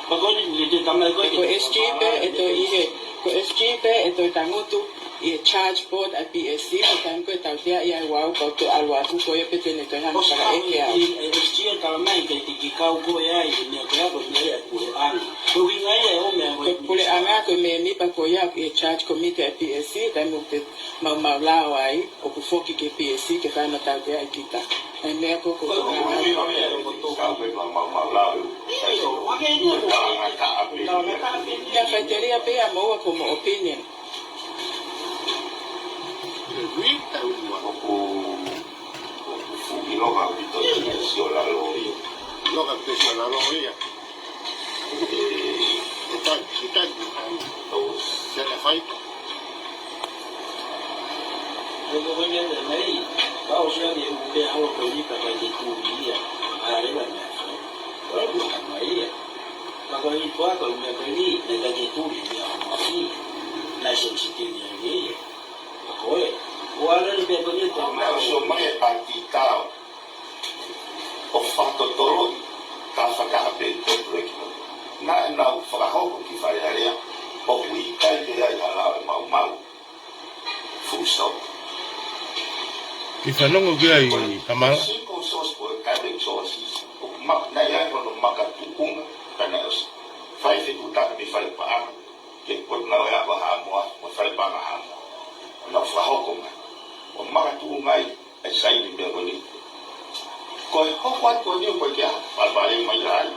S4: ba ko ni te tamai ko
S2: ko SG pe eto ihe ko SG pe eto tangutu i charge board a PSC ko tan ko tau dia ia wau ko to alwa ku ko ye pete ne ka han para eke a
S4: estilo ta mai ke ti ka ko ya i ne ko ya ko ne ya ku an ko vi ngai ya o me
S2: ko pule anga ko me mi pa ko ya i charge committee a PSC ta mo te ma la ai o ku foki ke PSC ke fa na tau dia kita ai me ko ko ya faiteria pe a mo ko mo opinion
S1: Loga pesa la loria. Kita se la fai.
S4: ko ko ne ne mai ba o sia de u pe ha o ko ni pa ka ti ku ni ya a re ba ne ko ku ka mai ya ba ko ni ko me ko ni ne ka ti ku ni ya ma si na se si ti ni ni ko e o ala ni be ko ni to
S3: Ma so mai partita o fakatonu ta faka'aofangatuku na fakahoko ki fai area o ikai ke ai ala mau full stop.
S6: I whanongo ki ai Hamala.
S3: Simple source for guiding sources. Na ia ko no makatukunga, ka ke Potungāue Ako Hamala o whalepanga Hamala. Na fakahoko mai. O makatu mai e sai ni mea koni. Koe hoko atu ni koe kia Palopalema mai rai.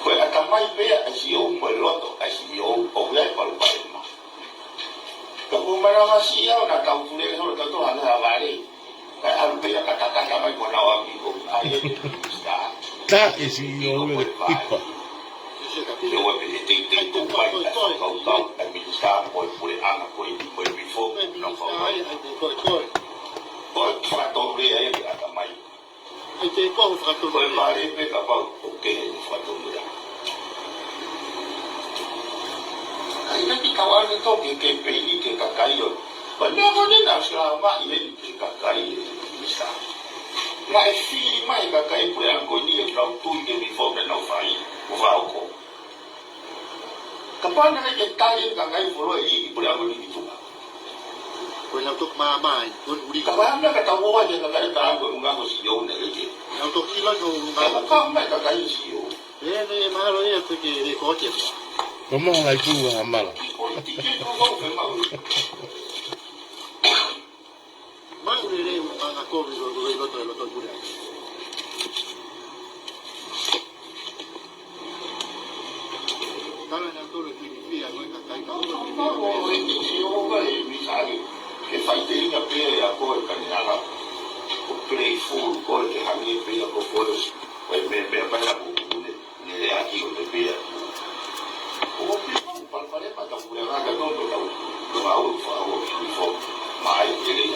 S3: Koe atamai pea a si o moe loto a si o lea Palopalema. Ka kumaranga si au na tau pule so ka to ana avare. Ka alu pea ka mai ko na wa mi ko ai e Minisitā.
S6: Ta e si o le pipa.
S3: Yo wa pe te tu mai ka a Minisitā ko pule ana ko i ko before no fa mai ko fato le ai ka mai
S1: E te ko fato
S3: ko mare pe kapau o kehe fato le ai na ki kawane to ke pe i ke kakai yo ko ne mo ne na sla ma i ke kakai Minisitā na e fili mai kakai pule an ko ni e ka tu ke before no fa i o fa ko kapana ke kai kakai foro i pule an ko ni tu
S1: ko na tok mai ko uri ka
S3: kapana ka tawo wa ke kakai ta ko nga ko si yo ne ke
S1: na tok ila no
S3: ka mai kakai si yo
S1: ne malo e te ke le ko te
S6: Como lai tu Hamala.
S1: ma uri le ana ko lo to uri kala na to le ki fia ko ka kai ka
S3: che fai te una pelle a poi camminava o play full poi che hanno pelle a fuori poi per la pule nelle aki o te pelle o Palopalema ta pure raga non to ta o fa o fo mai te le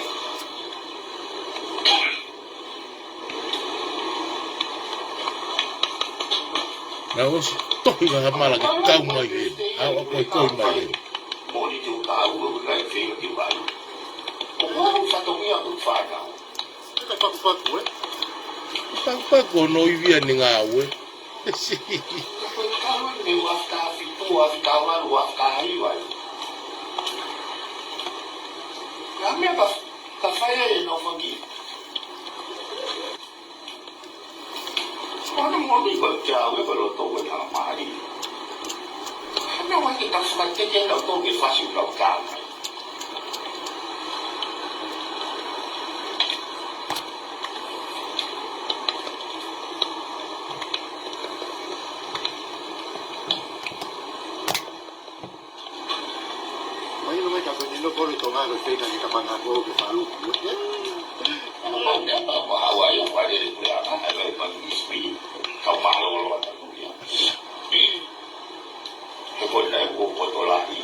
S6: Na os tohi ga Hamala ke kau mai e. Au ko mai e.
S3: moni tu ta o la fino di vai o fatto mia tu fa
S1: ka pa ko
S6: Pa ko no i via ni ngāue. Si.
S3: poi cavolo ne va sta fitua cavolo va kai vai la mia ka fai no fangi quando moni ko ciao e lo to ko na Mālie no wa ki ta fa ke lo to ke fa si lo ka
S1: mai no me ka ko ni no ko le to ngalo te ka ka pa na ko ke fa lu
S3: Hawaii yang pada di Pulau Hawaii bagi ismi kau malu luar dunia. Kau dah buat foto lagi.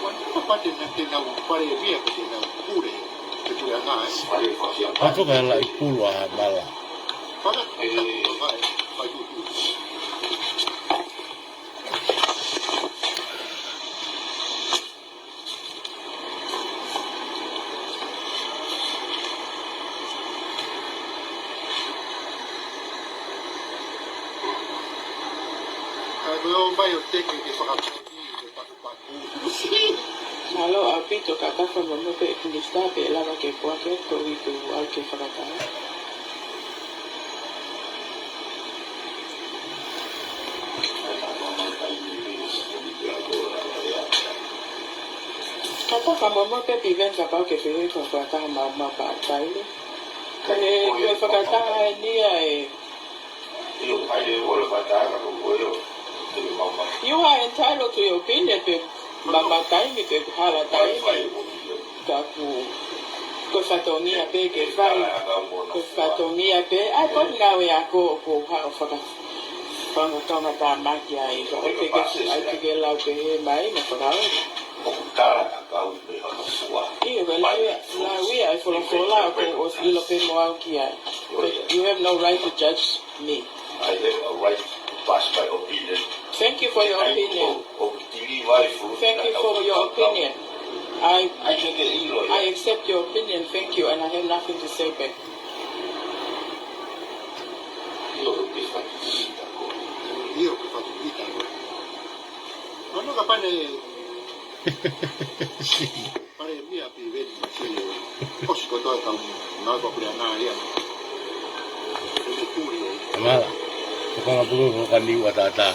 S1: Quando pa te na te na pare via ke te na pure ke tu ana
S3: Pada fasih apa?
S6: Apa ka lai pulu Hamala.
S1: para vai vai tu Kalau mai o te ke fakatoni ke paku
S2: Malo apito kakafa mama pe Minisitā pe lava ke kwa ke ko itu al ke fakataha. Kakafa mama pe Piveni kapau ke kehe ko fakataha mama pa taile. Kane ke fakataha ni ai.
S3: Iyo pada orang pada kalau boleh.
S2: You are entitled to your opinion pe mama taile pe hala taile. Kaku ko fatonia pe ke fai ko fatonia pe ai Potungāue Ako ko ha faka panga tona ta maki ai ko te ke lau pe mai na faka iyo ko la we ai for kola ko o silo pe mo au ki ai you have no right to judge me.
S3: I have a right to pass my opinion.
S2: Thank you for your opinion. Thank you for your opinion. I accept your opinion, thank you, and I have nothing to say back.
S1: io che faccio vita non ho capane pare mia Piveni ma se posso contare un altro pure a Mālie e pure
S6: Hamala. Kau perlu kan ni wata.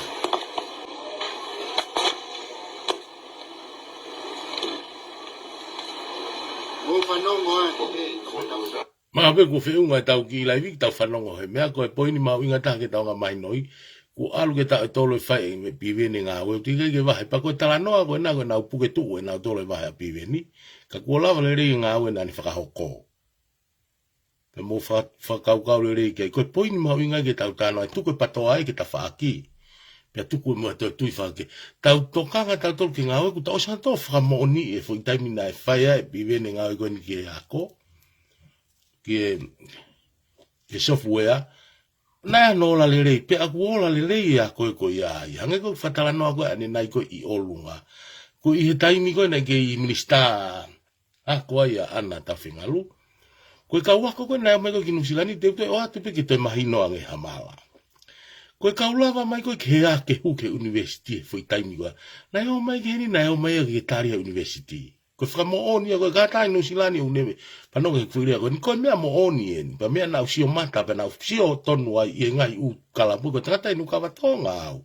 S6: Mabe ko feu ngai tau ki lai vi tau whanongo he mea ko e poini mau inga taha ke tau ngā mai noi ko alu ke tau e tolo e whai me Piveni ngāue'aki tika ke wahe pa ko e tala noa ko e nā ko e nau puke tuu e nau tolo e wahe a Piveni ka kua lawa le rei ngāue'aki nani fakahoko pe mo whakaukau le rei kei ko e poini mau inga ke tau tānoa e tuku e patoa e ke ta whaaki pe tuku e mua tui whake tau tokanga tau tolo ki ngāue'aki ku tau santo whakamooni e fo i taimina e whai e Piveni ngāue'aki ni ke ako ke software na no la le rei pe aku ola le rei a ko ia hange ko fatala no ko ani nai ko I olunga ko I taimi ko na ke Minisitā a ko ia ana ta fingalu ko ka wa ko na mai ko kinusilani te o atu pe ke te mahino ange Hamala ko ka ulava mai ko ke a ke hu ke university foi taimi ko na o mai ke ni na o mai ke taria university ko mo oni ko gata no silani unebe pa no ke furia ko ni ko me mo oni en pa me na usio mata pa na usio tonu ai e ngai u kala bu ko trata no ka batonga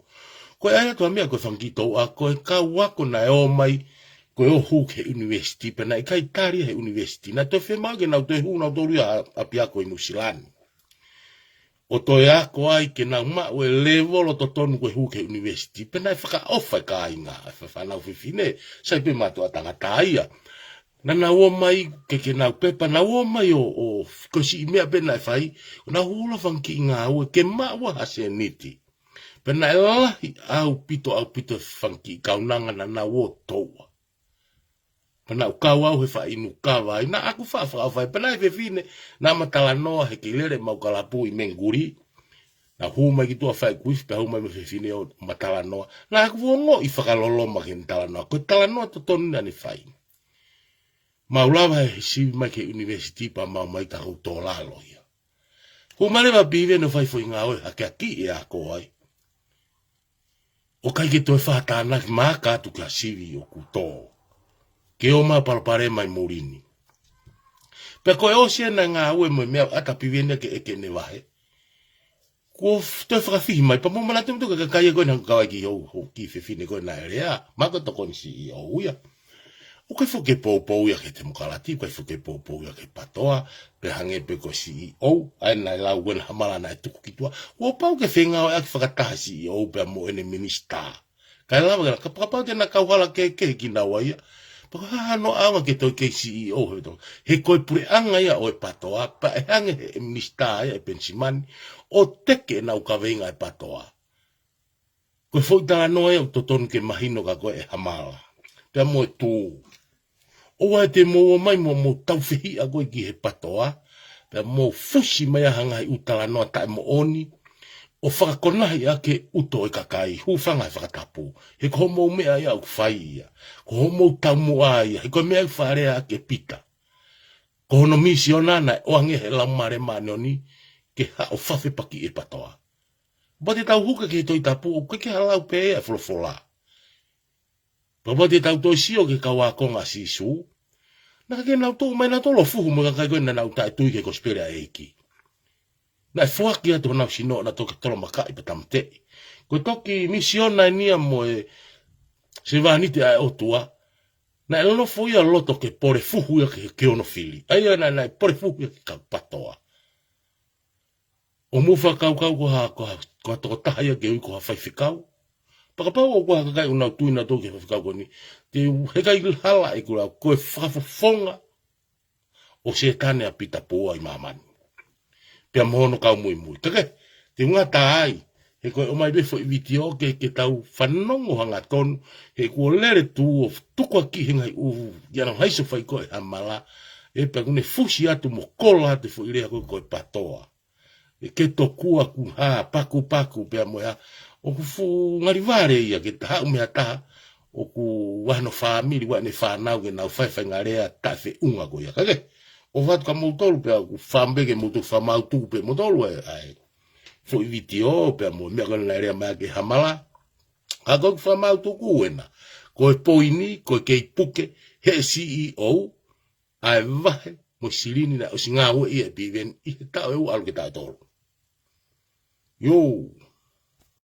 S6: ko ai to me ko fangito a ko ka wa ko na o mai ko o hu ke university pa na ikai tari he university na to fe ma ke na to hu na to ria a pia ko no silani o to ya ko ai ke na ma o leva lo totonu ko hu ke university pe na faka'aofangatuku fa na fifine sai pe ma to atanga taia na na o mai ke kenau pe pa na o mai o ko si me pe na fai na hula fanki ngau ke ma wa haseniti pe na la au pito fanki kaunanga na o toa pe na ka wa he fa inu ka wa na aku fa pe na fifine na matala no he ke lere mau kalapu I menguri na huma ki tua fai kuif pe huma me fifine o matala no na aku vongo I fakalolo ma ke tala no ko tala no totonu na ni fai maulava he si mai ke university pa mau mai ta to lalo ia huma le va Piveni no fai foi ngau aleapau e ako ai o kai ke to fa ta na ma ka tu Kalasi o kuto ke o ma Palopalema I murini pe ko o se na ngau mo me ata Piveni ke kene wahe ko te whakafihi mai pa mo mana tu ka kai ko na ka ki o ki fifine ko na area ma ko to kon si o ia o kai foke po ia ke te mokalati kai foke po ia ke patoa pe hange pe ko si o ai na la wen Hamala na tu ki tua o pau ke fenga o ak fakataha si o pe mo ene Minisitā kai la ka papa te na ka wala ke kenau ia pa no awa ke to ke CEO he ko pure anga ia o patoa pa hange Minisitā e pensimani o teke na ka venga e patoa ko foi tala no e totonu ke mahino ka ko e Hamala pe mo tu o wa te mo mai mo tau fihi a ko ki he patoa pe mo fushi mai hanga I utala no ta mo oni o whakakonahi ake uto e kakai, hu whanga e whakatapu. He ko mo mea ia u whai ia. Ko mo tomu'a ia. He ko mea wharea ake pita. Ko hono misi o nana o ange he lamare manoni ke ha o whawhi paki e patoa. Ba te tau huka ke toi tapu o ke halau pe e wholofola. Ba te tau toi sio ke kawa konga sisu. Naka ke nau tō mai na tolo fuhu mo kakai koe na nau tae tui ke kospere a eiki. Na fuaki atu na sino na toke tolo makai patamte. Ko toki misiona nia mo e se vanite a otua. Na lo foi a loto ke pore fuhu ke ono fili. Ai na pore fuhu ke patoa. O mu fakau ko to taia ke ko fai fikau. Pakapau o ko kai una tuina toke fikau ko ni. Te he kai hala e ko fafonga. O se tane a pita poa I mamani. Pia mono kau mui. Kake, te ngata ai. He koe o mai befo I vitio ke tau whanongo hanga tonu. He kua lere tu o tukua ki hengai uhu. Iana haiso whai koe Hamala. E pia kune fusi atu mo kola te fo irea koe patoa. E ke to kua ku ha paku pia moea. O ku fu ngarivare ia ke taha umea taha. O ku wahano whamiri wane whanau ke nau whai ngarea tafe unga koe ia. Kake. O watu ka motolu pe aku whambege motu whamautu pe motolu ai. Fo I vitio pe mo mea kona rea mea ke Hamala. Ka koe whamautu kuena. Koe poini, koe kei puke, he CEO. Ai vahe, mo sirini na osi ngāue'aki e Piveni. I he tau e u alu ke tau tolu. Yo.